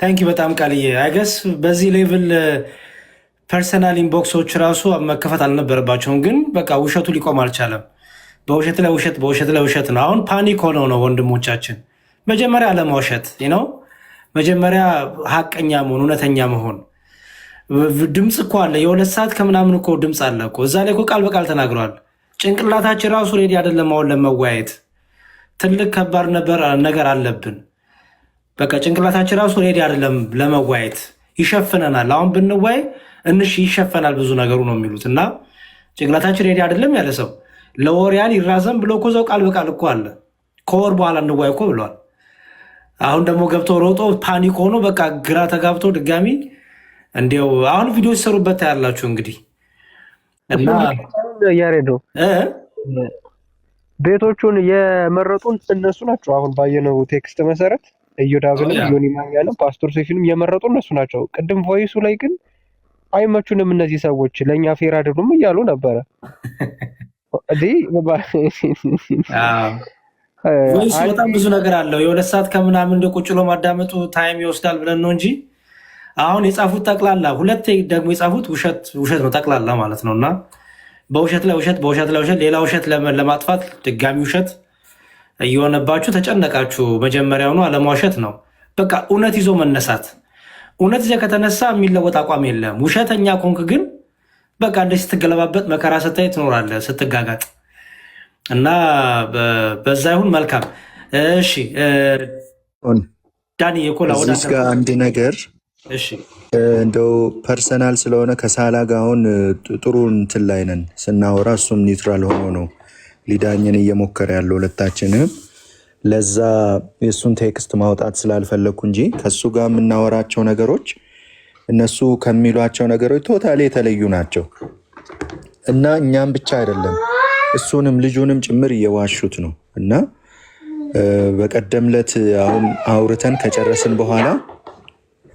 ታንኪ በጣም ቃልዬ። አይገስ በዚህ ሌቭል ፐርሰናል ኢንቦክሶች ራሱ መከፈት አልነበረባቸውም፣ ግን በቃ ውሸቱ ሊቆም አልቻለም። በውሸት ላይ ውሸት፣ በውሸት ላይ ውሸት ነው። አሁን ፓኒክ ሆነው ነው ወንድሞቻችን። መጀመሪያ አለማውሸት ነው። መጀመሪያ ሀቀኛ መሆን፣ እውነተኛ መሆን። ድምፅ እኮ አለ፣ የ2 ሰዓት ከምናምን እኮ ድምፅ አለ እኮ እዛ ላይ እኮ ቃል በቃል ተናግሯል። ጭንቅላታችን ራሱ ሬዲ አይደለም አሁን ለመወያየት። ትልቅ ከባድ ነገር አለብን። በቃ ጭንቅላታችን ራሱ ሬዲ አይደለም ለመወያየት፣ ይሸፍነናል። አሁን ብንወያይ ይሸፈናል ብዙ ነገሩ ነው የሚሉት እና ጭንቅላታችን ሬዲ አይደለም ያለ ሰው ለወሪያን ይራዘም ብሎ እኮ እዛው ቃል በቃል እኮ አለ። ከወር በኋላ እንወያይ እኮ ብሏል። አሁን ደግሞ ገብቶ ሮጦ ፓኒክ ሆኖ በቃ ግራ ተጋብቶ ድጋሚ እንዲያው አሁን ቪዲዮ ሲሰሩበት ያላችሁ እንግዲህ እና ያሬዶ ቤቶቹን የመረጡን እነሱ ናቸው። አሁን ባየነው ቴክስት መሰረት እዮዳብንም ዮኒ ማኛንም ፓስቶር ሴፊንም የመረጡ እነሱ ናቸው። ቅድም ቮይሱ ላይ ግን አይመቹንም እነዚህ ሰዎች ለእኛ ፌር አይደሉም እያሉ ነበረ። በጣም ብዙ ነገር አለው። የ2 ሰዓት ከምናምን እንደ ቁጭ ብሎ ማዳመጡ ታይም ይወስዳል ብለን ነው እንጂ አሁን የጻፉት ጠቅላላ ሁለቴ ደግሞ የጻፉት ውሸት ነው ጠቅላላ ማለት ነው። እና በውሸት ላይ ውሸት፣ በውሸት ላይ ውሸት፣ ሌላ ውሸት ለማጥፋት ድጋሚ ውሸት እየሆነባችሁ ተጨነቃችሁ። መጀመሪያውኑ አለማውሸት ነው በቃ እውነት ይዞ መነሳት። እውነት ይዘህ ከተነሳ የሚለወጥ አቋም የለም። ውሸተኛ ኮንክ ግን በቃ እንደ ስትገለባበጥ መከራ ስታይ ትኖራለህ ስትጋጋጥ። እና በዛ ይሁን መልካም። እሺ ዳኒ የኮላ ወደ አንድ ነገር እንደው ፐርሰናል ስለሆነ ከሳላ ጋር አሁን ጥሩ እንትን ላይ ነን ስናወራ፣ እሱም ኒውትራል ሆኖ ነው ሊዳኝን እየሞከረ ያለው ሁለታችንም። ለዛ የእሱን ቴክስት ማውጣት ስላልፈለግኩ እንጂ ከእሱ ጋር የምናወራቸው ነገሮች እነሱ ከሚሏቸው ነገሮች ቶታሊ የተለዩ ናቸው እና እኛም ብቻ አይደለም እሱንም ልጁንም ጭምር እየዋሹት ነው። እና በቀደም ዕለት አሁን አውርተን ከጨረስን በኋላ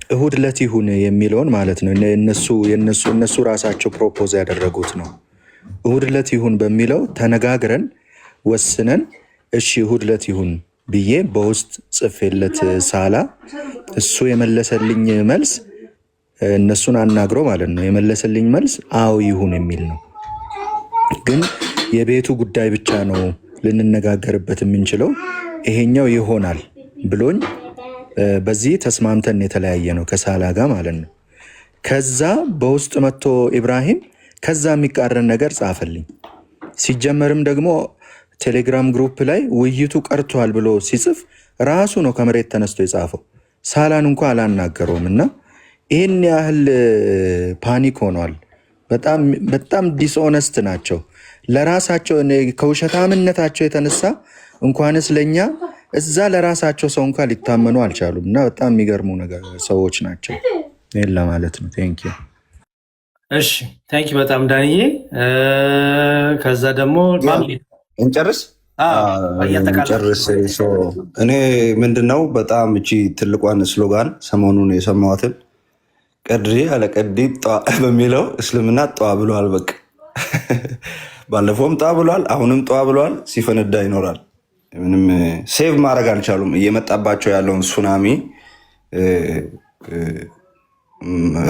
እሁድ ዕለት ይሁን የሚለውን ማለት ነው እነሱ ራሳቸው ፕሮፖዝ ያደረጉት ነው። እሁድ ዕለት ይሁን በሚለው ተነጋግረን ወስነን እሺ እሁድ ዕለት ይሁን ብዬ በውስጥ ጽፌለት ሳላ እሱ የመለሰልኝ መልስ እነሱን አናግሮ ማለት ነው የመለሰልኝ መልስ አዎ ይሁን የሚል ነው። ግን የቤቱ ጉዳይ ብቻ ነው ልንነጋገርበት የምንችለው፣ ይሄኛው ይሆናል ብሎኝ በዚህ ተስማምተን የተለያየ ነው ከሳላ ጋር ማለት ነው። ከዛ በውስጥ መጥቶ ኢብራሂም ከዛ የሚቃረን ነገር ጻፈልኝ። ሲጀመርም ደግሞ ቴሌግራም ግሩፕ ላይ ውይይቱ ቀርቷል ብሎ ሲጽፍ ራሱ ነው ከመሬት ተነስቶ የጻፈው። ሳላን እንኳ አላናገረውም። እና ይህን ያህል ፓኒክ ሆኗል። በጣም ዲስኦነስት ናቸው ለራሳቸው ከውሸታምነታቸው የተነሳ እንኳንስ ለኛ እዛ ለራሳቸው ሰው እንኳ ሊታመኑ አልቻሉም። እና በጣም የሚገርሙ ሰዎች ናቸው። ይህን ለማለት ነው። ቴንክ ዩ። እሺ ቴንክ ዩ በጣም ዳንዬ። ከዛ ደግሞ እንጨርስ። እኔ ምንድነው በጣም እቺ ትልቋን ስሎጋን ሰሞኑን የሰማዋትን ቀድሪ አለ ቀዲ ጧ በሚለው እስልምና ጧ ብሏል። በቃ ባለፈውም ጧ ብሏል፣ አሁንም ጧ ብሏል። ሲፈነዳ ይኖራል። ምንም ሴቭ ማድረግ አልቻሉም። እየመጣባቸው ያለውን ሱናሚ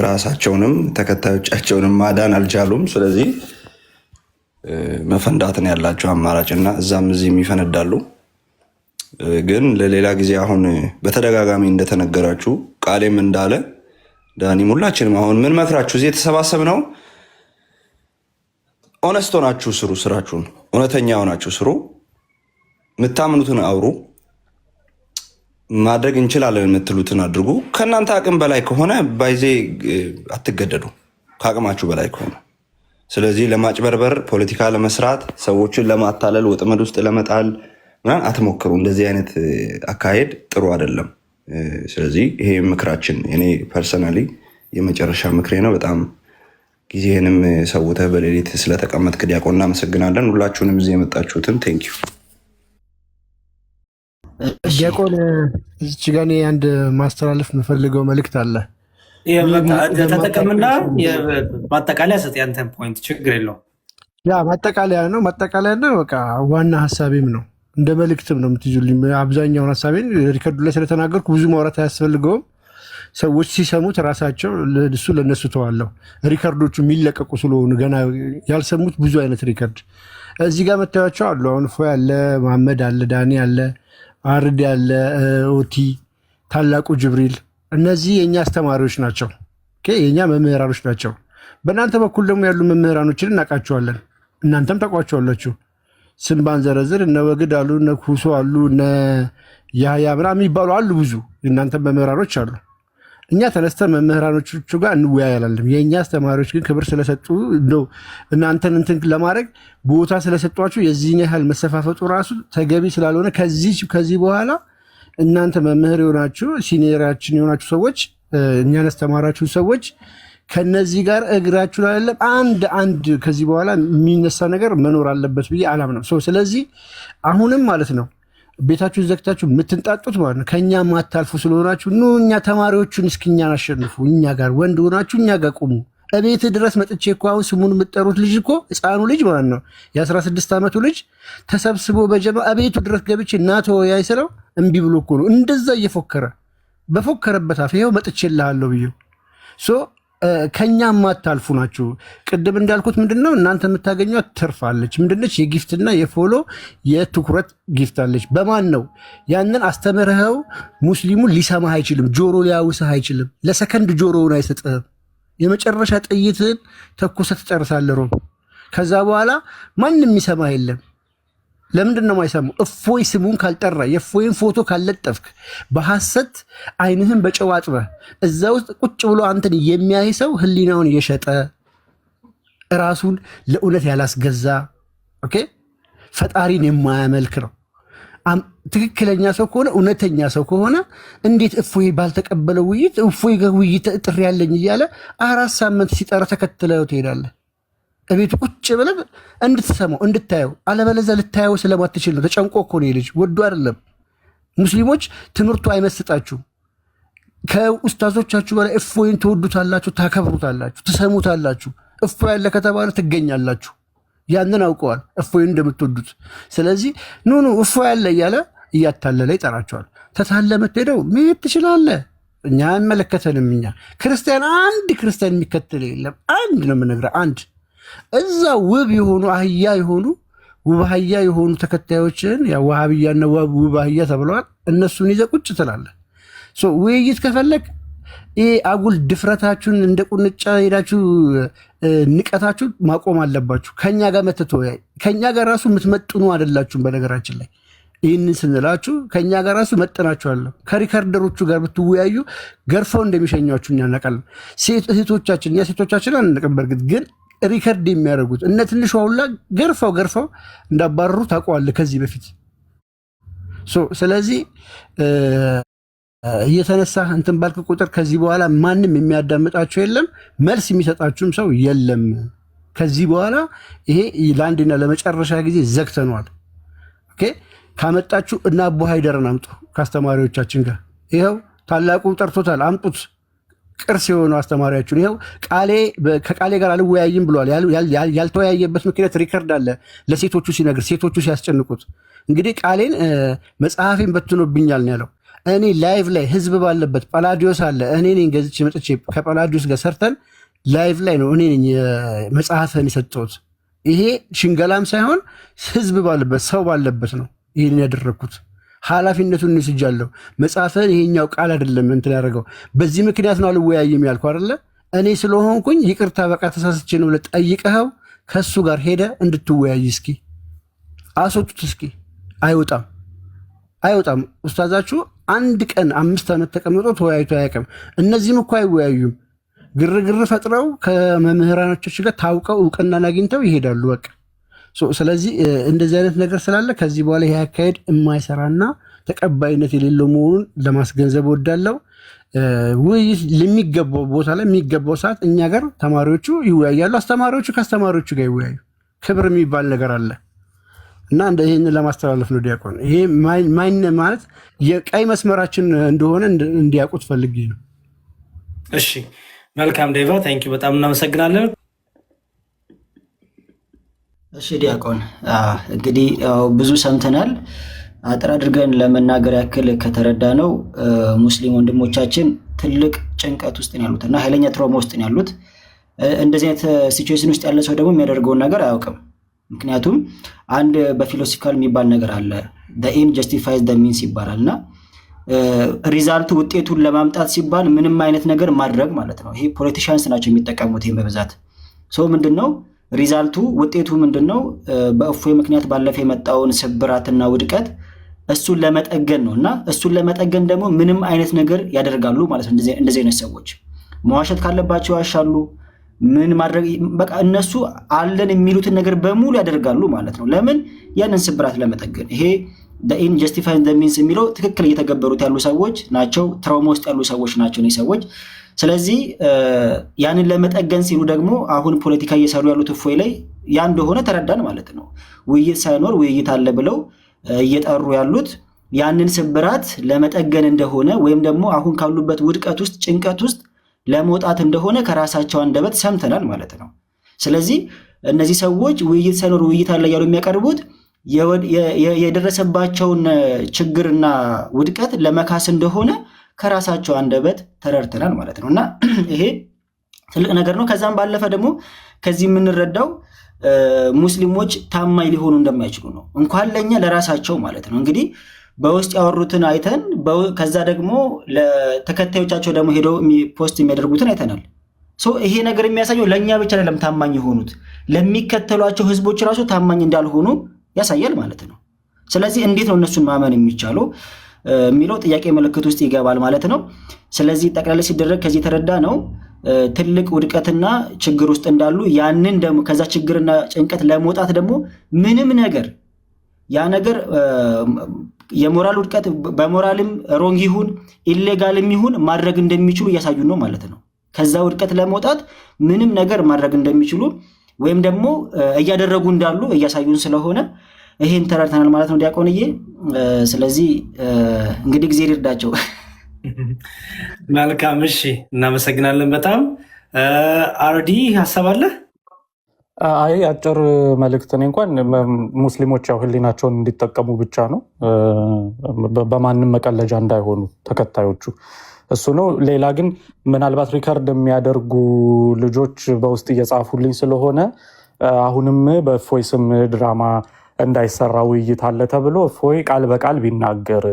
ራሳቸውንም ተከታዮቻቸውንም ማዳን አልቻሉም። ስለዚህ መፈንዳትን ያላቸው አማራጭ እና እዛም እዚህም ይፈነዳሉ። ግን ለሌላ ጊዜ አሁን በተደጋጋሚ እንደተነገራችሁ ቃሌም እንዳለ ዳኒም ሁላችንም አሁን ምን መክራችሁ እዚህ የተሰባሰብ ነው፣ ኦነስት ሆናችሁ ስሩ፣ ስራችሁን እውነተኛ ሆናችሁ ስሩ፣ የምታምኑትን አውሩ፣ ማድረግ እንችላለን የምትሉትን አድርጉ። ከእናንተ አቅም በላይ ከሆነ ባይዜ አትገደዱ፣ ከአቅማችሁ በላይ ከሆነ። ስለዚህ ለማጭበርበር፣ ፖለቲካ ለመስራት፣ ሰዎችን ለማታለል፣ ወጥመድ ውስጥ ለመጣል አትሞክሩ። እንደዚህ አይነት አካሄድ ጥሩ አይደለም። ስለዚህ ይሄ ምክራችን እኔ ፐርሰናሊ የመጨረሻ ምክሬ ነው። በጣም ጊዜህንም ሰውተህ በሌሊት ስለተቀመጥክ ዲያቆን እናመሰግናለን። ሁላችሁንም እዚህ የመጣችሁትን ቴንኪዩ። ዲያቆን እዚች ጋ እኔ አንድ ማስተላለፍ የምፈልገው መልእክት አለ። ተጠቀምና ማጠቃለያ ሰጥ ያንተን ፖይንት ችግር የለውም። ያ ማጠቃለያ ነው። በቃ ዋና ሀሳቤም ነው እንደ መልእክትም ነው የምትይዙልኝ። አብዛኛውን ሀሳቤን ሪከርዱ ላይ ስለተናገርኩ ብዙ ማውራት አያስፈልገውም። ሰዎች ሲሰሙት ራሳቸው እሱ ለነሱ ተዋለሁ። ሪከርዶቹ የሚለቀቁ ስለሆኑ ገና ያልሰሙት ብዙ አይነት ሪከርድ እዚህ ጋር መታያቸው አሉ። አሁን ፎ ያለ መሐመድ አለ፣ ዳኒ አለ፣ አርድ ያለ፣ ኦቲ፣ ታላቁ ጅብሪል፣ እነዚህ የእኛ አስተማሪዎች ናቸው፣ የእኛ መምህራኖች ናቸው። በእናንተ በኩል ደግሞ ያሉ መምህራኖችን እናውቃቸዋለን፣ እናንተም ታውቋቸዋላችሁ። ስም ባንዘረዝር እነ ወግድ አሉ፣ እነ ኩሶ አሉ፣ እነ ያህያ ምናምን የሚባሉ አሉ። ብዙ እናንተ መምህራኖች አሉ። እኛ ተነስተን መምህራኖቹ ጋር እንወያያለን። የእኛ አስተማሪዎች ግን ክብር ስለሰጡ ነው እናንተን እንትን ለማድረግ ቦታ ስለሰጧችሁ የዚህን ያህል መሰፋፈጡ ራሱ ተገቢ ስላልሆነ ከዚህ በኋላ እናንተ መምህር የሆናችሁ ሲኒየራችን የሆናችሁ ሰዎች እኛን ያስተማራችሁ ሰዎች ከነዚህ ጋር እግራችሁ ላይ አይደለም አንድ ከዚህ በኋላ የሚነሳ ነገር መኖር አለበት ብዬ አላምንም። ስለዚህ አሁንም ማለት ነው ቤታችሁን ዘግታችሁ የምትንጣጡት ማለት ነው ከኛ ማታልፉ ስለሆናችሁ ኑ እኛ ተማሪዎቹን እስኪ እኛን አሸንፉ፣ እኛ ጋር ወንድ ሆናችሁ እኛ ጋር ቁሙ። እቤት ድረስ መጥቼ እኮ አሁን ስሙን የምትጠሩት ልጅ እኮ ህፃኑ ልጅ ማለት ነው የ16 ዓመቱ ልጅ ተሰብስቦ በጀማ እቤቱ ድረስ ገብቼ እናቶ ያይስለው እምቢ ብሎ እኮ ነው እንደዛ እየፎከረ በፎከረበት አፍ ይኸው መጥቼልሃለሁ ብዬ ከኛ ማታልፉ ናችሁ። ቅድም እንዳልኩት ምንድነው እናንተ የምታገኟት ትርፍ አለች። ምንድነች? የጊፍትና የፎሎ የትኩረት ጊፍት አለች። በማን ነው? ያንን አስተምረኸው ሙስሊሙን ሊሰማህ አይችልም፣ ጆሮ ሊያውስህ አይችልም፣ ለሰከንድ ጆሮውን አይሰጥህም። የመጨረሻ ጥይትን ተኩሰህ ትጨርሳለህ ሮብ። ከዛ በኋላ ማንም የሚሰማ የለም። ለምንድን ነው የማይሰማው? እፎይ ስሙን ካልጠራ የእፎይን ፎቶ ካልለጠፍክ በሐሰት አይንህን በጨው አጥበህ እዛ ውስጥ ቁጭ ብሎ አንተን የሚያይ ሰው ህሊናውን እየሸጠ ራሱን ለእውነት ያላስገዛ ፈጣሪን የማያመልክ ነው። ትክክለኛ ሰው ከሆነ እውነተኛ ሰው ከሆነ እንዴት እፎይ ባልተቀበለው ውይይት እፎይ ጋር ውይይት ጥሪ ያለኝ እያለ 4 ሳምንት ሲጠራ ተከትለው ትሄዳለህ። እቤቱ ቁጭ ብለህ እንድትሰማው እንድታየው፣ አለበለዚያ ልታየው ስለማትችል ነው። ተጨንቆ እኮ ነው ልጅ ወዶ አይደለም። ሙስሊሞች ትምህርቱ አይመስጣችሁ። ከኡስታዞቻችሁ በላይ እፎይን ትወዱታላችሁ፣ ታከብሩታላችሁ፣ ትሰሙታላችሁ። እፎይ ያለ ከተባለ ትገኛላችሁ። ያንን አውቀዋል እፎይን እንደምትወዱት። ስለዚህ ኑ እፎይ ያለ እያለ እያታለለ ይጠራቸዋል። ተታለ የምትሄደው መሄድ ትችላለህ። እኛ አንመለከተንም። እኛ አንድ ክርስቲያን የሚከተል የለም። አንድ ነው የምነግርህ አንድ እዛ ውብ የሆኑ ውብ አህያ የሆኑ ተከታዮችን ዋሃብያና ውብ አህያ ተብለዋል። እነሱን ይዘህ ቁጭ ትላለህ። ውይይት ከፈለግ ይሄ አጉል ድፍረታችሁን እንደ ቁንጫ ሄዳችሁ ንቀታችሁን ማቆም አለባችሁ። ከኛ ጋር መተተወያይ ከኛ ጋር ራሱ የምትመጥኑ አይደላችሁም። በነገራችን ላይ ይህንን ስንላችሁ ከኛ ጋር ራሱ መጠናችኋለሁ። ከሪከርደሮቹ ጋር ብትወያዩ ገርፈው እንደሚሸኟችሁ እኛ እናውቃለን። ሴቶቻችን አንነቅም። በእርግጥ ግን ሪከርድ የሚያደርጉት እነ ትንሿ ሁላ ገርፈው እንዳባረሩ ታውቀዋለህ ከዚህ በፊት። ስለዚህ እየተነሳ እንትን ባልክ ቁጥር ከዚህ በኋላ ማንም የሚያዳምጣችሁ የለም፣ መልስ የሚሰጣችሁም ሰው የለም። ከዚህ በኋላ ይሄ ለአንድና ለመጨረሻ ጊዜ ዘግተኗል። ካመጣችሁ እና አቡ ሀይደርን አምጡ ከአስተማሪዎቻችን ጋር። ይኸው ታላቁ ጠርቶታል፣ አምጡት። ቅርስ የሆነው አስተማሪያችሁን ይኸው ከቃሌ ጋር አልወያይም ብሏል። ያልተወያየበት ምክንያት ሪከርድ አለ። ለሴቶቹ ሲነግር ሴቶቹ ሲያስጨንቁት እንግዲህ ቃሌን መጽሐፌን በትኖብኛል ነው ያለው። እኔ ላይቭ ላይ ህዝብ ባለበት ጳላዲዮስ አለ። እኔ ነኝ ገዝቼ መጥቼ ከጳላዲዮስ ጋር ሰርተን ላይቭ ላይ ነው እኔ ነኝ መጽሐፍን የሰጠሁት። ይሄ ሽንገላም ሳይሆን ህዝብ ባለበት ሰው ባለበት ነው ይህን ያደረግኩት። ኃላፊነቱን እንስጃለሁ። መጽሐፍን ይሄኛው ቃል አይደለም እንትን ያደረገው። በዚህ ምክንያት ነው አልወያይም ያልኩ አይደለ? እኔ ስለሆንኩኝ ይቅርታ በቃ ተሳስቼ ነው ብለህ ጠይቀኸው ከሱ ጋር ሄደ እንድትወያይ እስኪ አስወጡት። እስኪ አይወጣም። ኡስታዛችሁ አንድ ቀን 5 ዓመት ተቀምጦ ተወያይቶ አያውቅም። እነዚህም እኮ አይወያዩም። ግርግር ፈጥረው ከመምህራኖቻቸው ጋር ታውቀው እውቅናን አግኝተው ይሄዳሉ። በቃ ስለዚህ እንደዚህ አይነት ነገር ስላለ ከዚህ በኋላ ይህ አካሄድ የማይሰራና ተቀባይነት የሌለው መሆኑን ለማስገንዘብ ወዳለው ውይይት ለሚገባው ቦታ ላይ የሚገባው ሰዓት እኛ ጋር ተማሪዎቹ ይወያያሉ፣ አስተማሪዎቹ ከአስተማሪዎቹ ጋር ይወያዩ። ክብር የሚባል ነገር አለ እና ይህንን ለማስተላለፍ ነው ዲያቆን። ይሄ ማለት የቀይ መስመራችን እንደሆነ እንዲያውቁት ፈልጌ ነው። እሺ መልካም ዴቫ፣ ታንኪዩ በጣም እናመሰግናለን። እሺ ዲያቆን፣ እንግዲህ ብዙ ሰምተናል። አጥር አድርገን ለመናገር ያክል ከተረዳ ነው ሙስሊም ወንድሞቻችን ትልቅ ጭንቀት ውስጥ ነው ያሉት እና ኃይለኛ ትራውማ ውስጥ ነው ያሉት። እንደዚህ አይነት ሲቹዌሽን ውስጥ ያለ ሰው ደግሞ የሚያደርገውን ነገር አያውቅም። ምክንያቱም አንድ በፊሎሶፊካል የሚባል ነገር አለ፣ the end justifies the means ይባላል እና ሪዛልቱ ውጤቱን ለማምጣት ሲባል ምንም አይነት ነገር ማድረግ ማለት ነው። ይሄ ፖለቲሻንስ ናቸው የሚጠቀሙት ይሄን በብዛት። ሰው ምንድነው ሪዛልቱ ውጤቱ ምንድነው? በእፎይ ምክንያት ባለፈ የመጣውን ስብራትና ውድቀት እሱን ለመጠገን ነው እና እሱን ለመጠገን ደግሞ ምንም አይነት ነገር ያደርጋሉ ማለት ነው። እንደዚህ አይነት ሰዎች መዋሸት ካለባቸው ያሻሉ። ምን ማድረግ በቃ እነሱ አለን የሚሉትን ነገር በሙሉ ያደርጋሉ ማለት ነው። ለምን? ያንን ስብራት ለመጠገን። ይሄ the end justifies the means የሚለው ትክክል እየተገበሩት ያሉ ሰዎች ናቸው። ትራውማ ውስጥ ያሉ ሰዎች ናቸው እነዚህ ሰዎች። ስለዚህ ያንን ለመጠገን ሲሉ ደግሞ አሁን ፖለቲካ እየሰሩ ያሉት እፎይ ላይ ያ እንደሆነ ተረዳን ማለት ነው። ውይይት ሳይኖር ውይይት አለ ብለው እየጠሩ ያሉት ያንን ስብራት ለመጠገን እንደሆነ ወይም ደግሞ አሁን ካሉበት ውድቀት ውስጥ ጭንቀት ውስጥ ለመውጣት እንደሆነ ከራሳቸው አንደበት ሰምተናል ማለት ነው። ስለዚህ እነዚህ ሰዎች ውይይት ሳይኖር ውይይት አለ እያሉ የሚያቀርቡት የደረሰባቸውን ችግርና ውድቀት ለመካስ እንደሆነ ከራሳቸው አንደበት ተረድተናል ማለት ነው እና ይሄ ትልቅ ነገር ነው። ከዛም ባለፈ ደግሞ ከዚህ የምንረዳው ሙስሊሞች ታማኝ ሊሆኑ እንደማይችሉ ነው። እንኳን ለኛ ለራሳቸው ማለት ነው። እንግዲህ በውስጥ ያወሩትን አይተን ከዛ ደግሞ ለተከታዮቻቸው ደግሞ ሄደው ፖስት የሚያደርጉትን አይተናል። ይሄ ነገር የሚያሳየው ለኛ ብቻ አይደለም ታማኝ የሆኑት ለሚከተሏቸው ህዝቦች ራሱ ታማኝ እንዳልሆኑ ያሳያል ማለት ነው። ስለዚህ እንዴት ነው እነሱን ማመን የሚቻለው የሚለው ጥያቄ ምልክት ውስጥ ይገባል ማለት ነው። ስለዚህ ጠቅላላ ሲደረግ ከዚህ የተረዳ ነው ትልቅ ውድቀትና ችግር ውስጥ እንዳሉ ያንን ደግሞ ከዛ ችግርና ጭንቀት ለመውጣት ደግሞ ምንም ነገር ያ ነገር የሞራል ውድቀት በሞራልም ሮንግ ይሁን ኢሌጋልም ይሁን ማድረግ እንደሚችሉ እያሳዩ ነው ማለት ነው። ከዛ ውድቀት ለመውጣት ምንም ነገር ማድረግ እንደሚችሉ ወይም ደግሞ እያደረጉ እንዳሉ እያሳዩን ስለሆነ ይሄን ተረድተናል ማለት ነው ዲያቆንዬ። ስለዚህ እንግዲህ ጊዜ ይርዳቸው። መልካም እሺ፣ እናመሰግናለን በጣም አርዲ ሀሳብ አለ? አይ አጭር መልእክት። እኔ እንኳን ሙስሊሞች ያው ህሊናቸውን እንዲጠቀሙ ብቻ ነው፣ በማንም መቀለጃ እንዳይሆኑ ተከታዮቹ፣ እሱ ነው። ሌላ ግን ምናልባት ሪከርድ የሚያደርጉ ልጆች በውስጥ እየጻፉልኝ ስለሆነ አሁንም በእፎይ ስም ድራማ እንዳይሰራ ውይይት አለ ተብሎ እፎይ ቃል በቃል ቢናገር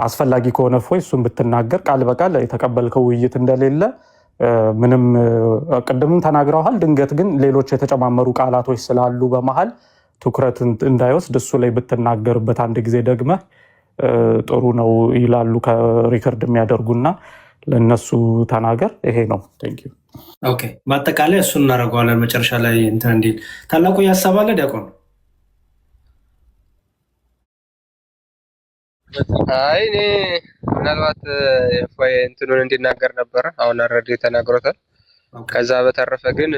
አስፈላጊ ከሆነ እፎይ እሱን ብትናገር ቃል በቃል የተቀበልከው ውይይት እንደሌለ ምንም ቅድምም ተናግረዋል። ድንገት ግን ሌሎች የተጨማመሩ ቃላቶች ስላሉ በመሃል ትኩረት እንዳይወስድ እሱ ላይ ብትናገርበት አንድ ጊዜ ደግመህ ጥሩ ነው ይላሉ ከሪከርድ የሚያደርጉና ለእነሱ ተናገር። ይሄ ነው። ቴንክ ዩ። ኦኬ፣ በአጠቃላይ እሱን እናደርገዋለን መጨረሻ ላይ እንትን እንዲል ታላቁ ያሳባለ ዲያቆን። አይ እኔ ምናልባት እፎይ እንትኑን እንዲናገር ነበረ። አሁን አረዲ ተናግሮታል። ከዛ በተረፈ ግን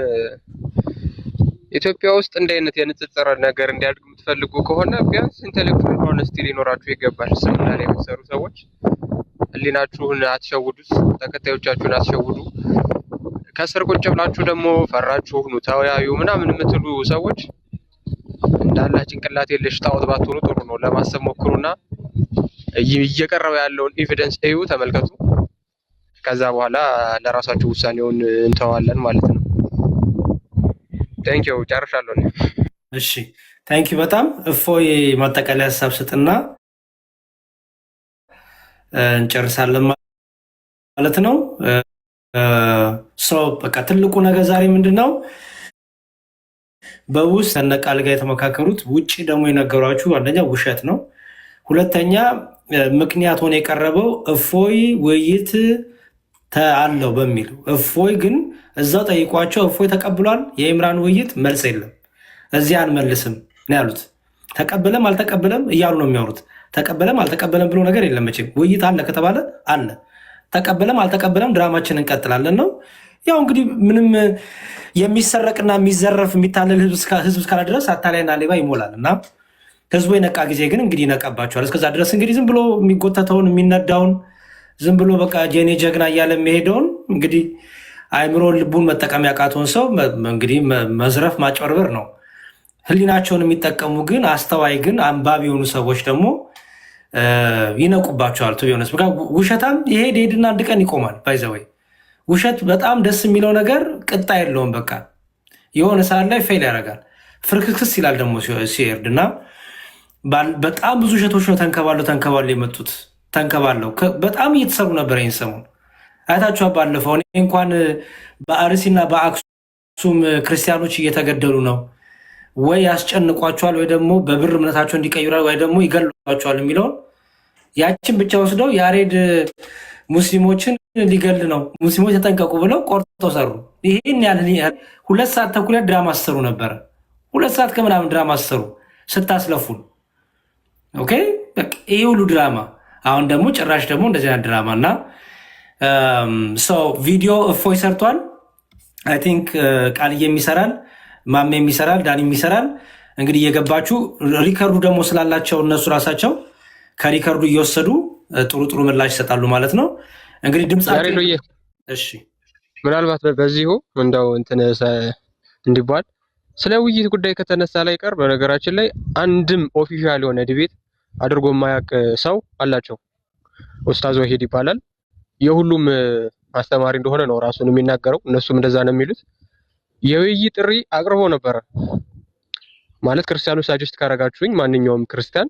ኢትዮጵያ ውስጥ እንደ አይነት የንጽጽር ነገር እንዲያድግ የምትፈልጉ ከሆነ ቢያንስ ኢንቴሌክቹዋል ሆነስቲ ሊኖራችሁ ይገባል። እስልምና ላይ የምትሰሩ ሰዎች ህሊናችሁን አትሸውዱስ፣ ተከታዮቻችሁን አትሸውዱ። ከስር ቁጭ ብላችሁ ደግሞ ፈራችሁ ኑ ተወያዩ ምናምን የምትሉ ሰዎች እንዳላ ጭንቅላት የለሽ ጣዖት ባትሆኑ ጥሩ ነው። ለማሰብ ሞክሩና እየቀረበ ያለውን ኤቪደንስ እዩ፣ ተመልከቱ። ከዛ በኋላ ለራሳችሁ ውሳኔውን እንተዋለን ማለት ነው። ቴንኪው፣ ጨርሻለሁ። እሺ ቴንኪው በጣም እፎይ ማጠቃለያ ሀሳብ ስጥና እንጨርሳለን ማለት ነው። በቃ ትልቁ ነገር ዛሬ ምንድን ነው? በውስጥ ከነቃል ጋር የተመካከሩት ውጭ ደግሞ የነገሯችሁ አንደኛ ውሸት ነው። ሁለተኛ ምክንያት ሆነ የቀረበው እፎይ ውይይት አለው በሚል እፎይ ግን እዛው ጠይቋቸው እፎይ ተቀብሏል። የኢምራን ውይይት መልስ የለም። እዚህ አንመልስም ነው ያሉት። ተቀበለም አልተቀበለም እያሉ ነው የሚያወሩት። ተቀበለም አልተቀበለም ብሎ ነገር የለም መቼም። ውይይት አለ ከተባለ አለ። ተቀበለም አልተቀበለም ድራማችን እንቀጥላለን ነው። ያው እንግዲህ ምንም የሚሰረቅና የሚዘረፍ የሚታለል ህዝብ እስካለ ድረስ አታላይና ሌባ ይሞላል እና ህዝቡ የነቃ ጊዜ ግን እንግዲህ ይነቃባቸዋል። እስከዛ ድረስ እንግዲህ ዝም ብሎ የሚጎተተውን የሚነዳውን ዝም ብሎ በቃ ጄኔ ጀግና እያለ የሚሄደውን እንግዲህ አይምሮ ልቡን መጠቀም ያቃተውን ሰው እንግዲህ መዝረፍ ማጭበርበር ነው። ህሊናቸውን የሚጠቀሙ ግን አስተዋይ ግን አንባቢ የሆኑ ሰዎች ደግሞ ይነቁባቸዋል። ቢሆነስ ውሸታም ይሄድ ሄድና አንድ ቀን ይቆማል። ባይዘወይ ውሸት በጣም ደስ የሚለው ነገር ቅጣ የለውም። በቃ የሆነ ሰዓት ላይ ፌል ያደርጋል። ፍርክክስ ይላል ደግሞ ሲሄድ እና በጣም ብዙ ውሸቶች ነው ተንከባለው የመጡት። ተንከባለው በጣም እየተሰሩ ነበር። ይህን ሰሞን አይታችኋ። ባለፈው እኔ እንኳን በአርሲና በአክሱም ክርስቲያኖች እየተገደሉ ነው ወይ ያስጨንቋቸዋል ወይ ደግሞ በብር እምነታቸው እንዲቀይራል ወይ ደግሞ ይገሏቸዋል የሚለውን ያችን ብቻ ወስደው ያሬድ ሙስሊሞችን ሊገል ነው፣ ሙስሊሞች ተጠንቀቁ ብለው ቆርጠው ሰሩ። ይህን ያህል 2 ሰዓት ተኩል ድራማ አሰሩ ነበረ። 2 ሰዓት ከምናምን ድራማ አሰሩ ስታስለፉን። ኦኬ ይሄ ሁሉ ድራማ አሁን ደግሞ ጭራሽ ደግሞ እንደዚህ አይነት ድራማ እና ቪዲዮ እፎይ ሰርቷል። አይ ቲንክ ቃልዬም ይሰራል፣ ማሜም ይሰራል፣ ዳኒም ይሰራል። እንግዲህ እየገባችሁ ሪከርዱ ደግሞ ስላላቸው እነሱ ራሳቸው ከሪከርዱ እየወሰዱ ጥሩ ጥሩ ምላሽ ይሰጣሉ ማለት ነው። እንግዲህ ድምጻቸው እሺ፣ ምናልባት በዚሁ እንደው እንትን እንዲባል ስለ ውይይት ጉዳይ ከተነሳ ላይ ቀር በነገራችን ላይ አንድም ኦፊሻል የሆነ ዲቤት አድርጎ የማያውቅ ሰው አላቸው። ኡስታዝ ወሂድ ይባላል። የሁሉም አስተማሪ እንደሆነ ነው ራሱን የሚናገረው። እነሱም እንደዛ ነው የሚሉት። የውይይት ጥሪ አቅርቦ ነበረ ማለት ክርስቲያኖች ሳጀስት ካረጋችሁኝ ማንኛውም ክርስቲያን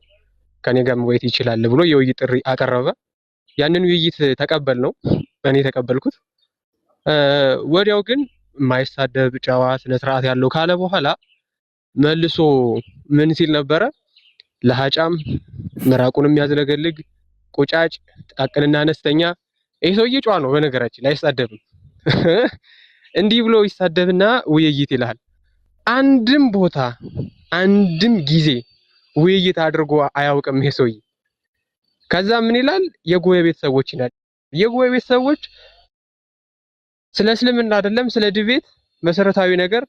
ከኔ ጋር መወያየት ይችላል ብሎ የውይይት ጥሪ አቀረበ። ያንን ውይይት ተቀበል ነው እኔ ተቀበልኩት። ወዲያው ግን የማይሳደብ ጨዋ ስነ ስርዓት ያለው ካለ በኋላ መልሶ ምን ሲል ነበረ? ለሃጫም ምራቁን የሚያዝለገልግ ቁጫጭ፣ ጥቃቅንና አነስተኛ። ይሄ ሰውዬ ጨዋ ነው በነገራችን ላይ አይሳደብም። እንዲህ ብሎ ይሳደብና ውይይት ይላል። አንድም ቦታ አንድም ጊዜ ውይይት አድርጎ አያውቅም ይሄ ሰውዬ። ከዛ ምን ይላል? የጎረቤት ሰዎች ይላል። የጎረቤት ሰዎች ስለ እስልምና አይደለም ስለ ድቤት መሰረታዊ ነገር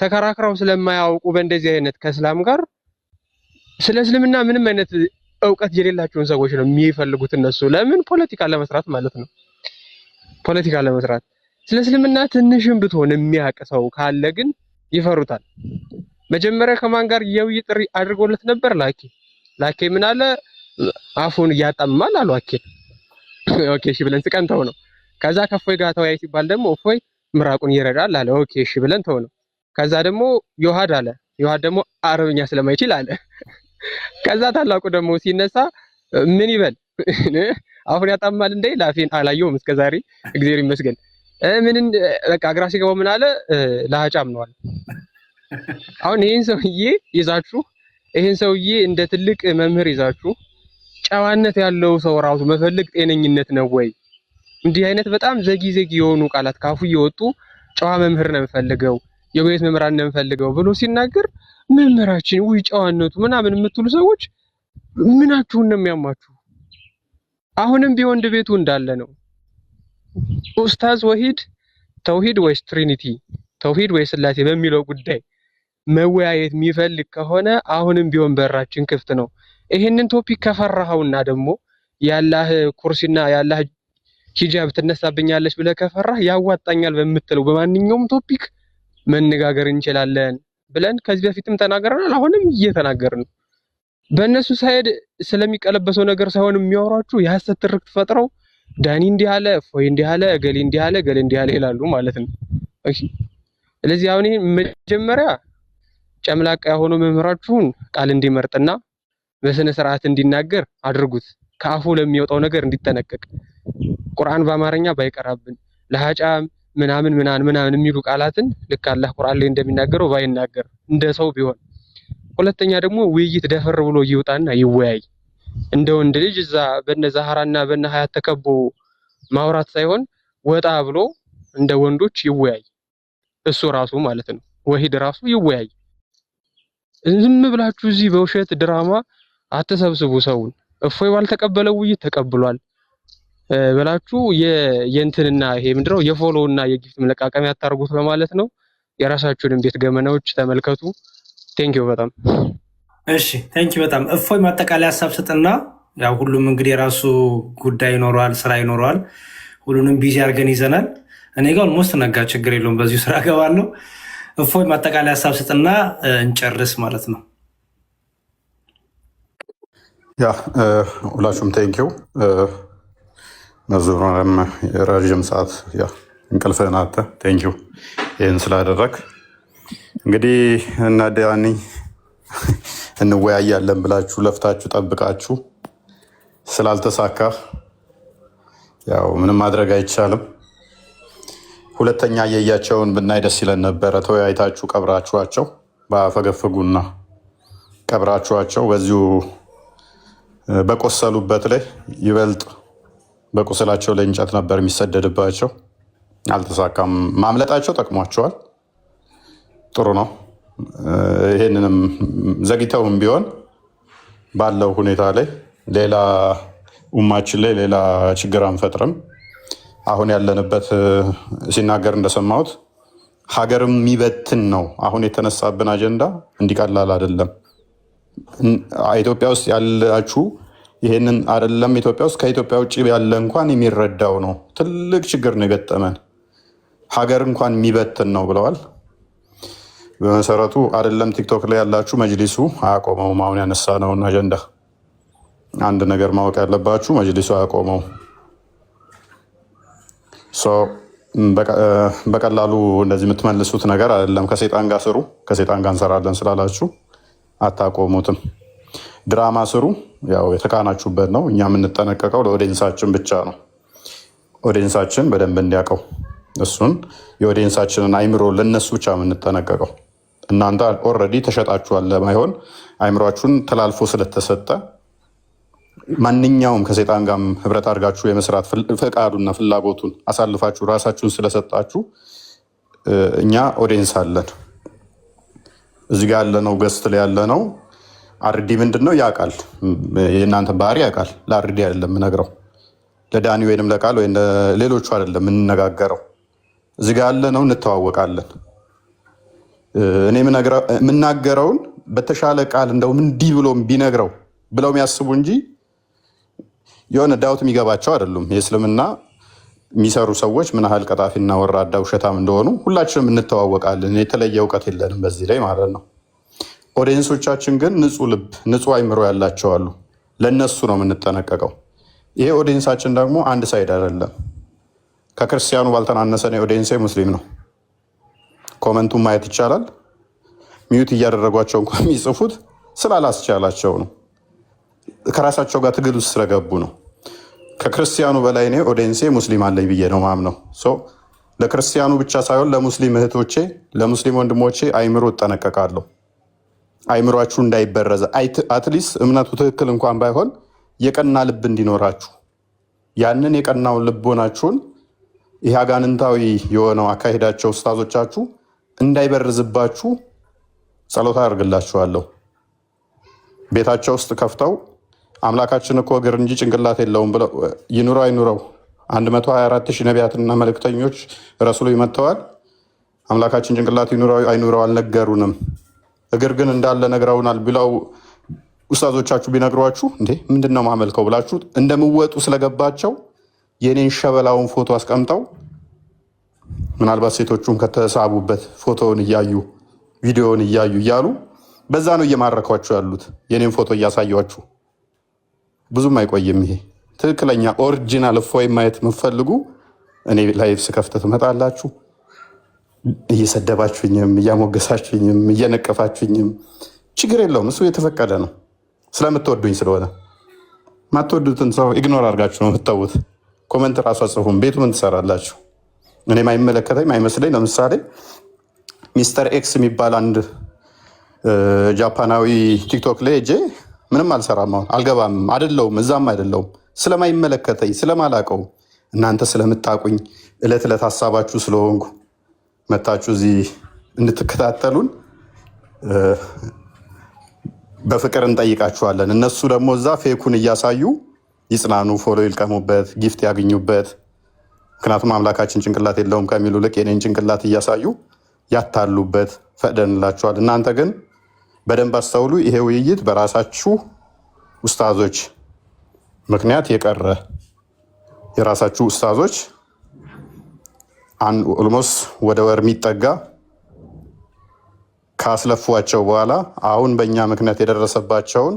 ተከራክረው ስለማያውቁ በእንደዚህ አይነት ከእስላም ጋር ስለ እስልምና ምንም አይነት እውቀት የሌላቸውን ሰዎች ነው የሚፈልጉት እነሱ። ለምን? ፖለቲካ ለመስራት ማለት ነው። ፖለቲካ ለመስራት ስለ እስልምና ትንሽም ብትሆን የሚያውቅ ሰው ካለ ግን ይፈሩታል። መጀመሪያ ከማን ጋር የውይይት ጥሪ አድርጎለት ነበር? ላኬ ምን አለ? አፉን እያጣምማል አሉ አኬ። ኦኬ እሺ ብለን ስቀንተው ነው። ከዛ ከፎይ ጋር ተወያይ ሲባል ደግሞ እፎይ ምራቁን ይረዳል አለ። ኦኬ እሺ ብለን ተው ነው። ከዛ ደግሞ ዮሐድ አለ። ዮሐድ ደግሞ አረብኛ ስለማይችል አለ። ከዛ ታላቁ ደግሞ ሲነሳ ምን ይበል? አሁን ያጣማል እንዴ? ላፌን አላየውም እስከዛሬ እግዚአብሔር ይመስገን። ምን በቃ ግራ ሲገባው ምን አለ? ለሃጫም ነው አለ። አሁን ይሄን ሰውዬ ይዛችሁ ይሄን ሰውዬ እንደ ትልቅ መምህር ይዛችሁ ጨዋነት ያለው ሰው ራሱ መፈልግ ጤነኝነት ነው ወይ? እንዲህ አይነት በጣም ዘጊ የሆኑ ቃላት ካፉ እየወጡ ጨዋ መምህር ነው የምፈልገው የቤት መምህራን ነው የምፈልገው ብሎ ሲናገር መምህራችን ውይ ጨዋነቱ ምናምን የምትሉ ሰዎች ምናችሁን ነው የሚያማችሁ? አሁንም ቢሆን ድቤቱ እንዳለ ነው። ኡስታዝ ወሂድ ተውሂድ ወይስ ትሪኒቲ፣ ተውሂድ ወይስ ስላሴ በሚለው ጉዳይ መወያየት የሚፈልግ ከሆነ አሁንም ቢሆን በራችን ክፍት ነው። ይሄንን ቶፒክ ከፈራኸውና ደግሞ ያላህ ኩርሲና ያላህ ሂጃብ ትነሳብኛለች ብለህ ከፈራህ ያዋጣኛል በምትለው በማንኛውም ቶፒክ መነጋገር እንችላለን ብለን ከዚህ በፊትም ተናገረናል። አሁንም እየተናገርን ነው። በእነሱ ሳይድ ስለሚቀለበሰው ነገር ሳይሆን የሚያወራችሁ የሐሰት ትርክት ፈጥረው ዳኒ እንዲህ አለ፣ እፎይ እንዲህ አለ፣ እገሌ እንዲህ አለ፣ እገሌ እንዲህ አለ ይላሉ ማለት ነው። እሺ ስለዚህ አሁን ይሄን መጀመሪያ ጨምላቃ የሆነው መምህራችሁን ቃል እንዲመርጥና በስነ ስርዓት እንዲናገር አድርጉት። ከአፉ ለሚወጣው ነገር እንዲጠነቀቅ ቁርአን በአማርኛ ባይቀራብን ለሃጫም ምናምን የሚሉ ቃላትን ልክ አላህ ቁርአን ላይ እንደሚናገረው ባይናገር እንደ ሰው ቢሆን። ሁለተኛ ደግሞ ውይይት ደፈር ብሎ ይውጣና ይወያይ። እንደ ወንድ ልጅ እዛ በነ ዛህራና በነ ሀያት ተከቦ ማውራት ሳይሆን ወጣ ብሎ እንደ ወንዶች ይወያይ። እሱ ራሱ ማለት ነው ወሂድ ራሱ ይወያይ። ዝም ብላችሁ እዚህ በውሸት ድራማ አትሰብስቡ ሰውን። እፎይ ባልተቀበለው ውይይት ተቀብሏል ብላችሁ የእንትንና ይሄ ምንድነው የፎሎ እና የጊፍት መለቃቀሚያ አታርጉት ለማለት ነው። የራሳችሁንም ቤት ገመናዎች ተመልከቱ። ቴንኪው በጣም እሺ፣ ቴንኪው በጣም እፎይ ማጠቃለያ ሀሳብ ስጥና፣ ያው ሁሉም እንግዲህ የራሱ ጉዳይ ይኖረዋል፣ ስራ ይኖረዋል። ሁሉንም ቢዚ አድርገን ይዘናል። እኔ ጋር ኦልሞስት ነጋ፣ ችግር የለውም በዚሁ ስራ ገባለሁ። እፎይ ማጠቃለያ ሀሳብ ስጥና እንጨርስ ማለት ነው። ያ ሁላችሁም ቴንኪው። መዝሙርም የረዥም ሰዓት እንቅልፍህን አጥተህ ቴንኪው ይህን ስላደረግ። እንግዲህ እና ዳኒ እንወያያለን ብላችሁ ለፍታችሁ ጠብቃችሁ ስላልተሳካ ያው ምንም ማድረግ አይቻልም። ሁለተኛ የያቸውን ብናይ ደስ ይለን ነበረ። ተወያይታችሁ ቀብራችኋቸው በአፈገፍጉና ቀብራችኋቸው በዚሁ በቆሰሉበት ላይ ይበልጥ በቁስላቸው ላይ እንጨት ነበር የሚሰደድባቸው። አልተሳካም። ማምለጣቸው ጠቅሟቸዋል። ጥሩ ነው። ይህንንም ዘግይተውም ቢሆን ባለው ሁኔታ ላይ ሌላ ኡማችን ላይ ሌላ ችግር አንፈጥርም። አሁን ያለንበት ሲናገር እንደሰማሁት ሀገርም የሚበትን ነው። አሁን የተነሳብን አጀንዳ እንዲቀላል አይደለም። ኢትዮጵያ ውስጥ ያላችሁ ይሄንን አይደለም ኢትዮጵያ ውስጥ ከኢትዮጵያ ውጭ ያለ እንኳን የሚረዳው ነው። ትልቅ ችግር ነው የገጠመን። ሀገር እንኳን የሚበትን ነው ብለዋል። በመሰረቱ አይደለም ቲክቶክ ላይ ያላችሁ መጅሊሱ አያቆመውም። አሁን ያነሳነውን አጀንዳ አንድ ነገር ማወቅ ያለባችሁ መጅሊሱ አያቆመው። በቀላሉ እንደዚህ የምትመልሱት ነገር አይደለም። ከሴጣን ጋር ስሩ፣ ከሴጣን ጋር እንሰራለን ስላላችሁ አታቆሙትም። ድራማ ስሩ፣ ያው የተካናችሁበት ነው። እኛ የምንጠነቀቀው ለኦዲየንሳችን ብቻ ነው። ኦዲየንሳችን በደንብ እንዲያውቀው እሱን የኦዲየንሳችንን አይምሮ ለነሱ ብቻ የምንጠነቀቀው። እናንተ ኦልሬዲ ተሸጣችኋል ለማይሆን አይምሯችሁን ተላልፎ ስለተሰጠ ማንኛውም ከሴጣን ጋር ህብረት አድርጋችሁ የመስራት ፈቃዱና ፍላጎቱን አሳልፋችሁ ራሳችሁን ስለሰጣችሁ እኛ ኦዲየንስ አለን። እዚህ ጋር ያለነው ገስት ላይ ያለነው አርዲ ምንድን ነው ያውቃል። የእናንተ ባህሪ ያውቃል። ለአርዲ አይደለም የምነግረው፣ ለዳኒ ወይንም ለቃል ወይ ሌሎቹ አይደለም የምንነጋገረው። እዚህ ጋር ያለነው እንተዋወቃለን። እኔ የምናገረውን በተሻለ ቃል እንደውም እንዲህ ብሎ ቢነግረው ብለው የሚያስቡ እንጂ የሆነ ዳውት የሚገባቸው አይደሉም። የእስልምና የሚሰሩ ሰዎች ምን ያህል ቀጣፊና ወራዳ ውሸታም እንደሆኑ ሁላችንም እንተዋወቃለን። የተለየ እውቀት የለንም በዚህ ላይ ማለት ነው። ኦዲየንሶቻችን ግን ንጹህ ልብ፣ ንጹህ አይምሮ ያላቸው አሉ። ለእነሱ ነው የምንጠነቀቀው። ይሄ ኦዲየንሳችን ደግሞ አንድ ሳይድ አይደለም። ከክርስቲያኑ ባልተናነሰ ኦዲየንሴ ሙስሊም ነው። ኮመንቱን ማየት ይቻላል። ሚዩት እያደረጓቸው እንኳን የሚጽፉት ስላላስቻላቸው ነው። ከራሳቸው ጋር ትግል ውስጥ ስለገቡ ነው። ከክርስቲያኑ በላይ እኔ ኦዲየንሴ ሙስሊም አለኝ ብዬ ነው ማምነው። ለክርስቲያኑ ብቻ ሳይሆን ለሙስሊም እህቶቼ፣ ለሙስሊም ወንድሞቼ አይምሮ እጠነቀቃለሁ። አይምሯችሁ እንዳይበረዘ አትሊስት እምነቱ ትክክል እንኳን ባይሆን የቀና ልብ እንዲኖራችሁ ያንን የቀናውን ልቦናችሁን ይህ አጋንንታዊ የሆነው አካሄዳቸው ኡስታዞቻችሁ እንዳይበርዝባችሁ ጸሎት አደርግላችኋለሁ። ቤታቸው ውስጥ ከፍተው አምላካችን እኮ እግር እንጂ ጭንቅላት የለውም ብለው ይኑረው አይኑረው 124,000 ነቢያትና መልእክተኞች ረሱሉ ይመጥተዋል። አምላካችን ጭንቅላት ይኑረው አይኑረው አልነገሩንም፣ እግር ግን እንዳለ ነግረውናል ብለው ኡስታዞቻችሁ ቢነግሯችሁ እንዴ ምንድን ነው ማመልከው ብላችሁ እንደምወጡ ስለገባቸው የኔን ሸበላውን ፎቶ አስቀምጠው ምናልባት ሴቶቹም ከተሳቡበት ፎቶውን እያዩ ቪዲዮውን እያዩ እያሉ በዛ ነው እየማረኳችሁ ያሉት። የኔን ፎቶ እያሳያችሁ ብዙም አይቆይም። ይሄ ትክክለኛ ኦሪጂናል እፎይ ማየት የምትፈልጉ እኔ ላይቭ ስከፍት ትመጣላችሁ። እየሰደባችሁኝም እያሞገሳችሁኝም እየነቀፋችሁኝም ችግር የለውም። እሱ የተፈቀደ ነው ስለምትወዱኝ ስለሆነ። ማትወዱትን ሰው ኢግኖር አድርጋችሁ ነው የምትተዉት። ኮመንት ራሱ አጽፉም። ቤቱ ምን ትሰራላችሁ? እኔ ማይመለከተኝ ማይመስለኝ። ለምሳሌ ሚስተር ኤክስ የሚባል አንድ ጃፓናዊ ቲክቶክ ላይ እጄ ምንም አልሰራም፣ አሁን አልገባም፣ አይደለውም፣ እዛም አይደለውም። ስለማይመለከተኝ ስለማላቀው እናንተ ስለምታቁኝ እለት እለት ሀሳባችሁ ስለሆንኩ መታችሁ እዚህ እንድትከታተሉን በፍቅር እንጠይቃችኋለን። እነሱ ደግሞ እዛ ፌኩን እያሳዩ ይጽናኑ፣ ፎሎ ይልቀሙበት፣ ጊፍት ያገኙበት። ምክንያቱም አምላካችን ጭንቅላት የለውም ከሚሉ ልቅ የኔን ጭንቅላት እያሳዩ ያታሉበት ፈቅደንላችኋል። እናንተ ግን በደንብ አስተውሉ። ይሄ ውይይት በራሳችሁ ኡስታዞች ምክንያት የቀረ የራሳችሁ ኡስታዞች ኦልሞስት ወደ ወር የሚጠጋ ካስለፏቸው በኋላ አሁን በእኛ ምክንያት የደረሰባቸውን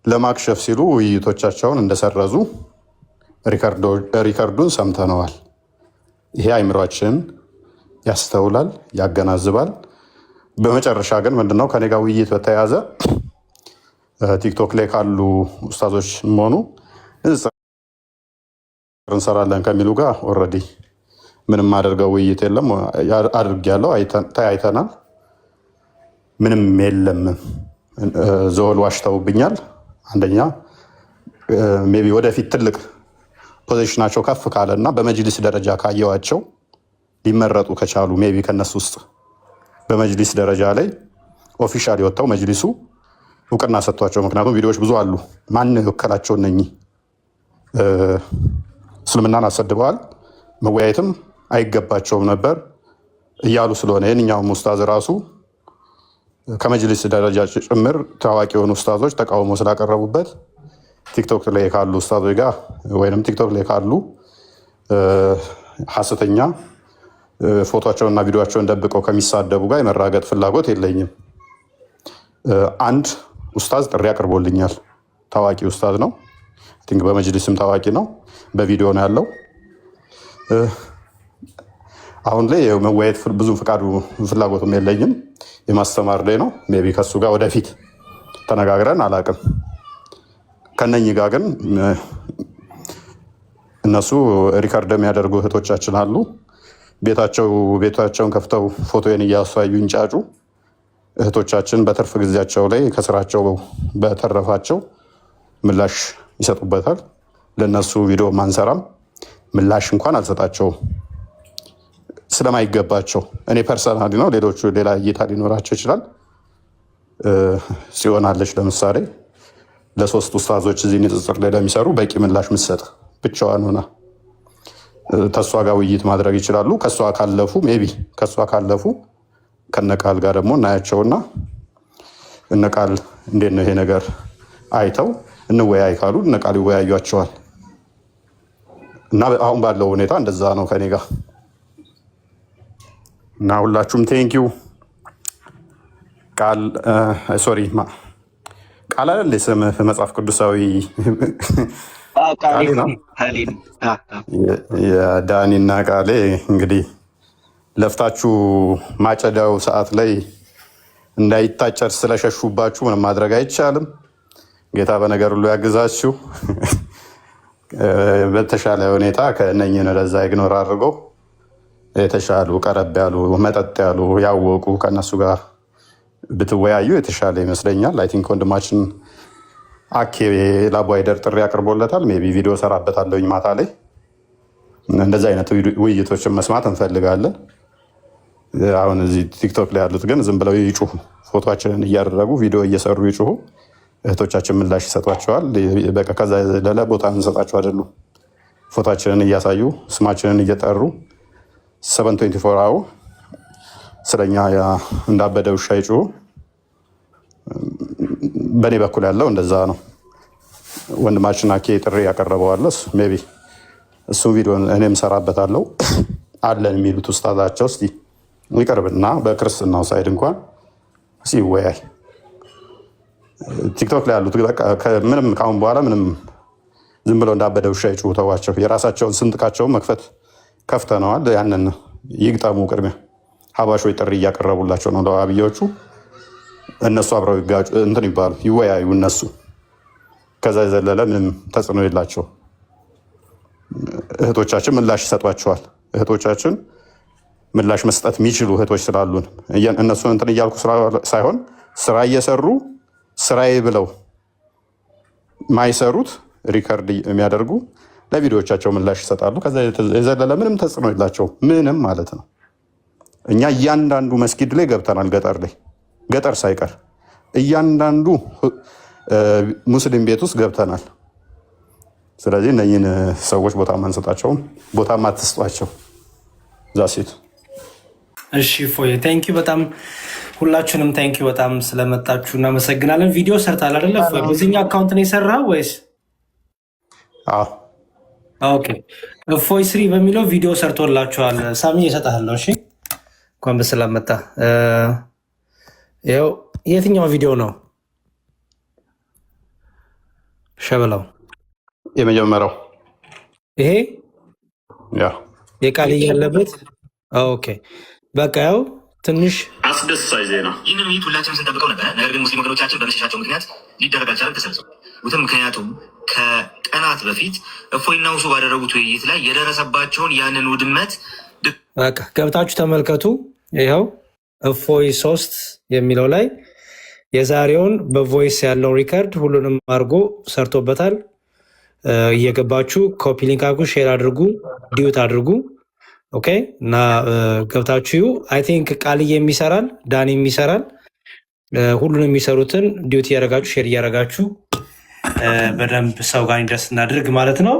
ለማክሸፍ ሲሉ ውይይቶቻቸውን እንደሰረዙ ሪከርዱን ሰምተነዋል። ይሄ አይምሯችን ያስተውላል፣ ያገናዝባል። በመጨረሻ ግን ምንድነው ከኔ ጋር ውይይት በተያያዘ ቲክቶክ ላይ ካሉ ኡስታዞች መሆኑ እንሰራለን ከሚሉ ጋር ኦልሬዲ ምንም አደርገው ውይይት የለም። አድርጌያለሁ፣ ተያይተናል። ምንም የለም። ዘወል ዋሽተውብኛል። አንደኛ ሜይ ቢ ወደፊት ትልቅ ፖዚሽናቸው ከፍ ካለ እና በመጅሊስ ደረጃ ካየዋቸው ሊመረጡ ከቻሉ ሜይ ቢ ከነሱ ውስጥ በመጅሊስ ደረጃ ላይ ኦፊሻል የወጣው መጅሊሱ እውቅና ሰጥቷቸው፣ ምክንያቱም ቪዲዮዎች ብዙ አሉ። ማን የወከላቸው እነኚህ እስልምናን አሰድበዋል፣ መወያየትም አይገባቸውም ነበር እያሉ ስለሆነ የትኛውም ኡስታዝ ራሱ ከመጅሊስ ደረጃ ጭምር ታዋቂ የሆኑ ኡስታዞች ተቃውሞ ስላቀረቡበት ቲክቶክ ላይ ካሉ ኡስታዞች ጋር ወይም ቲክቶክ ላይ ካሉ ሐሰተኛ ፎቶቸውና ቪዲዮቸውን ደብቀው ከሚሳደቡ ጋር የመራገጥ ፍላጎት የለኝም። አንድ ኡስታዝ ጥሪ አቅርቦልኛል። ታዋቂ ኡስታዝ ነው። ቲንክ በመጅሊስም ታዋቂ ነው። በቪዲዮ ነው ያለው። አሁን ላይ መወያየት ብዙ ፍቃዱ ፍላጎቱም የለኝም። የማስተማር ላይ ነው። ሜይ ቢ ከሱ ጋር ወደፊት ተነጋግረን አላቅም። ከነኚህ ጋር ግን እነሱ ሪከርድ የሚያደርጉ እህቶቻችን አሉ። ቤታቸውን ከፍተው ፎቶን እያሳዩ እንጫጩ እህቶቻችን በትርፍ ጊዜያቸው ላይ ከስራቸው በተረፋቸው ምላሽ ይሰጡበታል። ለነሱ ቪዲዮ ማንሰራም ምላሽ እንኳን አልሰጣቸውም ስለማይገባቸው። እኔ ፐርሰናሊ ነው፣ ሌሎቹ ሌላ እይታ ሊኖራቸው ይችላል። ሲሆናለች ለምሳሌ ለሶስት ኡስታዞች እዚህ ንጽጽር ላይ ለሚሰሩ በቂ ምላሽ ምሰጥ ብቻዋን ሆና ከእሷ ጋር ውይይት ማድረግ ይችላሉ። ከእሷ ካለፉ ሜይ ቢ ከእሷ ካለፉ ከነቃል ጋር ደግሞ እናያቸውና እነቃል እንዴት ነው ይሄ ነገር አይተው እንወያይ ካሉ እነቃል ይወያዩቸዋል። እና አሁን ባለው ሁኔታ እንደዛ ነው ከኔ ጋር እና ሁላችሁም ቴንኪው። ቃል ሶሪ ቃል አይደል ስምህ መጽሐፍ ቅዱሳዊ ቃሌ ነው። የዳኒና ቃሌ እንግዲህ ለፍታችሁ ማጨዳው ሰዓት ላይ እንዳይታጨድ ስለሸሹባችሁ ምንም ማድረግ አይቻልም። ጌታ በነገር ሁሉ ያግዛችሁ። በተሻለ ሁኔታ ከእነኝህን ወደዛ ኢግኖር አድርገው የተሻሉ ቀረብ ያሉ መጠጥ ያሉ ያወቁ ከእነሱ ጋር ብትወያዩ የተሻለ ይመስለኛል። አይ ቲንክ ወንድማችን አኬ ላቡ አይደር ጥሪ አቅርቦለታል። ሜይ ቢ ቪዲዮ ሰራበታለሁኝ ማታ ላይ። እንደዚህ አይነት ውይይቶችን መስማት እንፈልጋለን። አሁን እዚህ ቲክቶክ ላይ ያሉት ግን ዝም ብለው ይጩሁ፣ ፎቶችንን እያደረጉ ቪዲዮ እየሰሩ ይጩሁ። እህቶቻችን ምላሽ ይሰጧቸዋል። በቃ ከዛ ለለ ቦታ እንሰጣቸው አይደሉም። ፎቶችንን እያሳዩ ስማችንን እየጠሩ 724 አው ስለኛ እንዳበደ ውሻ ይጩሁ። በእኔ በኩል ያለው እንደዛ ነው። ወንድማችን አኬ ጥሪ ያቀረበዋለስ ሜይ ቢ እሱ ቪዲዮ እኔም ሰራበታለሁ አለን የሚሉት ኡስታዛቸው እስቲ ይቀርብና በክርስትናው ሳይድ እንኳን ሲወያይ። ቲክቶክ ላይ ያሉት ምንም ካሁን በኋላ ምንም ዝም ብለው እንዳበደ ውሻ ይጩሁ፣ ተዋቸው። የራሳቸውን ስንጥቃቸውን መክፈት ከፍተነዋል። ያንን ይግጠሙ። ቅድሚያ ሀባሾች ጥሪ እያቀረቡላቸው ነው ለዋሃብያዎቹ። እነሱ አብረው ይጋጩ እንትን ይባሉ ይወያዩ እነሱ። ከዛ የዘለለ ምንም ተጽዕኖ የላቸው። እህቶቻችን ምላሽ ይሰጧቸዋል። እህቶቻችን ምላሽ መስጠት የሚችሉ እህቶች ስላሉን እነሱን እንትን እያልኩ ሳይሆን ስራ እየሰሩ ስራዬ ብለው ማይሰሩት ሪከርድ የሚያደርጉ ለቪዲዮቻቸው ምላሽ ይሰጣሉ። ከዛ የዘለለ ምንም ተጽዕኖ የላቸው ምንም ማለት ነው። እኛ እያንዳንዱ መስጊድ ላይ ገብተናል። ገጠር ላይ ገጠር ሳይቀር እያንዳንዱ ሙስሊም ቤት ውስጥ ገብተናል። ስለዚህ እነኝህን ሰዎች ቦታ ማንሰጣቸውም፣ ቦታ ማትስጧቸው። ዛሴት እሺ ፎይ ቴንኪዩ በጣም ሁላችሁንም ቴንኪዩ በጣም ስለመጣችሁ እናመሰግናለን። ቪዲዮ ሰርታል አይደለ? ፎይ በዚህኛው አካውንት ነው የሰራው ወይስ? ኦኬ ፎይ ስሪ በሚለው ቪዲዮ ሰርቶላችኋል። ሳሚ እሰጥሃለሁ። እሺ እንኳን በሰላም መጣ። ይኸው የትኛው ቪዲዮ ነው ሸበላው? የመጀመሪያው ይሄ ያ የቃልዬ ያለበት። ኦኬ በቃ ያው ትንሽ አስደሳች ዜና። ይህንን ውይይት ሁላችንም ስንጠብቀው ነበረ። ነገር ግን ሙስሊም ወገኖቻችን በመሸሻቸው ምክንያት ሊደረግ አልቻለም፣ ተሰብስበው ምክንያቱም ከቀናት በፊት እፎይና ውሱ ባደረጉት ውይይት ላይ የደረሰባቸውን ያንን ውድመት በቃ ገብታችሁ ተመልከቱ። ይኸው እፎይ 3 የሚለው ላይ የዛሬውን በቮይስ ያለው ሪከርድ ሁሉንም አድርጎ ሰርቶበታል። እየገባችሁ ኮፒ ሊንክ አድርጉ፣ ሼር አድርጉ፣ ዲዩት አድርጉ። ኦኬ እና ገብታችሁ አይ ቲንክ ቃልዬ የሚሰራል፣ ዳኒ የሚሰራል፣ ሁሉንም የሚሰሩትን ዲዩት እያደረጋችሁ ሼር እያደረጋችሁ በደንብ ሰው ጋር እንዲደርስ እናድርግ ማለት ነው።